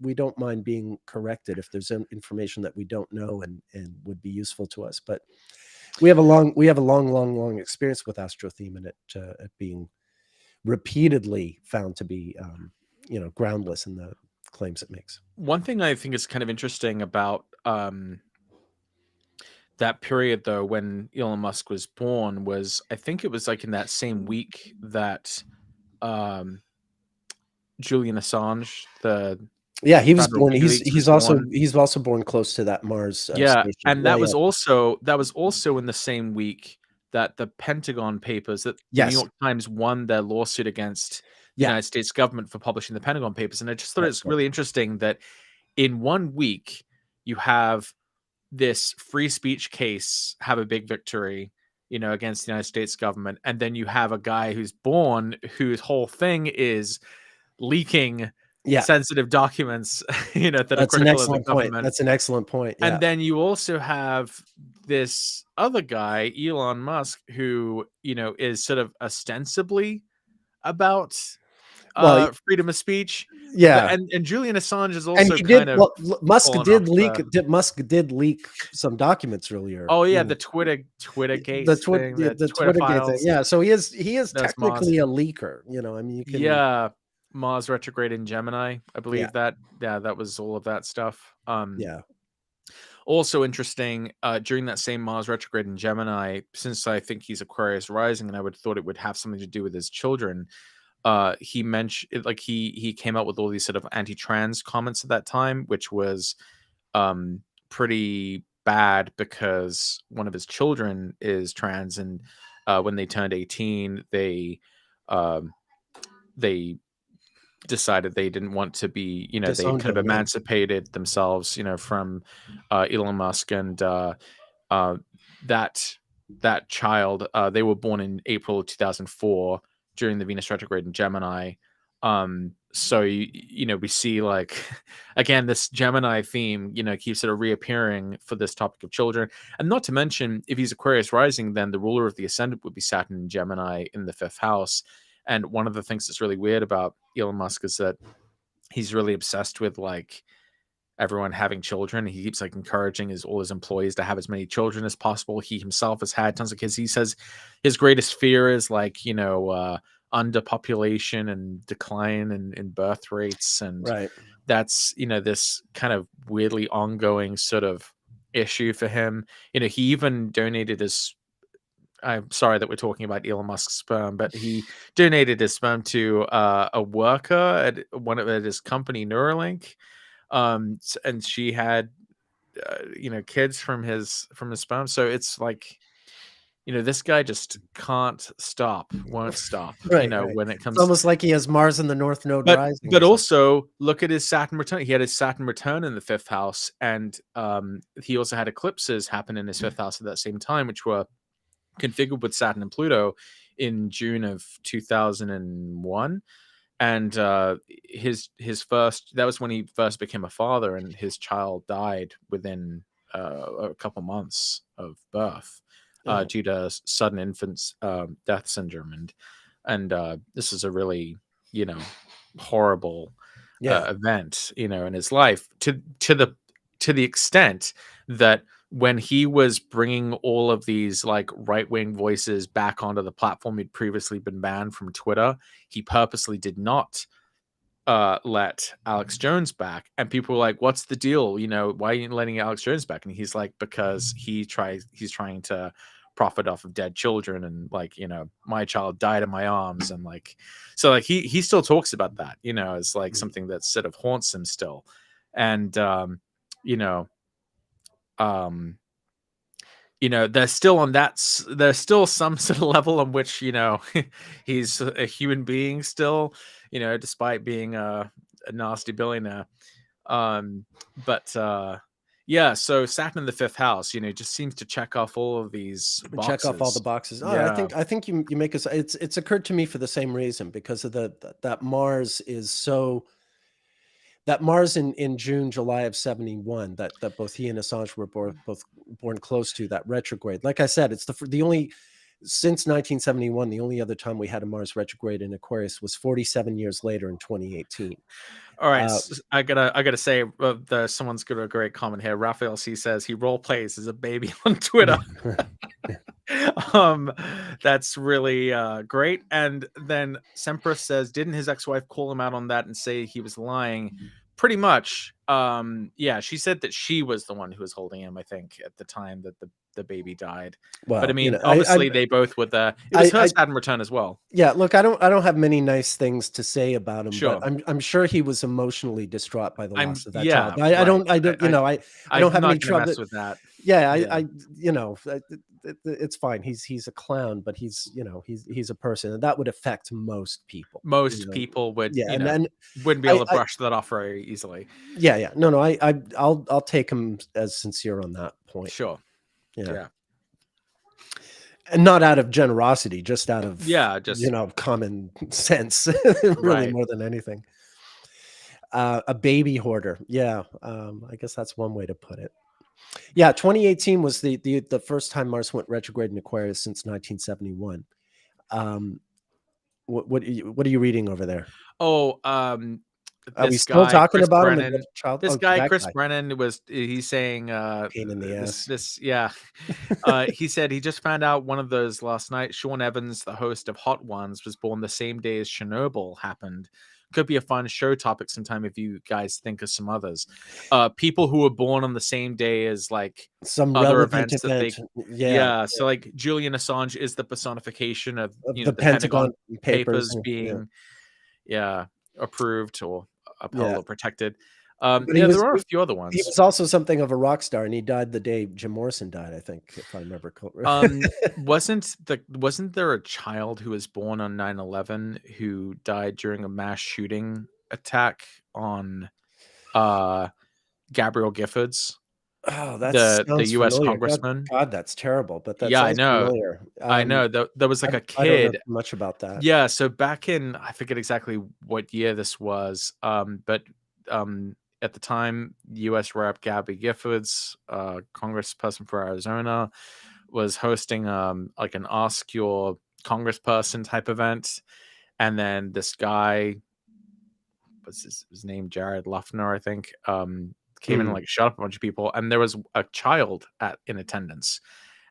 We don't mind being corrected if there's information that we don't know and would be useful to us. But we have a long experience with Astro theme, and it being repeatedly found to be groundless in the claims it makes. One thing I think is kind of interesting about that period though when Elon Musk was born was, I think it was like in that same week that um Julian Assange, the Yeah, he was founder of born. WikiLeaks, was born. He's also born close to that Mars Yeah, station. and Yeah, yeah. that was also in the same week that the Pentagon Papers, that the New Yes. York Times won their lawsuit against the Yeah, United States government for publishing the Pentagon Papers. And I just thought that's it's right. really interesting that in 1 week you have this free speech case have a big victory, against the United States government, and then you have a guy who's born whose whole thing is leaking Yeah, sensitive documents, that are that's an critical of the excellent point. government. That's an excellent point. Yeah. And then you also have this other guy, Elon Musk, who, is sort of ostensibly about Well, freedom of speech. But yeah, and Julian Assange is and also he did. kind of Well, fallen off the. Musk did leak some documents earlier. Oh yeah, the Twitter The Gates Twitter thing, the the Twitter Twitter thing. files. Yeah, so he is That's Mars. technically a leaker. I mean, you can. Yeah, Mars retrograde in Gemini. I Yeah, believe that. Yeah, that was all of that stuff. yeah, Also interesting, during that same Mars retrograde in Gemini, since I think he's Aquarius rising, and I would thought it would have something to do with his children. He mentioned, like, he came out with all these sort of anti-trans comments at that time, which was pretty bad because one of his children is trans, and when they turned 18, um, they decided they didn't want to be, they disowned kind of him. Yeah, emancipated themselves, from Elon Musk, and uh, that that child, they were born in April of 2004 during the Venus retrograde in Gemini. So we see, like, again, this Gemini theme, keeps sort of reappearing for this topic of children, and not to mention, if he's Aquarius rising, then the ruler of the ascendant would be Saturn in Gemini in the 5th house. And one of the things that's really weird about Elon Musk is that he's really obsessed with, like, everyone having children. He keeps, like, encouraging all his employees to have as many children as possible. He himself has had tons of kids. He says his greatest fear is, like, underpopulation and decline in birth rates, and right. that's, this kind of weirdly ongoing sort of issue for him. He even donated his. I'm sorry that we're talking about Elon Musk's sperm, but he donated his sperm to a worker at his company, Neuralink, and she had kids from his sperm. So it's like, this guy just can't stop, won't stop, Right, right. when it It's comes. almost like he has Mars in the North Node But rising or but something. also look at his Saturn return. He had his Saturn return in the fifth house, and he also had eclipses happen in his fifth house at that same time, which were configured with Saturn and Pluto in June of 2001. And his first, that was when he first became a father, and his child died within a couple months of birth Oh, due to sudden infant death syndrome. And this is a really, you know, horrible yeah. event, in his life, to the extent that when he was bringing all of these like right-wing voices back onto the platform he'd previously been banned from Twitter, he purposely did not let Alex Jones back. And people were like, what's the deal? Why are you letting Alex Jones back? And he's like, because he's trying to profit off of dead children, and like, my child died in my arms, and like, so like he still talks about that, as like something that sort of haunts him still. And you know um there's still there's still some sort of level on which, he's a human being still, despite being a nasty billionaire. But yeah, so Saturn in the fifth house, just seems to check off all of these Check off all the boxes. boxes. Oh, Yeah. I think you make us. It's occurred to me for the same reason, because of that Mars is so, that Mars in June, July of 71, that both he and Assange were both born close to, that retrograde. Like I said, it's the only, since 1971, the only other time we had a Mars retrograde in Aquarius was 47 years later in 2018. All right, Uh, I gotta say, someone's got a great comment here. Raphael C says he role plays as a baby on Twitter. um that's really great. And then Semper says, didn't his ex-wife call him out on that and say he was lying? Pretty much. Yeah, she said that she was the one who was holding him, I think, at the time that the baby died. But I well, mean, obviously they both were there. It was her I Saturn return as well. yeah, look, I don't have many nice things to say about him, but Sure. I'm sure he was emotionally distraught by the loss of that child. Yeah, right. I don't, I don't I'm have any not gonna trouble. mess with that. Yeah, Yeah. it's fine. He's a clown, but he's a person, and that would affect most people. Most people would, Yeah, and then wouldn't be able to brush that off very easily. yeah. No, I'll take him as sincere on that point. Sure. Yeah. Yeah. And not out of generosity, just out of, just common sense, really, right. more than anything. A baby hoarder. Yeah. I guess that's one way to put it. Yeah. 2018 was the first time Mars went retrograde in Aquarius since 1971. What are you reading over there? Oh, Are we this still guy, talking Chris about him and Brennan. what child? This Oh, guy, that Chris guy. Brennan, he's saying Pain in the ass. yeah. He said he just found out one of those last night. Sean Evans, the host of Hot Ones, was born the same day as Chernobyl happened. Could be a fun show topic sometime if you guys think of some others. People who were born on the same day as like Some other relevant events that event. they, Yeah. yeah. So like Julian Assange is the personification of, Of the the Pentagon Pentagon papers. Papers Yeah. being, yeah, approved or upheld Yeah. or protected. But Yeah, there are a few other he ones. was also something of a rock star, and he died the day Jim Morrison died, I think, if I remember correctly. Wasn't there a child who was born on 9/11 who died during a mass shooting attack on Gabrielle Giffords, Oh, that the sounds US familiar. congressman? God, that's terrible, but that Yeah, I sounds know. familiar. I know. There was like a I don't know kid. too much about that. Yeah, so back in, I forget exactly what year this was, but at the time, U.S. Rep. Gabby Giffords, congressperson for Arizona, was hosting like an Ask Your Congressperson type event, and then this guy, what's his name, Jared Luffner, I think, came in and like shut up a bunch of people, and there was a child in attendance,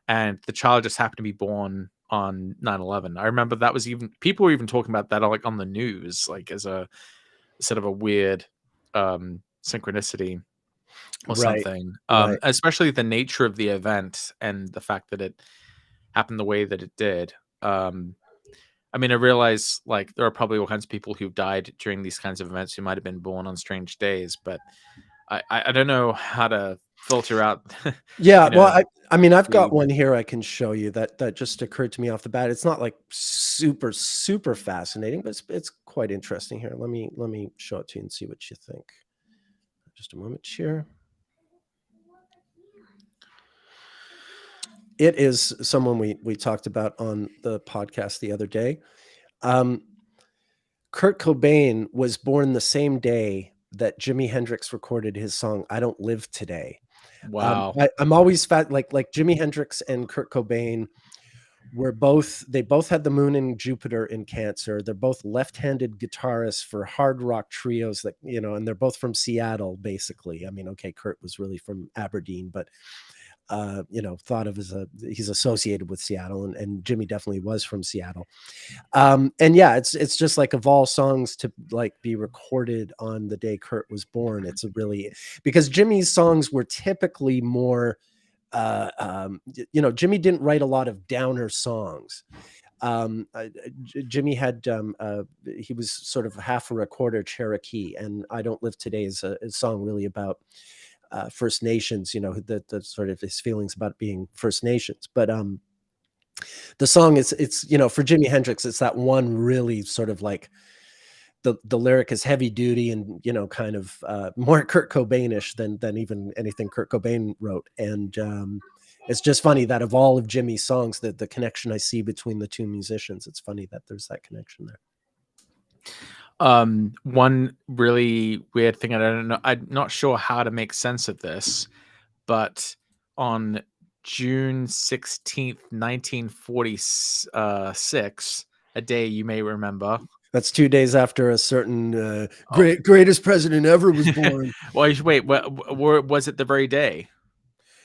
and the child just happened to be born on 9/11. I remember that was even, people were even talking about that like on the news, like as a sort of a weird synchronicity or Right, something. right. Especially the nature of the event and the fact that it happened the way that it did. I mean, I realize like there are probably all kinds of people who died during these kinds of events who might have been born on strange days, but I don't know how to filter out, Yeah, you well, know, I mean, I've got the one here I can show you that just occurred to me off the bat. It's not like super fascinating, but it's quite interesting here. Let me show it to you and see what you think. Just a moment here. It is someone we talked about on the podcast the other day. Um, Kurt Cobain was born the same day that Jimi Hendrix recorded his song "I Don't Live Today." wow. I'm always like Jimi Hendrix and Kurt Cobain they both had the moon and Jupiter in Cancer. They're both left-handed guitarists for hard rock trios that, and they're both from Seattle, basically. I mean, okay, Kurt was really from Aberdeen, but thought of he's associated with Seattle, and Jimmy definitely was from Seattle. And yeah, it's just like of all songs to like be recorded on the day Kurt was born. It's because Jimmy's songs were typically more Jimmy didn't write a lot of downer songs. Jimmy had he was sort of half a recorder Cherokee, and "I Don't Live Today" is a song really about First Nations, the sort of his feelings about being First Nations. But the song it's for Jimi Hendrix, it's that one really sort of like the lyric is heavy duty and kind of more Kurt Cobainish than even anything Kurt Cobain wrote. And it's just funny that of all of Jimmy's songs, that the connection I see between the two musicians, it's funny that there's that connection there. One really weird thing, I don't know, I'm not sure how to make sense of this, but on June 16th, 1946, a day you may remember. That's 2 days after a certain greatest president ever was born. Well, wait, was it the very day?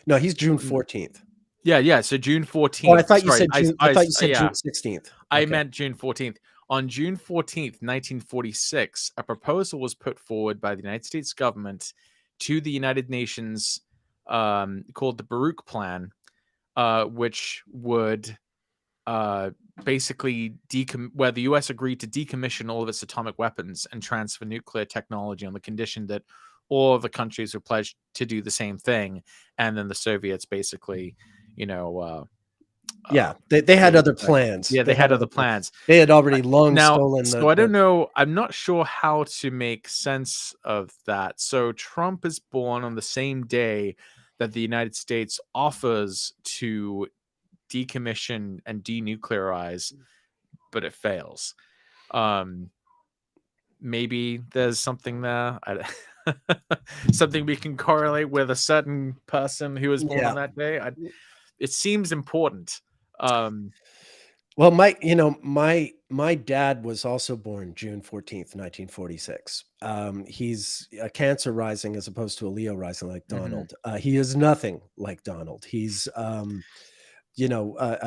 No, he's June 14th. Yeah. So June 14th. Oh, I thought you said June. I thought you said yeah. June 16th. I meant June 14th. On June 14th, 1946, a proposal was put forward by the United States government to the United Nations called the Baruch Plan, which would basically where the US agreed to decommission all of its atomic weapons and transfer nuclear technology on the condition that all of the countries were pledged to do the same thing. And then the Soviets basically, they had other plans. Yeah, they had other plans. They had already long stolen So I don't know. I'm not sure how to make sense of that. So Trump is born on the same day that the United States offers to decommission and denuclearize, but it fails. Maybe there's something there. Something we can correlate with a certain person who was born on that day. It seems important. Well, my dad was also born June 14th, 1946. He's a Cancer rising as opposed to a Leo rising like Donald. He is nothing like Donald. He's a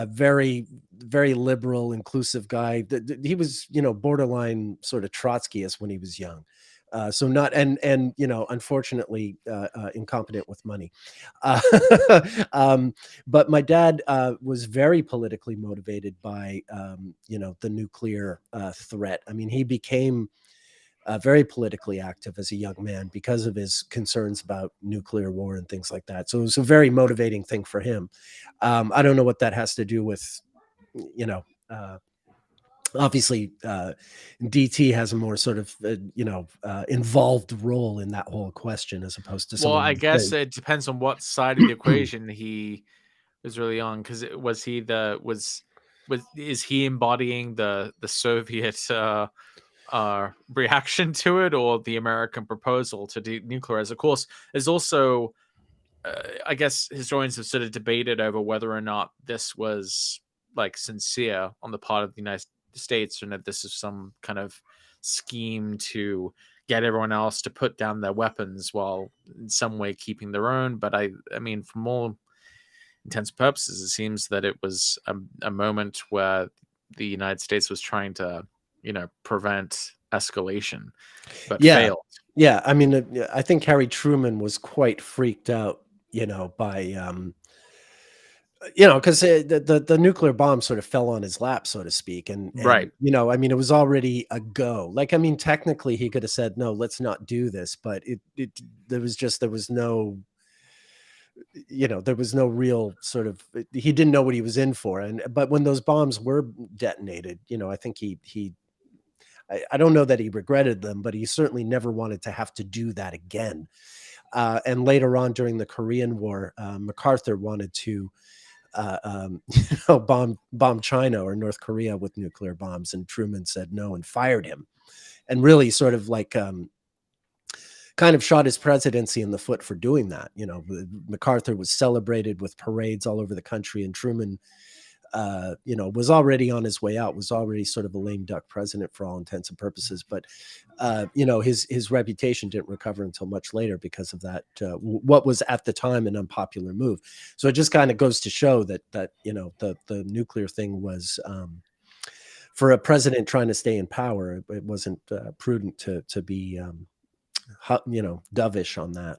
very, very liberal, inclusive guy. He was, borderline sort of Trotskyist when he was young. So not, and unfortunately, incompetent with money. But my dad was very politically motivated by, the nuclear threat. I mean, he became very politically active as a young man because of his concerns about nuclear war and things like that. So it was a very motivating thing for him. I don't know what that has to do with, obviously DT has a more sort of involved role in that whole question as opposed to someone. Well, I guess it depends on what side of the equation he was really on, because is he embodying the Soviet reaction to it, or the American proposal to denuclearize? Of course, there's also I guess historians have sort of debated over whether or not this was like sincere on the part of the United States, and that this is some kind of scheme to get everyone else to put down their weapons while in some way keeping their own. But I mean, from all intents and purposes, it seems that it was a moment where the United States was trying to, prevent escalation, but failed. Yeah, I mean, I think Harry Truman was quite freaked out, by because the nuclear bomb sort of fell on his lap, so to speak, and right. I mean, it was already a go. Like, I mean, technically, he could have said, "No, let's not do this," but there was no there was no real sort of, he didn't know what he was in for. But when those bombs were detonated, I think I don't know that he regretted them, but he certainly never wanted to have to do that again. And later on during the Korean War, MacArthur wanted to bomb China or North Korea with nuclear bombs, and Truman said no and fired him, and really sort of like kind of shot his presidency in the foot for doing that. MacArthur was celebrated with parades all over the country, and Truman was already on his way out, was already sort of a lame duck president for all intents and purposes. But, his reputation didn't recover until much later because of that, what was at the time an unpopular move. So it just kind of goes to show that the nuclear thing was, for a president trying to stay in power, it wasn't prudent to be, dovish on that.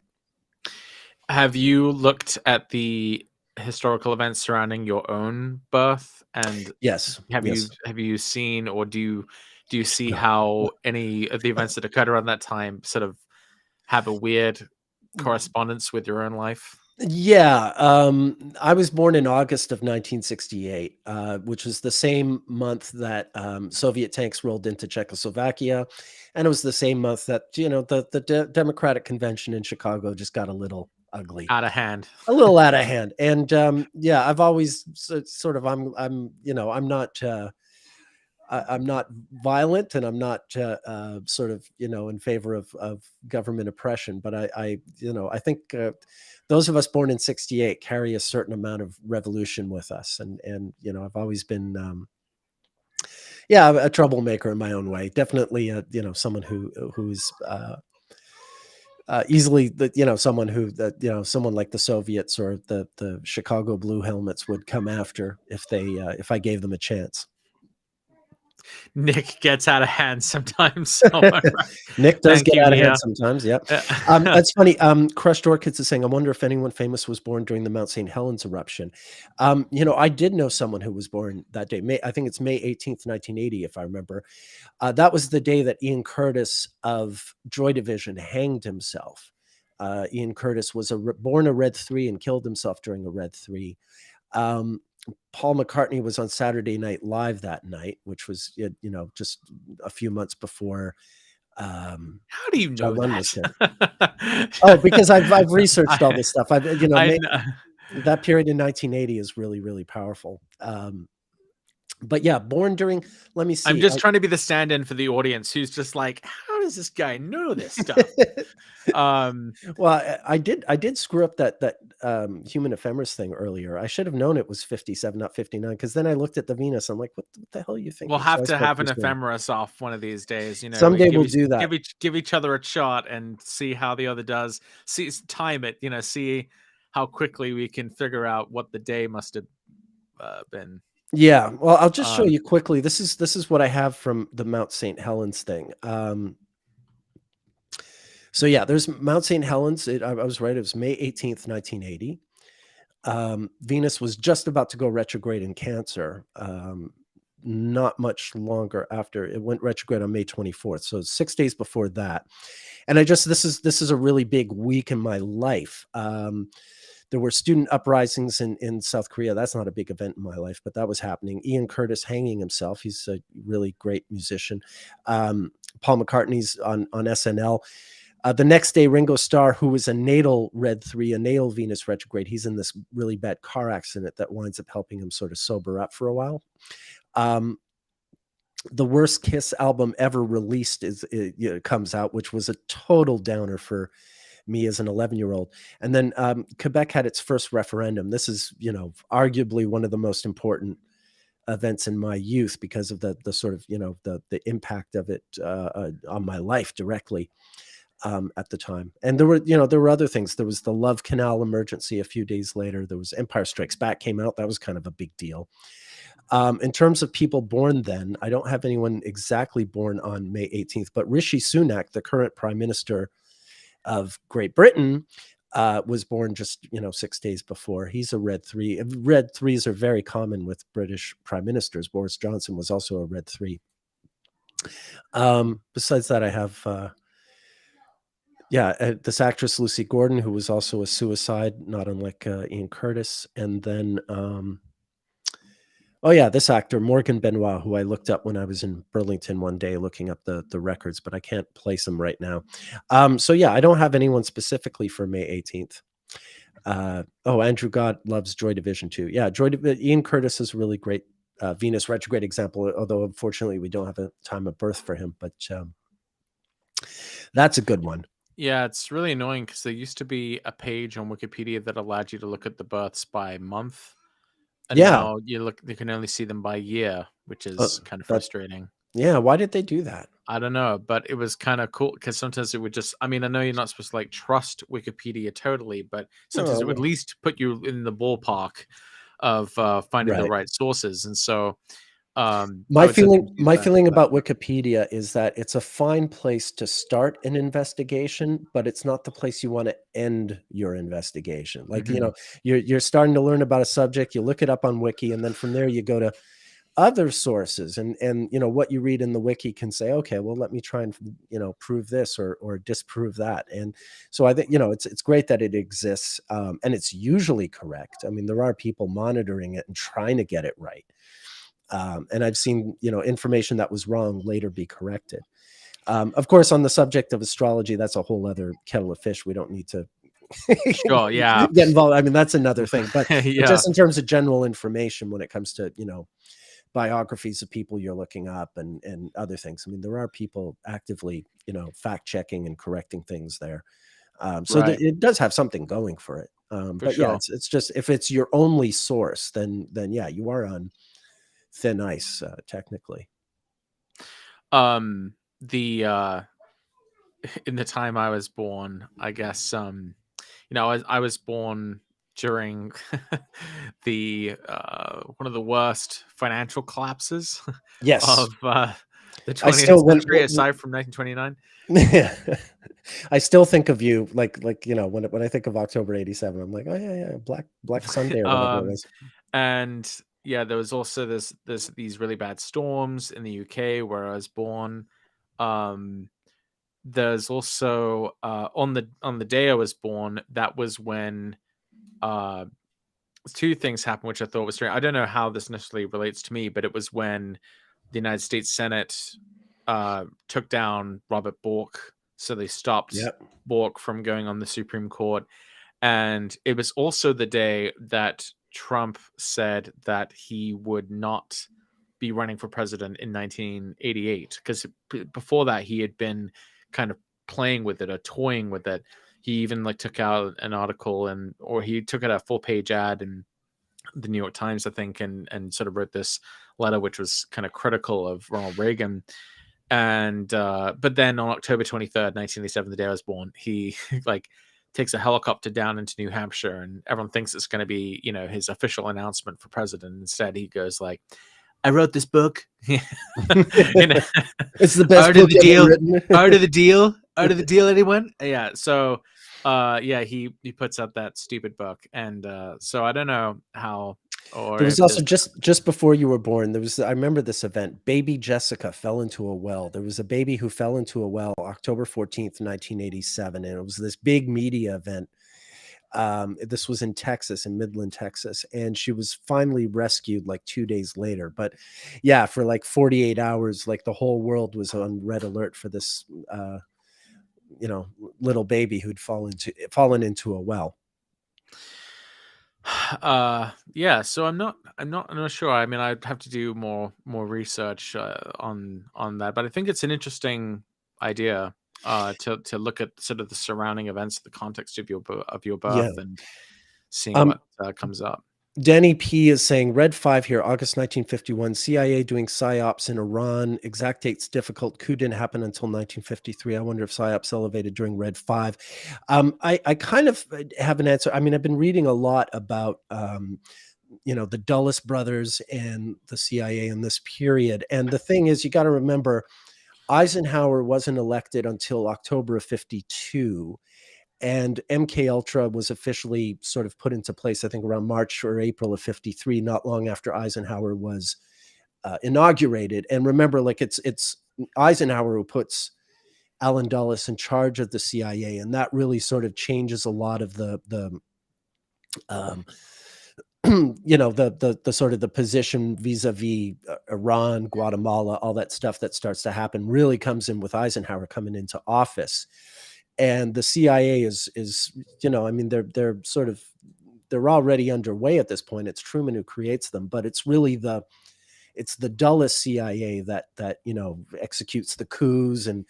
Have you looked at the historical events surrounding your own birth? And Yes. have you seen, or do you see how any of the events that occurred around that time sort of have a weird correspondence with your own life? Yeah. I was born in August of 1968, which was the same month that Soviet tanks rolled into Czechoslovakia. And it was the same month that, the Democratic Convention in Chicago just got a little ugly. Out of hand. A little out of hand. And yeah, I've always sort of, I'm I'm not violent, and I'm not sort of, in favor of government oppression. But I think those of us born in 68 carry a certain amount of revolution with us. And I've always been, a troublemaker in my own way. Definitely, someone who's easily, someone who, someone like the Soviets or the Chicago Blue Helmets would come after if I gave them a chance. Nick gets out of hand sometimes. Nick does get out of hand sometimes. Yeah. That's funny. Crushed Orchids is saying, I wonder if anyone famous was born during the Mount St. Helens eruption. I did know someone who was born that day. I think it's May 18th, 1980, if I remember. That was the day that Ian Curtis of Joy Division hanged himself. Ian Curtis was born a Red 3 and killed himself during a Red 3. Paul McCartney was on Saturday Night Live that night, which was, just a few months before. How do you know that? Oh, because I've researched all this stuff. That period in 1980 is really, really powerful. But yeah, born during, let me see. I'm just trying to be the stand-in for the audience who's just like, how does this guy know this stuff? Well, I did screw up that human ephemeris thing earlier. I should have known it was 57, not 59, because then I looked at the Venus. I'm like, what the hell are you thinking? We'll have to have an ephemeris off one of these days. Someday we'll do that. Give each other a shot and see how the other does. Time it. See how quickly we can figure out what the day must have been. Yeah, well, I'll just show you quickly. This is what I have from the Mount St. Helens thing. So yeah, there's Mount St. Helens. I was right. It was May 18th, 1980. Venus was just about to go retrograde in Cancer. Not much longer after it went retrograde on May 24th. So 6 days before that. And this is a really big week in my life. There were student uprisings in South Korea. That's not a big event in my life, but that was happening. Ian Curtis hanging himself. He's a really great musician. Paul McCartney's on SNL. The next day, Ringo Starr, who was a natal Red 3, a natal Venus retrograde, he's in this really bad car accident that winds up helping him sort of sober up for a while. The Worst Kiss album ever released comes out, which was a total downer for me as an 11-year-old. And then Quebec had its first referendum. This is, arguably one of the most important events in my youth because of the sort of, the impact of it on my life directly at the time. And there were other things. There was the Love Canal emergency a few days later. There was Empire Strikes Back came out. That was kind of a big deal. In terms of people born then, I don't have anyone exactly born on May 18th, but Rishi Sunak, the current prime minister of Great Britain, was born just 6 days before. He's a Red 3. Red 3s are very common with British prime ministers. Boris Johnson was also a Red 3. Besides that, I have Yeah, this actress Lucy Gordon, who was also a suicide, not unlike Ian Curtis, and then oh yeah, this actor Morgan Benoit, who I looked up when I was in Burlington one day looking up the records, but I can't place him right now. So yeah, I don't have anyone specifically for May 18th. Oh, Andrew Gott loves Joy Division too. Yeah, Ian Curtis is a really great Venus retrograde example, although unfortunately we don't have a time of birth for him, but that's a good one. Yeah, it's really annoying because there used to be a page on Wikipedia that allowed you to look at the births by month, and Yeah, now you can only see them by year, which uh, is kind of that frustrating. yeah. Why did they do that? I don't know, but it was kind of cool because sometimes it would just, I mean, I know you're not supposed to like trust Wikipedia totally, but sometimes Oh, it would at well, least put you in the ballpark of finding the right. right sources. And so I would sometimes use My that feeling for that. about Wikipedia is that it's a fine place to start an investigation, but it's not the place you want to end your investigation. Like, Hmm. you're starting to learn about a subject, you look it up on Wiki, and then from there you go to other sources, and what you read in the Wiki can say, okay, well, let me try and prove this or disprove that. And so I think it's great that it exists, and it's usually correct. I mean, there are people monitoring it and trying to get it right. And I've seen information that was wrong later be corrected. Of course, on the subject of astrology, that's a whole other kettle of fish. We don't need to Sure. Yeah. get involved. I mean, that's another thing. But Yeah. just in terms of general information, when it comes to biographies of people you're looking up and other things, I mean, there are people actively fact checking and correcting things there. So Right. it does have something going for it. For But yeah, sure. it's just, if it's your only source, then yeah, you are on thin ice, technically. The in the time I was born, I guess I was born during the one of the worst financial collapses Yes. of the I 20th still century, aside from 1929. yeah. I still think of you like when I think of October '87, I'm like, oh yeah, yeah, Black Sunday or whatever it um, was. and yeah, there was also there's these really bad storms in the UK where I was born. Um, there's also on the day I was born, that was when uh two things happened, which I thought was strange. I don't know how this necessarily relates to me, but it was when the United States Senate took down Robert Bork, so they stopped Yep. Bork from going on the Supreme Court. And it was also the day that Trump said that he would not be running for president in 1988, because before that he had been kind of playing with it or toying with it. He even like took out an article, or he took out a full page ad in the New York Times, I think, and sort of wrote this letter which was kind of critical of Ronald Reagan. And but then on October 23rd, 1987, the day I was born, he like takes a helicopter down into New Hampshire, and everyone thinks it's going to be his official announcement for president. Instead, he goes like, I wrote this book. you know, It's the best Art of book the ever deal. written. Art of the deal. Art of the deal, anyone? Yeah. So yeah, he puts up that stupid book. And so I don't know how, or There was if also there's just before you were born, I remember this event. Baby Jessica fell into a well. There was a baby who fell into a well October 14th, 1987, and it was this big media event. This was in Texas, in Midland, Texas, and she was finally rescued like 2 days later. But yeah, for like 48 hours, like the whole world was on red alert for this you know, little baby who'd fallen into a well. yeah, so I'm not sure. I mean, I'd have to do more research on that, but I think it's an interesting idea to look at sort of the surrounding events, the context of your Yeah. birth, and seeing Um, what comes up. Danny P is saying Red 5 here, August 1951, CIA doing psyops in Iran. Exact dates difficult. Coup didn't happen until 1953. I wonder if psyops elevated during Red 5. I kind of have an answer. I mean, I've been reading a lot about, the Dulles brothers and the CIA in this period. And the thing is, you got to remember, Eisenhower wasn't elected until October of 52, and MK Ultra was officially sort of put into place, I think, around March or April of 53, not long after Eisenhower was inaugurated. And remember, like it's Eisenhower who puts Alan Dulles in charge of the CIA, and that really sort of changes a lot of the the sort of the position vis-a-vis Iran, Guatemala, all that stuff that starts to happen really comes in with Eisenhower coming into office. And the CIA is I mean, they're already underway at this point. It's Truman who creates them, but it's really it's the Dulles CIA that executes the coups and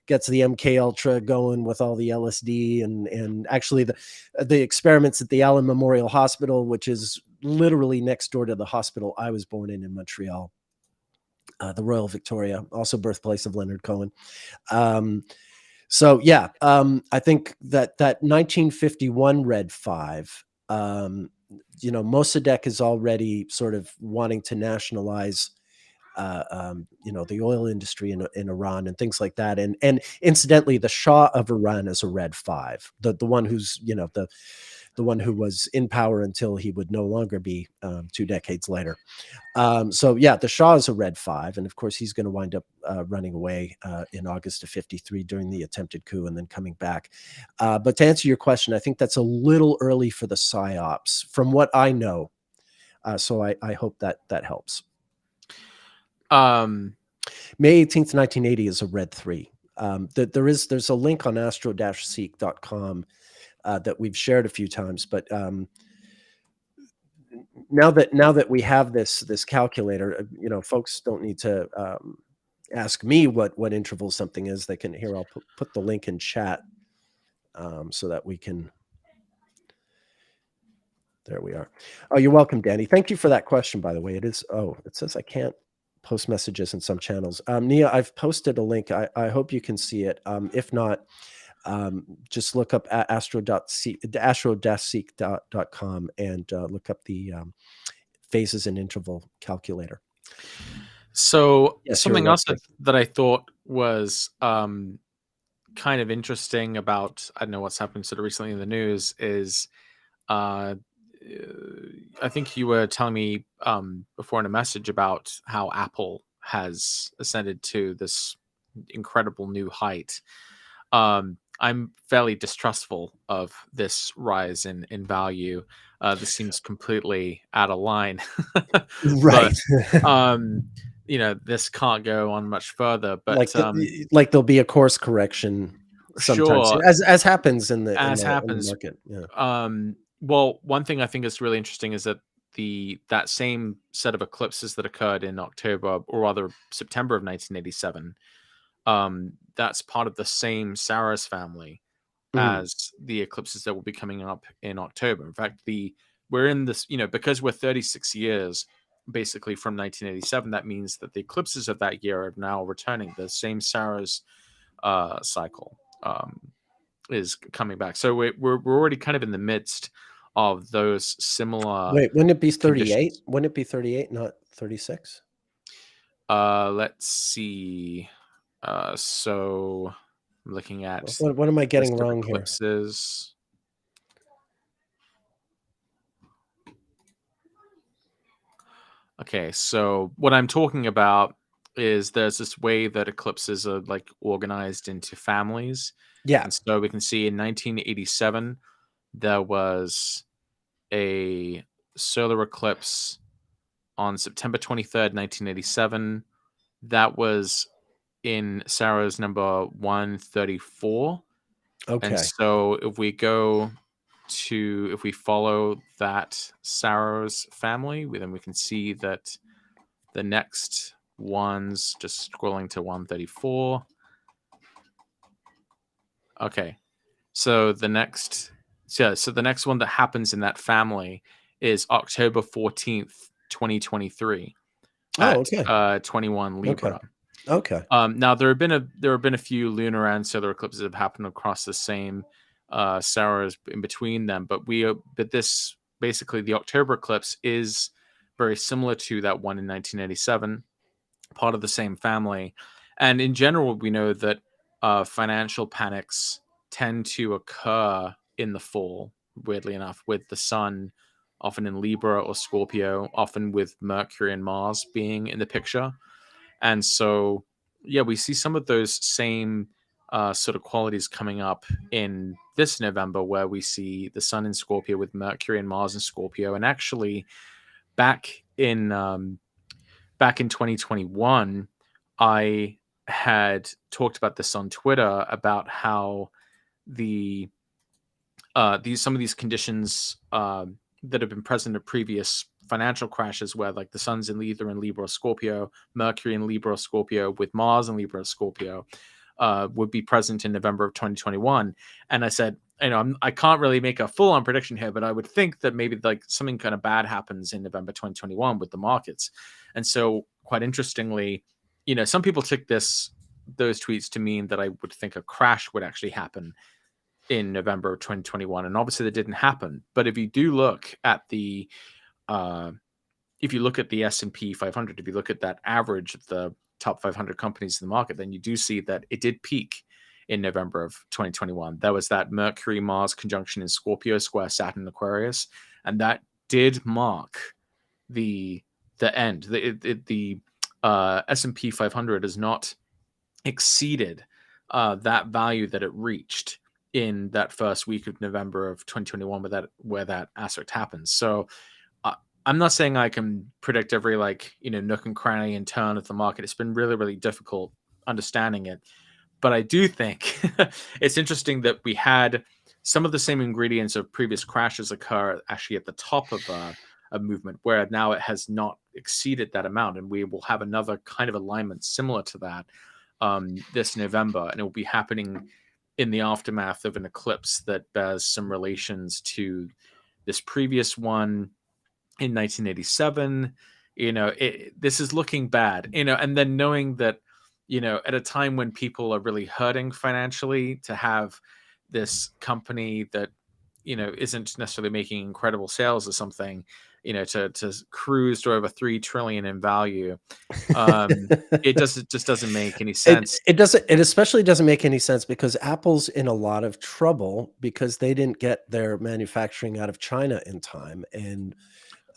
gets the MK Ultra going with all the LSD and actually the experiments at the Allen Memorial Hospital, which is literally next door to the hospital I was born in Montreal, the Royal Victoria, also birthplace of Leonard Cohen. I think that 1951 Red 5, Mossadegh is already sort of wanting to nationalize the oil industry in Iran and things like that. And incidentally, the Shah of Iran is a Red 5, the one who's, the one who was in power until he would no longer be 2 decades later. The Shah is a Red 5. And of course, he's going to wind up running away in August of 53 during the attempted coup and then coming back. But to answer your question, I think that's a little early for the PSYOPs from what I know. So I hope that helps. May 18th, 1980 is a Red 3. There's a link on astro-seek.com that we've shared a few times, but now that we have this calculator, folks don't need to ask me what interval something is. They can I'll put the link in chat so that we can. There we are. Oh, you're welcome, Danny. Thank you for that question, by the way. It says I can't post messages in some channels. Nia, I've posted a link. I hope you can see it. If not, just look up astro-seek.com and look up the phases and interval calculator. So something else that I thought was kind of interesting about, I don't know what's happened sort of recently in the news, is I think you were telling me before in a message about how Apple has ascended to this incredible new height. I'm fairly distrustful of this rise in value. This seems completely out of line. Right. But, this can't go on much further. But like there'll be a course correction sometimes, sure, as happens in the market. Yeah. Well, one thing I think is really interesting is that that same set of eclipses that occurred in October, or rather September of 1987, that's part of the same Saros family as the eclipses that will be coming up in October. In fact, we're in this, because we're 36 years basically from 1987, that means that the eclipses of that year are now returning. The same Saros cycle is coming back. So we're already kind of in the midst of those similar. Wait, wouldn't it be 38? Wouldn't it be 38, not 36? Let's see. So I'm looking at what am I getting wrong eclipses here? Okay, so what I'm talking about is there's this way that eclipses are like organized into families. Yeah. And so we can see in 1987 there was a solar eclipse on September 23rd, 1987. That was in Saros number 134. Okay. And so if we follow that Saros family, then we can see that the next ones, just scrolling to 134. Okay. So the next one that happens in that family is October 14th, 2023 at 21 Libra. Okay. Now there have been a few lunar and solar eclipses that have happened across the same Saros in between them, but this basically the October eclipse is very similar to that one in 1987, part of the same family. And in general, we know that financial panics tend to occur in the fall, weirdly enough, with the sun often in Libra or Scorpio, often with Mercury and Mars being in the picture. And so, yeah, we see some of those same sort of qualities coming up in this November, where we see the Sun in Scorpio with Mercury and Mars in Scorpio. And actually, back in 2021, I had talked about this on Twitter about how some of these conditions that have been present in previous financial crashes, where like the Sun's in either in Libra or Scorpio, Mercury in Libra or Scorpio, with Mars in Libra or Scorpio, would be present in November of 2021. And I said, I can't really make a full-on prediction here, but I would think that maybe like something kind of bad happens in November 2021 with the markets. And so, quite interestingly, some people took those tweets to mean that I would think a crash would actually happen in November of 2021, and obviously that didn't happen. But if you do look at the S&P 500, if you look at that average of the top 500 companies in the market, then you do see that it did peak in November of 2021. There was that Mercury Mars conjunction in Scorpio square Saturn Aquarius, and that did mark the end. The S&P 500 has not exceeded that value that it reached in that first week of November of 2021, where that aspect happens. So I'm not saying I can predict every nook and cranny and turn of the market. It's been really, really difficult understanding it. But I do think it's interesting that we had some of the same ingredients of previous crashes occur actually at the top of a movement, where now it has not exceeded that amount. And we will have another kind of alignment similar to that this November. And it will be happening in the aftermath of an eclipse that bears some relations to this previous one in 1987. This is looking bad, and then knowing that, at a time when people are really hurting financially, to have this company that, isn't necessarily making incredible sales or something, to cruise to over 3 trillion in value. It just doesn't make any sense. It especially doesn't make any sense because Apple's in a lot of trouble because they didn't get their manufacturing out of China in time. And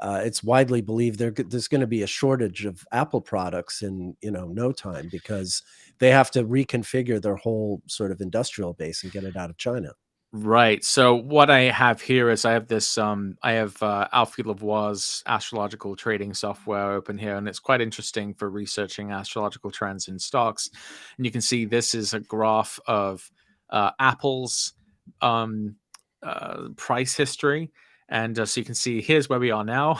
it's widely believed there's going to be a shortage of Apple products in no time because they have to reconfigure their whole sort of industrial base and get it out of China. Right. So what I have here is I have this Alfie Lavoie's astrological trading software open here, and it's quite interesting for researching astrological trends in stocks. And you can see this is a graph of Apple's price history. And so you can see here's where we are now,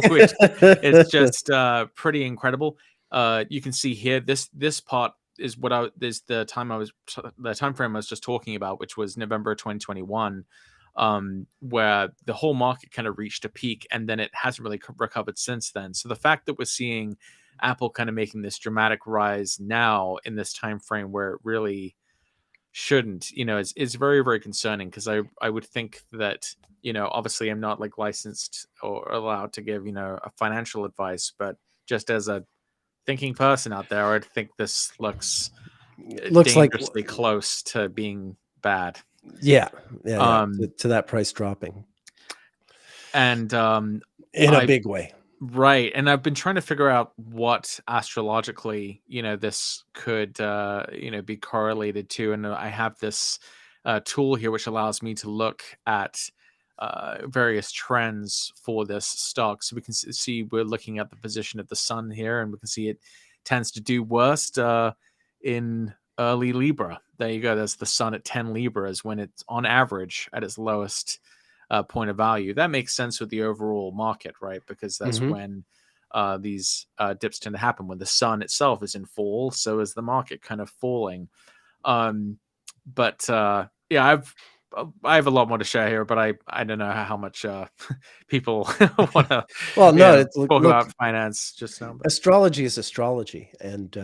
which is just pretty incredible. You can see here this part is the time frame I was just talking about, which was November 2021, where the whole market kind of reached a peak, and then it hasn't really recovered since then. So the fact that we're seeing Apple kind of making this dramatic rise now in this time frame where it really shouldn't, is very, very concerning, because I would think that, obviously I'm not licensed or allowed to give, a financial advice, but just as a thinking person out there, I'd think this looks dangerously close to being bad. Yeah. To that price dropping. And in a big way. Right. And I've been trying to figure out what astrologically, this could, be correlated to. And I have this tool here which allows me to look at various trends for this stock. So we can see we're looking at the position of the Sun here, and we can see it tends to do worst in early Libra. There you go. There's the Sun at 10 Libras when it's on average at its lowest point of value. That makes sense with the overall market, right? Because that's when these dips tend to happen, when the Sun itself is in fall, so is the market kind of falling. I have a lot more to share here, but I don't know how much people want to talk about finance just now. But. Astrology is astrology, and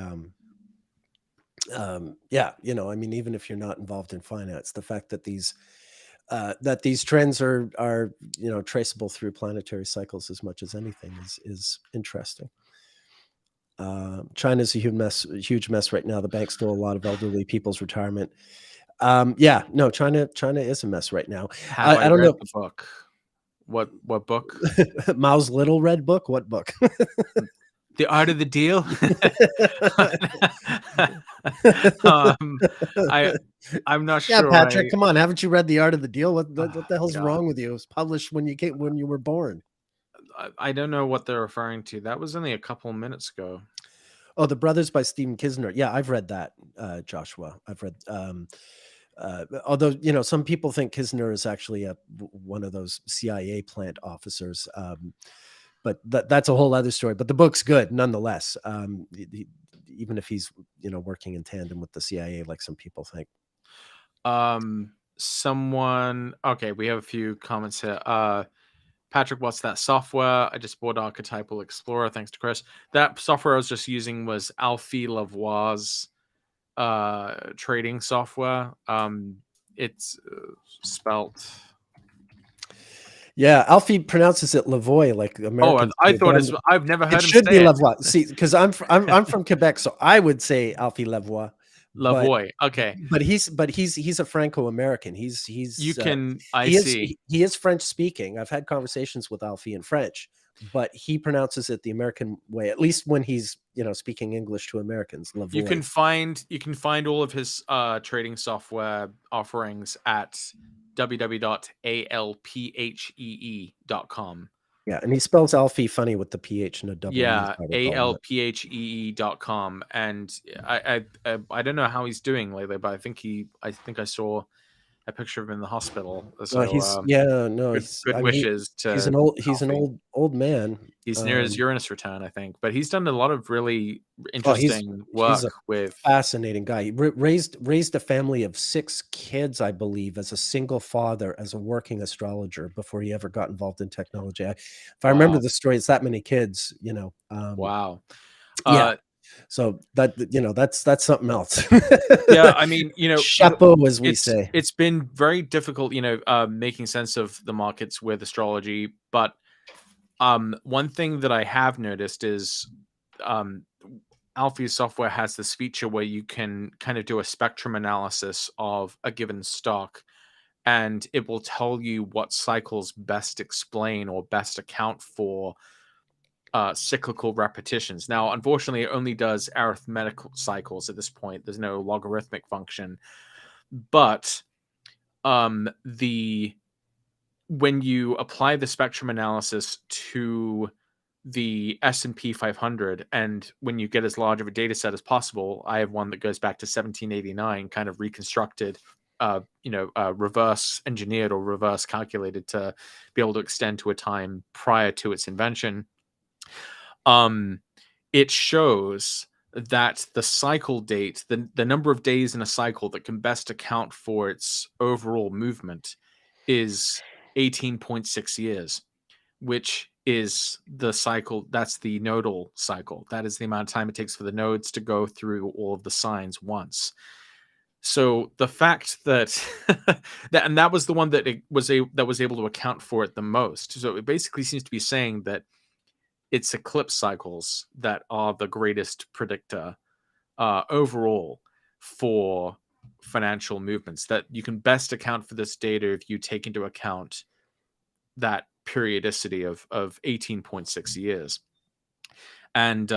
even if you're not involved in finance, the fact that these trends are traceable through planetary cycles as much as anything is interesting. China's a huge mess right now. The bank stole a lot of elderly people's retirement. China is a mess right now. I don't know the book. What book? Mao's Little Red Book. What book? The art of the deal. I'm not Yeah, sure. Patrick, come on. Haven't you read The Art of the Deal? What Oh, the hell's God. wrong with you? It was published when you were born. I don't know what they're referring to. That was only a couple minutes ago. Oh, The Brothers by Stephen Kisner. Yeah, I've read that, Joshua. I've read. Although some people think Kisner is actually one of those CIA plant officers, but that's a whole other story. But the book's good nonetheless. Even if he's working in tandem with the CIA, like some people think. Okay, we have a few comments here. Patrick, what's that software? I just bought Archetypal Explorer, thanks to Chris. That software I was just using was Alfie Lavoie's trading software. It's spelt. Yeah, Alfie pronounces it Lavoie, like Americans. I thought I've never heard it him should say be it. Lavoie. See, because I'm from Quebec, so I would say Alfie Lavoie. Lavoie, okay. But he's a Franco-American. He is French speaking. I've had conversations with Alfie in French, but he pronounces it the American way, at least when he's speaking English to Americans. Lavoie. You can find all of his trading software offerings at www.alphee.com. Yeah, and he spells Alfie funny with the PH and a double. Yeah, alphee.com, and I don't know how he's doing lately, but I think I saw a picture of him in the hospital. So good wishes to. He's an old man. He's near his Uranus return, I think, but he's done a lot of really interesting work. He's a fascinating guy. He raised a family of 6 kids, I believe, as a single father, as a working astrologer before he ever got involved in technology. If I remember the story, it's that many kids. Wow. Yeah. So that's something else. Yeah, I mean, chapeau, as we say. It's been very difficult, making sense of the markets with astrology. But one thing that I have noticed is Alfie's software has this feature where you can kind of do a spectrum analysis of a given stock, and it will tell you what cycles best explain or best account for cyclical repetitions. Now, unfortunately, it only does arithmetical cycles at this point. There's no logarithmic function. But when you apply the spectrum analysis to the S&P 500, and when you get as large of a data set as possible, I have one that goes back to 1789, kind of reconstructed, reverse engineered or reverse calculated to be able to extend to a time prior to its invention. It shows that the cycle date, the number of days in a cycle that can best account for its overall movement, is 18.6 years, which is the cycle. That's the nodal cycle. That is the amount of time it takes for the nodes to go through all of the signs once. So the fact that that was the one that was able to account for it the most. So it basically seems to be saying that it's eclipse cycles that are the greatest predictor overall for financial movements, that you can best account for this data if you take into account that periodicity of 18.6 years. And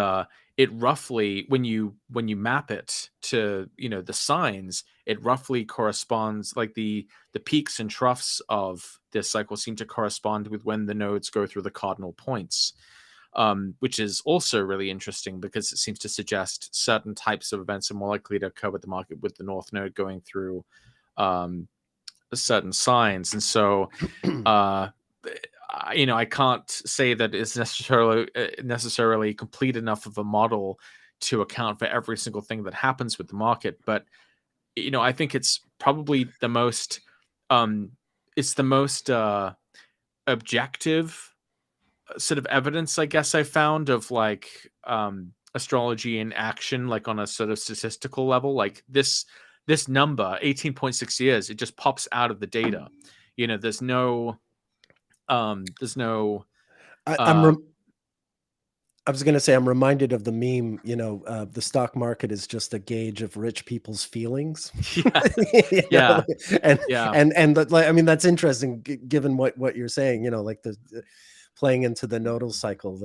it roughly, when you map it to the signs, it roughly corresponds, like the peaks and troughs of this cycle seem to correspond with when the nodes go through the cardinal points. Which is also really interesting because it seems to suggest certain types of events are more likely to occur with the market with the North Node going through certain signs. And so, I can't say that it's necessarily complete enough of a model to account for every single thing that happens with the market. But, I think it's probably the most, objective sort of evidence, I guess, I found of astrology in action, like on a sort of statistical level. Like this number 18.6 years, it just pops out of the data. There's no I was going to say, I'm reminded of the meme, the stock market is just a gauge of rich people's feelings. Yeah. That's interesting given what you're saying, like the playing into the nodal cycle,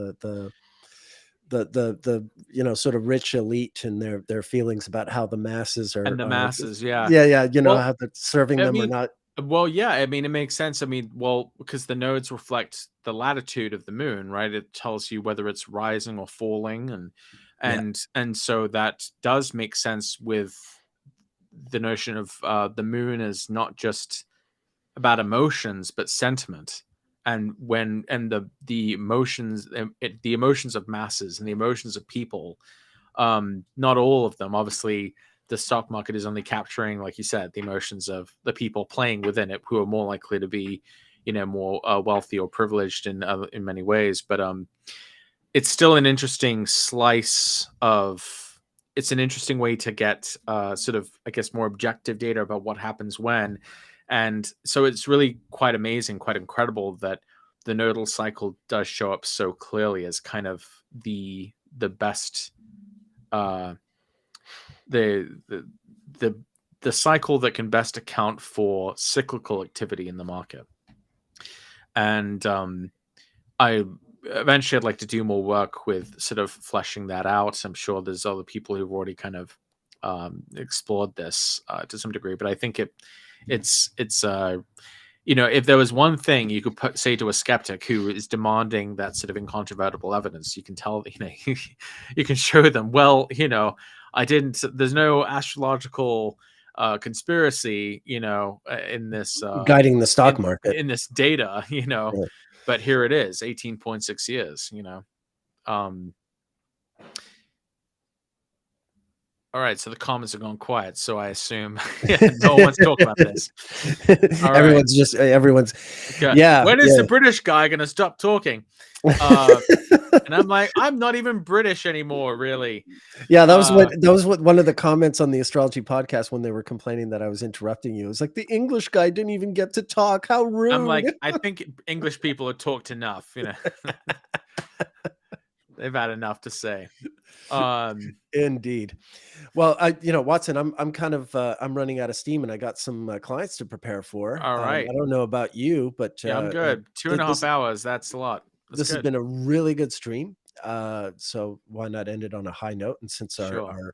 sort of rich elite and their feelings about how the masses are, And the masses, yeah. yeah, Well, how they're serving I them or mean, not. well, yeah, I mean, it makes sense. I mean, well, because the nodes reflect the latitude of the moon, right? It tells you whether it's rising or falling, and Yeah, so that does make sense with the notion of the moon is not just about emotions, but sentiment. And the emotions, the emotions of masses and the emotions of people, not all of them, obviously. The stock market is only capturing, like you said, the emotions of the people playing within it, who are more likely to be, more wealthy or privileged in many ways. But it's still an interesting slice of. It's an interesting way to get sort of, I guess, more objective data about what happens when, and so it's really quite amazing, quite incredible that the nodal cycle does show up so clearly as kind of the best, uh, the the the cycle that can best account for cyclical activity in the market. And I eventually I'd like to do more work with sort of fleshing that out. I'm sure there's other people who've already kind of explored this to some degree, but I think it's if there was one thing you could say to a skeptic who is demanding that sort of incontrovertible evidence, you can tell, you can show them, well, there's no astrological conspiracy, in this guiding the stock market. in this data, Yeah. but here it is, 18.6 years, um, all right, so the comments are going quiet, so I assume no one's talking about this. All right. Everyone's Okay. yeah. When is the British guy going to stop talking? And I'm like, I'm not even British anymore, really. Yeah, that was what one of the comments on the Astrology podcast when they were complaining that I was interrupting you. It was like, the English guy didn't even get to talk. How rude. I'm like, I think English people have talked enough, They've had enough to say. Indeed. Well, Watson, I'm kind of I'm running out of steam, and I got some clients to prepare for. All right. I don't know about you, but Yeah, I'm good. 2.5 hours. That's a lot. This has been a really good stream. So why not end it on a high note? And since our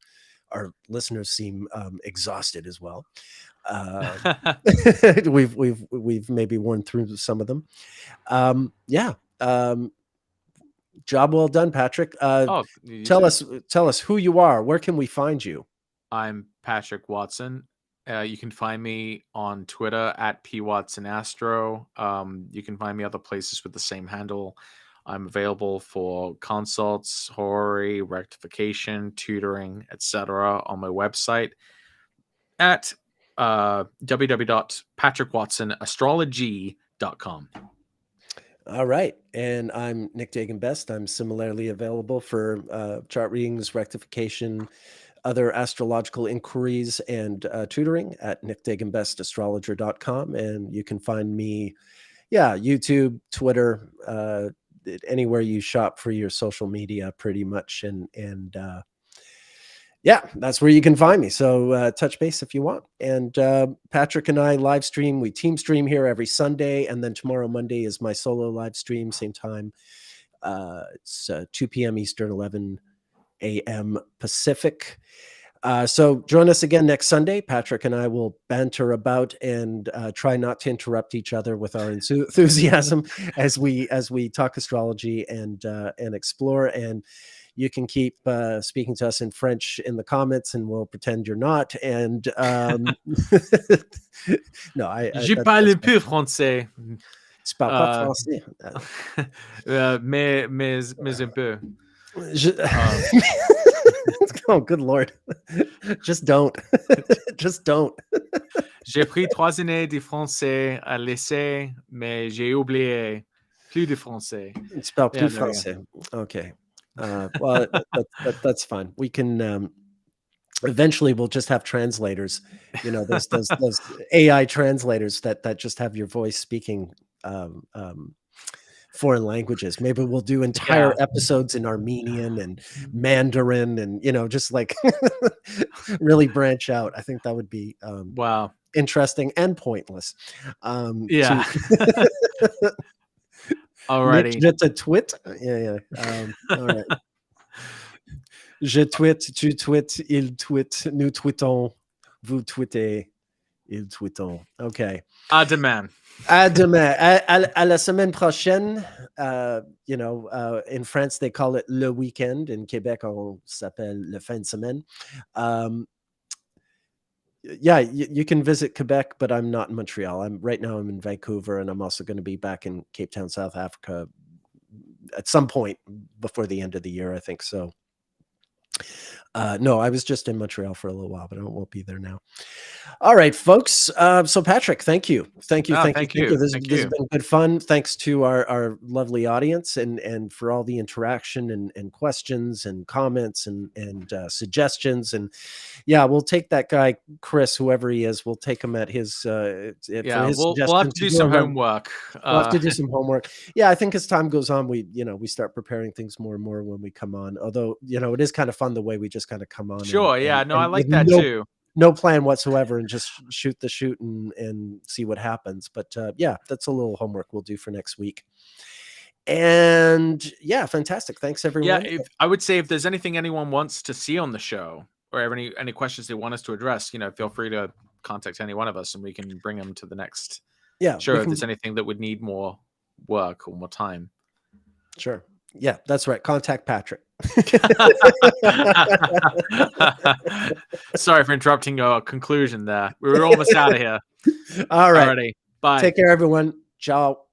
listeners seem exhausted as well, we've maybe worn through some of them. Job well done, Patrick. Tell us who you are. Where can we find you? I'm Patrick Watson. You can find me on Twitter at pwatsonastro. You can find me other places with the same handle. I'm available for consults, horary, rectification, tutoring, etc. on my website at www.patrickwatsonAstrology.com. All right. And I'm Nick Dagan Best. I'm similarly available for chart readings, rectification, other astrological inquiries, and tutoring at nickdaganbestastrologer.com. And you can find me, YouTube, Twitter, anywhere you shop for your social media, pretty much. And that's where you can find me. So touch base if you want. And Patrick and I live stream. We team stream here every Sunday. And then tomorrow, Monday, is my solo live stream, same time. It's 2 p.m. Eastern, 11 a.m. Pacific. So join us again next Sunday. Patrick and I will banter about and try not to interrupt each other with our enthusiasm as we talk astrology and explore. And you can keep speaking to us in French in the comments, and we'll pretend you're not. And no, Je parle un peu français. C'est pas français. Mais un peu. Oh, good Lord. Just don't. Just don't. J'ai pris 3 années de français à lycée, mais j'ai oublié plus de français. Tu parles plus français. Okay. Well, that's fine. We can eventually we'll just have translators, those AI translators that just have your voice speaking foreign languages. Maybe we'll do entire episodes in Armenian and Mandarin and just like really branch out. I think that would be wow, interesting and pointless. Alrighty. Just a twit. All right. Je tweete, tu tweets, il tweet, nous tweetons, vous tweetez, ils tweetons. Okay. Demand. À demain. À la semaine prochaine. In France, they call it le weekend. In Quebec, on s'appelle le fin de semaine. Yeah, you can visit Quebec, but I'm not in Montreal. Right now I'm in Vancouver, and I'm also going to be back in Cape Town, South Africa at some point before the end of the year, I think. So no, I was just in Montreal for a little while, but I won't be there now. All right, folks. So Patrick, thank you. Thank you. This has been good fun. Thanks to our lovely audience and for all the interaction and questions and comments and suggestions. And yeah, we'll take that guy, Chris, whoever he is, we'll take him at his we'll have to do some homework. We'll have to do some homework. Yeah, I think as time goes on, we start preparing things more and more when we come on. Although, it is kind of fun the way we just kind of come on. Sure. I like that too. No plan whatsoever and just shoot the shoot and see what happens. But yeah, that's a little homework we'll do for next week. And yeah, fantastic. Thanks everyone. Yeah, I would say if there's anything anyone wants to see on the show or any questions they want us to address, feel free to contact any one of us and we can bring them to the next show if there's anything that would need more work or more time. Sure. Yeah, that's right. Contact Patrick. Sorry for interrupting your conclusion there. We were almost out of here. All right. Alrighty. Bye. Take care, everyone. Ciao.